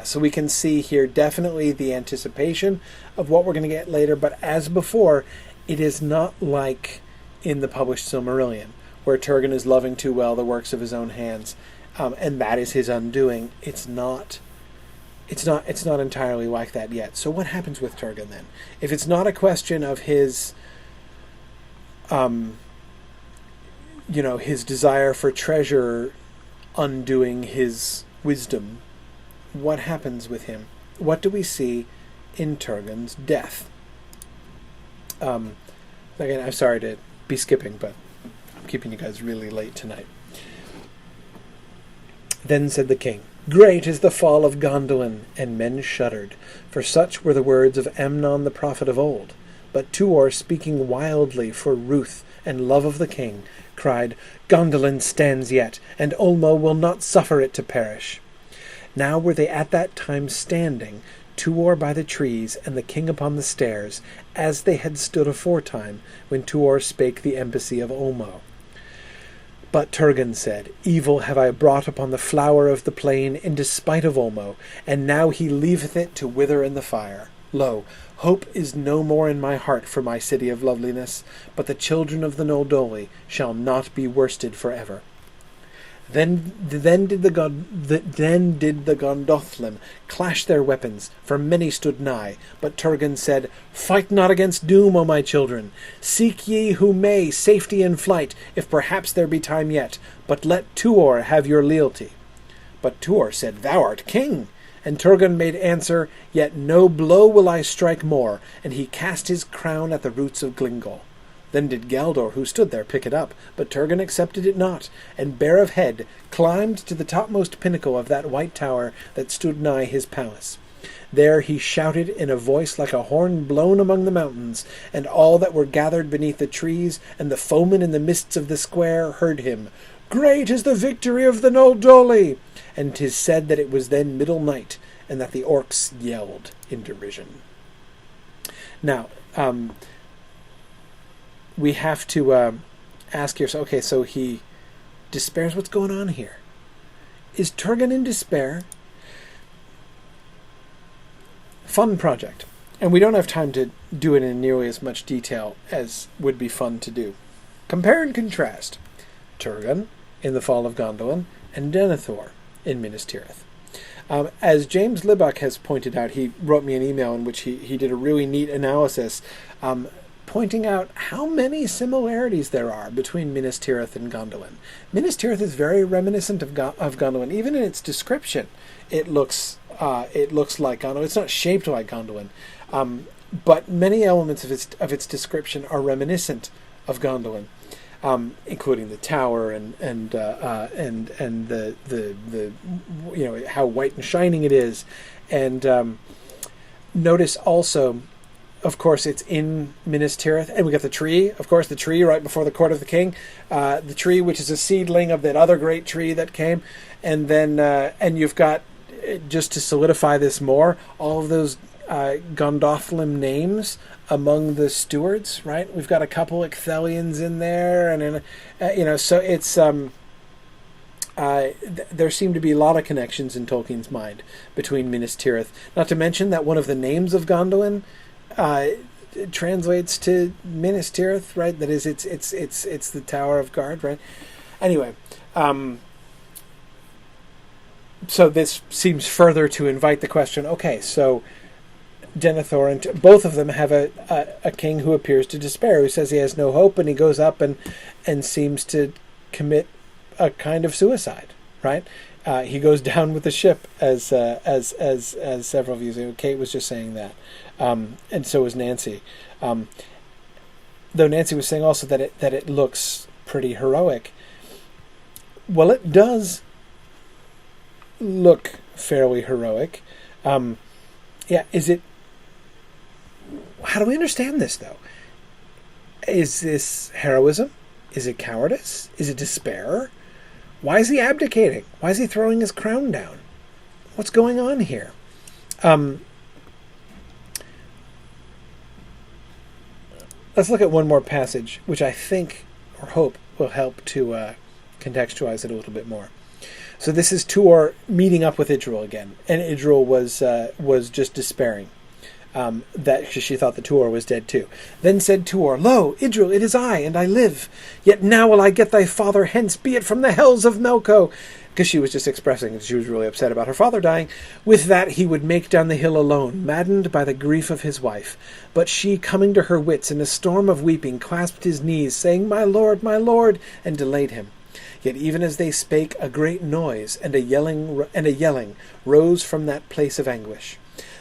So we can see here definitely the anticipation of what we're going to get later, but as before, it is not like in the published Silmarillion, where Turgon is loving too well the works of his own hands, and that is his undoing. It's not entirely like that yet. So what happens with Turgon then? If it's not a question of his his desire for treasure undoing his wisdom, what happens with him? What do we see in Turgon's death? Again, I'm sorry to be skipping, but I'm keeping you guys really late tonight. Then said the king, "Great is the fall of Gondolin," and men shuddered, for such were the words of Amnon the prophet of old. But Tuor, speaking wildly for ruth and love of the king, cried, "Gondolin stands yet, and Ulmo will not suffer it to perish." Now were they at that time standing, Tuor by the trees, and the king upon the stairs, as they had stood aforetime, when Tuor spake the embassy of Ulmo. But Turgon said, "Evil have I brought upon the flower of the plain in despite of Ulmo, and now he leaveth it to wither in the fire. Lo, hope is no more in my heart for my city of loveliness, but the children of the Noldoli shall not be worsted for ever." Then did the Gondothlim clash their weapons, for many stood nigh. But Turgon said, "Fight not against doom, O my children. Seek ye who may safety in flight, if perhaps there be time yet. But let Tuor have your lealty." But Tuor said, "Thou art king." And Turgon made answer, "Yet no blow will I strike more." And he cast his crown at the roots of Glingol. Then did Galdor, who stood there, pick it up, but Turgon accepted it not, and bare of head climbed to the topmost pinnacle of that white tower that stood nigh his palace. There he shouted in a voice like a horn blown among the mountains, and all that were gathered beneath the trees and the foemen in the mists of the square heard him. "Great is the victory of the Noldoli!" And 'tis said that it was then middle night, and that the orcs yelled in derision. Now, we have to ask yourself, okay, so he despairs. What's going on here? Is Turgon in despair? Fun project. And we don't have time to do it in nearly as much detail as would be fun to do. Compare and contrast Turgon in the Fall of Gondolin and Denethor in Minas Tirith. As James Libbuck has pointed out, he wrote me an email in which he did a really neat analysis pointing out how many similarities there are between Minas Tirith and Gondolin. Minas Tirith is very reminiscent of Gondolin. Even in its description, it looks like Gondolin. It's not shaped like Gondolin, but many elements of its description are reminiscent of Gondolin, including the tower and the how white and shining it is, and notice also. Of course, it's in Minas Tirith, and we got the tree. Of course, the tree right before the court of the king, the tree which is a seedling of that other great tree that came, and then and you've got, just to solidify this more, all of those Gondothlim names among the stewards. Right, we've got a couple Icthelians in there, and so it's there seem to be a lot of connections in Tolkien's mind between Minas Tirith. Not to mention that one of the names of Gondolin. Translates to Minas Tirith, right? That is, it's the Tower of Guard, right? Anyway, so this seems further to invite the question. Okay, so Denethor and both of them have a king who appears to despair, who says he has no hope, and he goes up and seems to commit a kind of suicide, right? He goes down with the ship, as several of you. Kate was just saying that. And so was Nancy. Though Nancy was saying also that it looks pretty heroic. Well, it does look fairly heroic. Is it How do we understand this, though? Is this heroism? Is it cowardice? Is it despair? Why is he abdicating? Why is he throwing his crown down? What's going on here? Let's look at one more passage, which I think or hope will help to contextualize it a little bit more. So this is Tuor meeting up with Idril again, and Idril was just despairing that she thought that Tuor was dead too. Then said Tuor, "Lo, Idril, it is I, and I live. Yet now will I get thy father hence, be it from the hells of Melko." Because she was just expressing that she was really upset about her father dying. With that he would make down the hill alone, maddened by the grief of his wife. But she, coming to her wits in a storm of weeping, clasped his knees, saying, my Lord, and delayed him. Yet even as they spake, a great noise and a yelling rose from that place of anguish.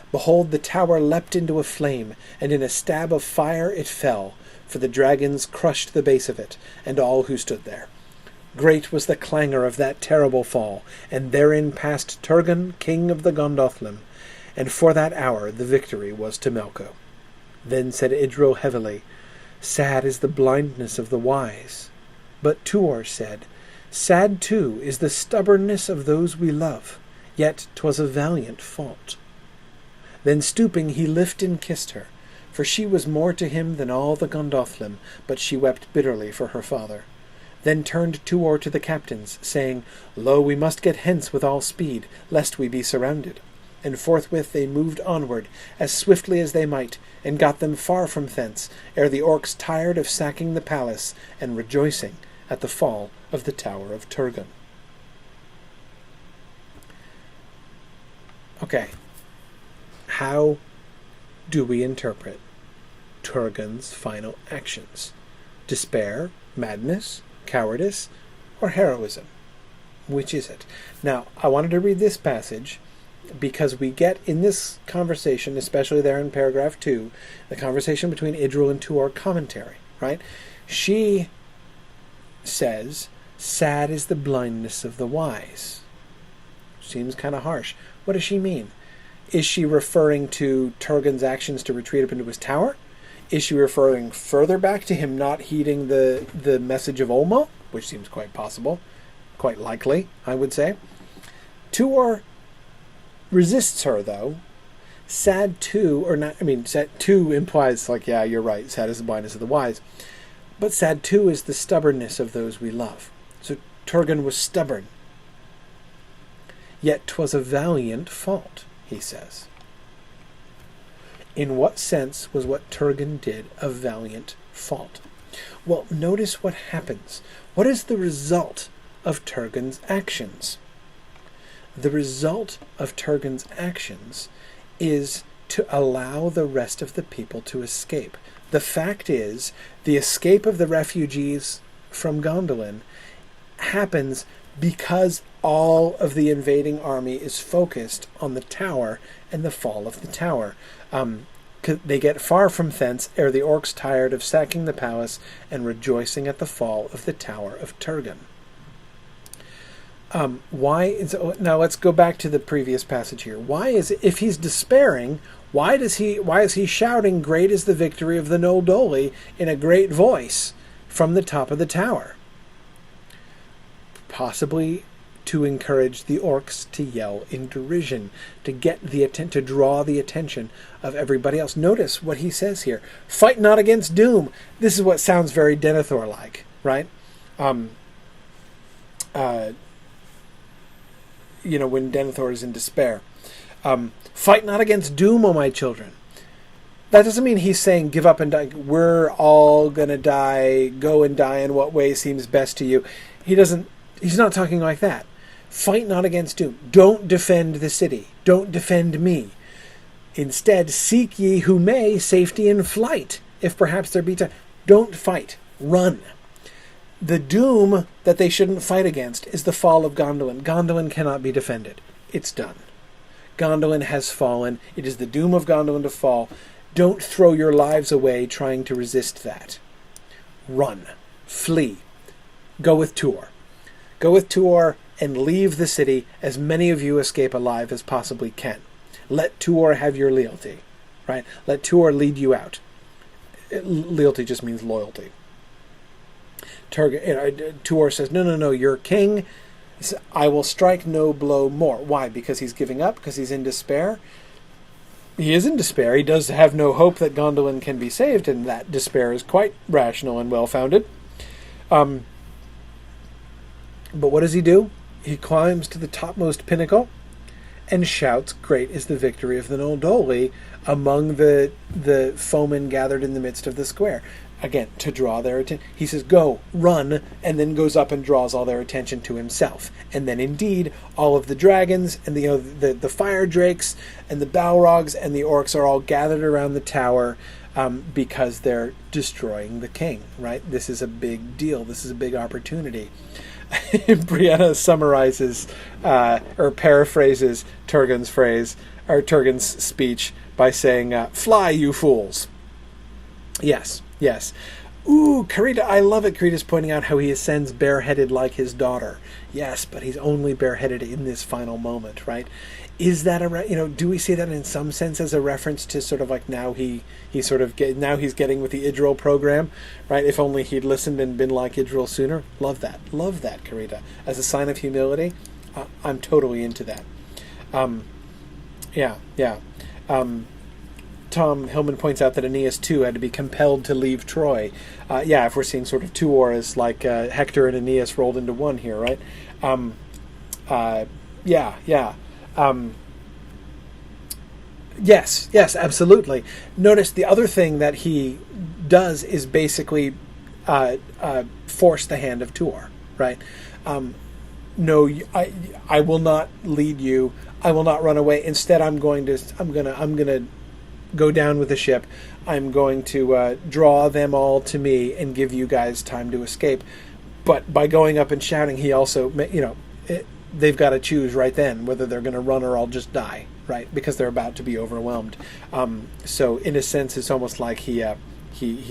Behold, the tower leapt into a flame, and in a stab of fire it fell, for the dragons crushed the base of it, and all who stood there. Great was the clangour of that terrible fall, and therein passed Turgon, king of the Gondolin, and for that hour the victory was to Melko. Then said Idril heavily, "Sad is the blindness of the wise." But Tuor said, "Sad too is the stubbornness of those we love, yet 'twas a valiant fault." Then stooping he lifted and kissed her, for she was more to him than all the Gondolin, but she wept bitterly for her father. Then turned Tuor to the captains, saying, "Lo, we must get hence with all speed, lest we be surrounded." And forthwith they moved onward, as swiftly as they might, and got them far from thence, ere the orcs tired of sacking the palace, and rejoicing at the fall of the tower of Turgon. Okay. How do we interpret Turgon's final actions? Despair? Madness? Cowardice? Or heroism? Which is it? Now, I wanted to read this passage because we get in this conversation, especially there in paragraph 2, the conversation between Idril and Tuor commentary, right? She says, "Sad is the blindness of the wise." Seems kind of harsh. What does she mean? Is she referring to Turgon's actions to retreat up into his tower? Is she referring further back to him not heeding the message of Olmo? Which seems quite possible. Quite likely, I would say. Tuor resists her, though. Sad too, sad too implies, like, yeah, you're right, sad is the blindness of the wise. But sad too is the stubbornness of those we love. So Turgon was stubborn. Yet 'twas a valiant fault, he says. In what sense was what Turgon did a valiant fault? Well, notice what happens. What is the result of Turgon's actions? The result of Turgon's actions is to allow the rest of the people to escape. The fact is, the escape of the refugees from Gondolin happens because all of the invading army is focused on the tower and the fall of the tower. They get far from thence ere the orcs tired of sacking the palace and rejoicing at the fall of the tower of Turgon. Now let's go back to the previous passage here. Why is it, if he's despairing, why is he shouting, "Great is the victory of the Noldoli" in a great voice from the top of the tower? Possibly to encourage the orcs to yell in derision, to draw the attention of everybody else. Notice what he says here: "Fight not against doom." This is what sounds very Denethor-like, right? When Denethor is in despair. "Fight not against doom, O my children." That doesn't mean he's saying, give up and die. We're all going to die. Go and die in what way seems best to you. He's not talking like that. Fight not against doom. Don't defend the city. Don't defend me. Instead, seek ye who may safety in flight, if perhaps there be time. Don't fight. Run. The doom that they shouldn't fight against is the fall of Gondolin. Gondolin cannot be defended. It's done. Gondolin has fallen. It is the doom of Gondolin to fall. Don't throw your lives away trying to resist that. Run. Flee. Go with Tuor. Go with Tuor and leave the city. As many of you escape alive as possibly can. Let Tuor have your lealty. right? Let Tuor lead you out. Lealty just means loyalty. Tuor says, no, you're king. I will strike no blow more. Why? Because he's giving up? Because he's in despair? He is in despair. He does have no hope that Gondolin can be saved, and that despair is quite rational and well-founded. But what does he do? He climbs to the topmost pinnacle and shouts, "Great is the victory of the Noldoli," among the foemen gathered in the midst of the square. Again, to draw their attention. He says, "Go, run," and then goes up and draws all their attention to himself. And then indeed, all of the dragons and the fire drakes and the balrogs and the orcs are all gathered around the tower because they're destroying the king, right? This is a big deal. This is a big opportunity. Brianna summarizes or paraphrases Turgon's phrase, or Turgon's speech, by saying, "Fly, you fools." Yes. Ooh, Karita, I love it. Karita's pointing out how he ascends bareheaded like his daughter. Yes, but he's only bareheaded in this final moment, right? Is that do we see that in some sense as a reference to sort of like now he's getting with the Idril program, right? If only he'd listened and been like Idril sooner. Love that, Karita. As a sign of humility, I'm totally into that. Tom Hillman points out that Aeneas too had to be compelled to leave Troy. If we're seeing sort of two auras like Hector and Aeneas rolled into one here, right? Yes, absolutely. Notice the other thing that he does is basically force the hand of Tuor, right? No, I will not lead you. I will not run away. Instead, I'm gonna go down with the ship. I'm going to draw them all to me and give you guys time to escape. But by going up and shouting, he also, they've got to choose right then whether they're going to run or I'll just die, right? Because they're about to be overwhelmed. So in a sense, it's almost like he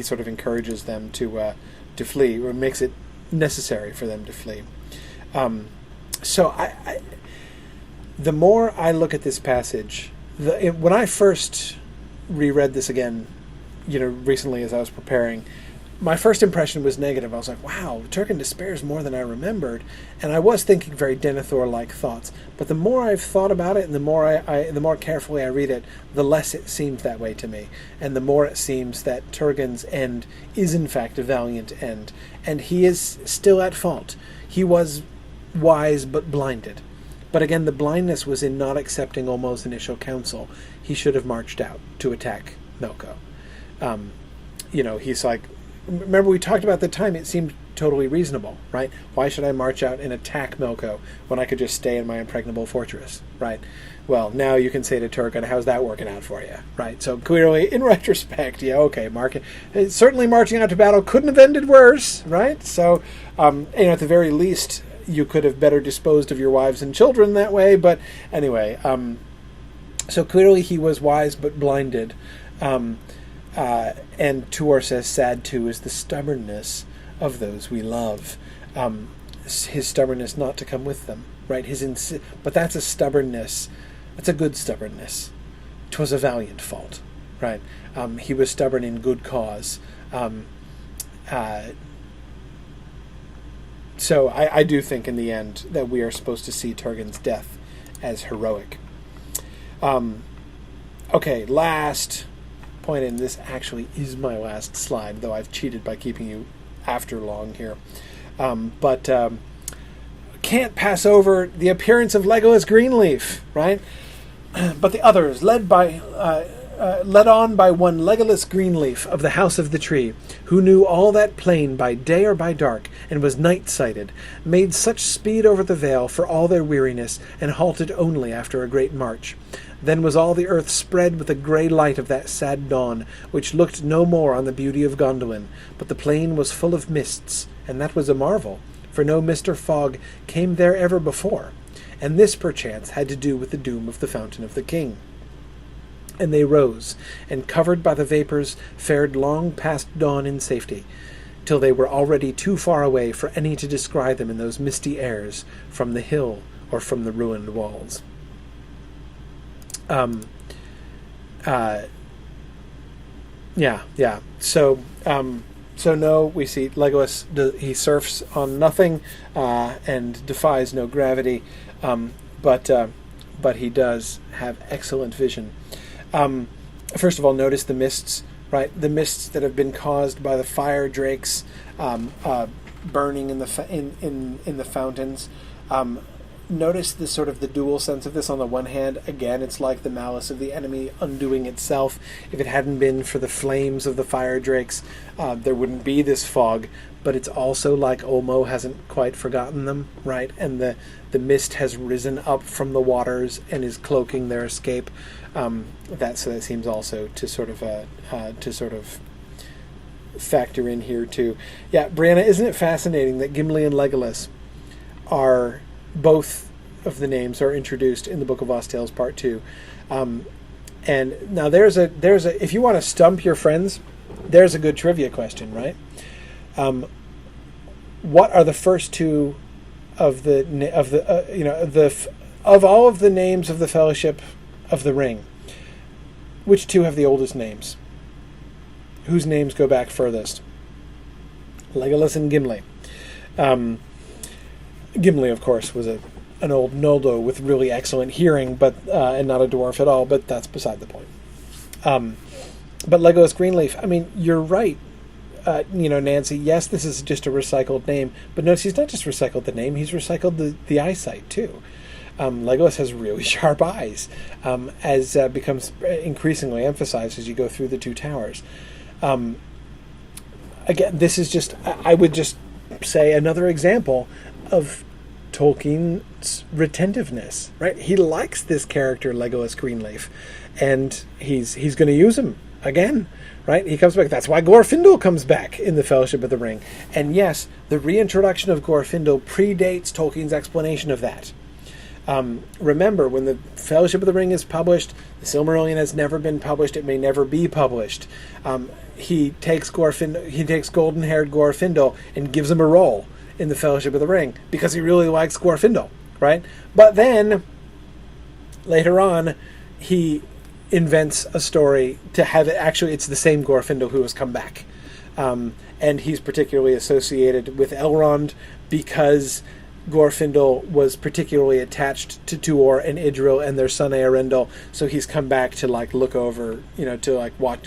sort of encourages them to flee, or makes it necessary for them to flee. So I the more I look at this passage, when I first reread this again, recently as I was preparing, my first impression was negative. I was like, wow, Turgon despairs more than I remembered. And I was thinking very Denethor-like thoughts. But the more I've thought about it and the more carefully I read it, the less it seems that way to me. And the more it seems that Turgon's end is in fact a valiant end. And he is still at fault. He was wise but blinded. But again, the blindness was in not accepting Olmo's initial counsel. He should have marched out to attack Melko. He's like, remember we talked about the time, it seemed totally reasonable, right? Why should I march out and attack Melko when I could just stay in my impregnable fortress, right? Well, now you can say to Turgon, how's that working out for you, right? So clearly, in retrospect, certainly marching out to battle couldn't have ended worse, right? So, at the very least, you could have better disposed of your wives and children that way, but anyway, so clearly he was wise but blinded. And Tuor says, sad too is the stubbornness of those we love. His stubbornness not to come with them, right? But that's a stubbornness. That's a good stubbornness. 'Twas a valiant fault, right? He was stubborn in good cause. So I do think in the end that we are supposed to see Turgon's death as heroic. Okay, last point, and this actually is my last slide, though I've cheated by keeping you after long here. But can't pass over the appearance of Legolas Greenleaf, right? But the others, led on by one Legolas Greenleaf of the House of the Tree, who knew all that plain by day or by dark, and was night-sighted, made such speed over the vale for all their weariness, and halted only after a great march. Then was all the earth spread with the grey light of that sad dawn, which looked no more on the beauty of Gondolin, but the plain was full of mists, and that was a marvel, for no mist or fog came there ever before, and this perchance had to do with the doom of the Fountain of the King. And they rose, and covered by the vapours, fared long past dawn in safety, till they were already too far away for any to descry them in those misty airs, from the hill or from the ruined walls. Yeah. So no, we see Legolas. He surfs on nothing and defies no gravity, but he does have excellent vision. First of all, notice the mists, right? The mists that have been caused by the fire drakes burning in the fountains. Notice the sort of the dual sense of this. On the one hand, again, it's like the malice of the enemy undoing itself. If it hadn't been for the flames of the fire drakes, there wouldn't be this fog. But it's also like Olmo hasn't quite forgotten them, right? And the mist has risen up from the waters and is cloaking their escape. That seems also to sort of factor in here too. Yeah, Brianna, isn't it fascinating that Gimli and Legolas are both of the names are introduced in the Book of Lost Tales Part 2. And now there's a if you want to stump your friends, there's a good trivia question, right? What are the first two of all of the names of the Fellowship of the Ring? Which two have the oldest names? Whose names go back furthest? Legolas and Gimli. Gimli, of course, was an old Noldo with really excellent hearing, but and not a dwarf at all. But that's beside the point. But Legolas Greenleaf. I mean, you're right. Nancy. Yes, this is just a recycled name, but notice he's not just recycled the name; he's recycled the eyesight too. Legolas has really sharp eyes, as becomes increasingly emphasized as you go through the two towers. Again, this is just, I would just say, another example of Tolkien's retentiveness, right? He likes this character, Legolas Greenleaf, and he's going to use him again, right? He comes back. That's why Glorfindel comes back in the Fellowship of the Ring. And yes, the reintroduction of Glorfindel predates Tolkien's explanation of that. Remember, when the Fellowship of the Ring is published, the Silmarillion has never been published. It may never be published. He takes golden-haired Glorfindel and gives him a role in the Fellowship of the Ring because he really likes Glorfindel, right? But then, later on, he invents a story to have it. Actually, it's the same Glorfindel who has come back. And he's particularly associated with Elrond because Glorfindel was particularly attached to Tuor and Idril and their son Eärendil, so he's come back to look over,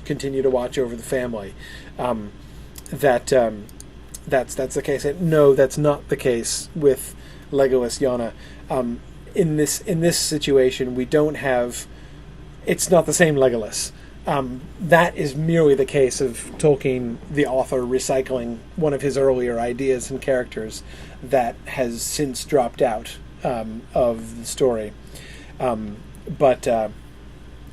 continue to watch over the family. That's the case. And no, that's not the case with Legolas Yana. In this situation, we don't have. It's not the same Legolas. That is merely the case of Tolkien, the author, recycling one of his earlier ideas and characters that has since dropped out of the story.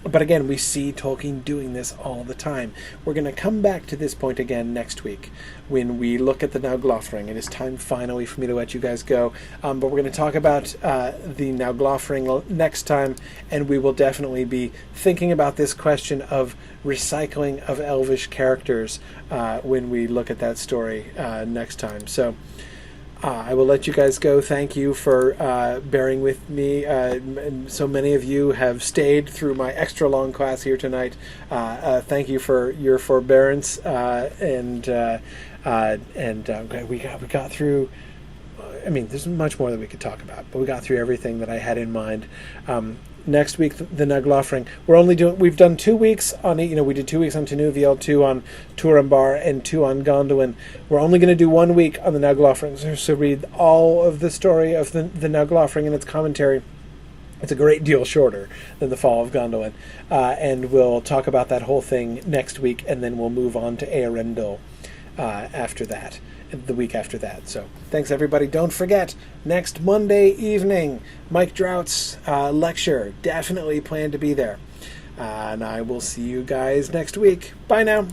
But again, we see Tolkien doing this all the time. We're going to come back to this point again next week when we look at the Naglofring. It is time finally for me to let you guys go. But we're going to talk about the Naglofring next time, and we will definitely be thinking about this question of recycling of Elvish characters when we look at that story next time. So I will let you guys go. Thank you for bearing with me. So many of you have stayed through my extra long class here tonight. Thank you for your forbearance. And we got through. I mean, there's much more that we could talk about, but we got through everything that I had in mind. Next week, the Naglofring. We've done 2 weeks on it. We did 2 weeks on Tenuviel, 2 on Turambar, and 2 on Gondolin. We're only going to do 1 week on the Naglofring. So read all of the story of the Naglofring and its commentary. It's a great deal shorter than the Fall of Gondolin. And we'll talk about that whole thing next week, and then we'll move on to Eärendil after that. The week after that. So thanks everybody. Don't forget, next Monday evening, Mike Drout's lecture. Definitely plan to be there. And I will see you guys next week. Bye now.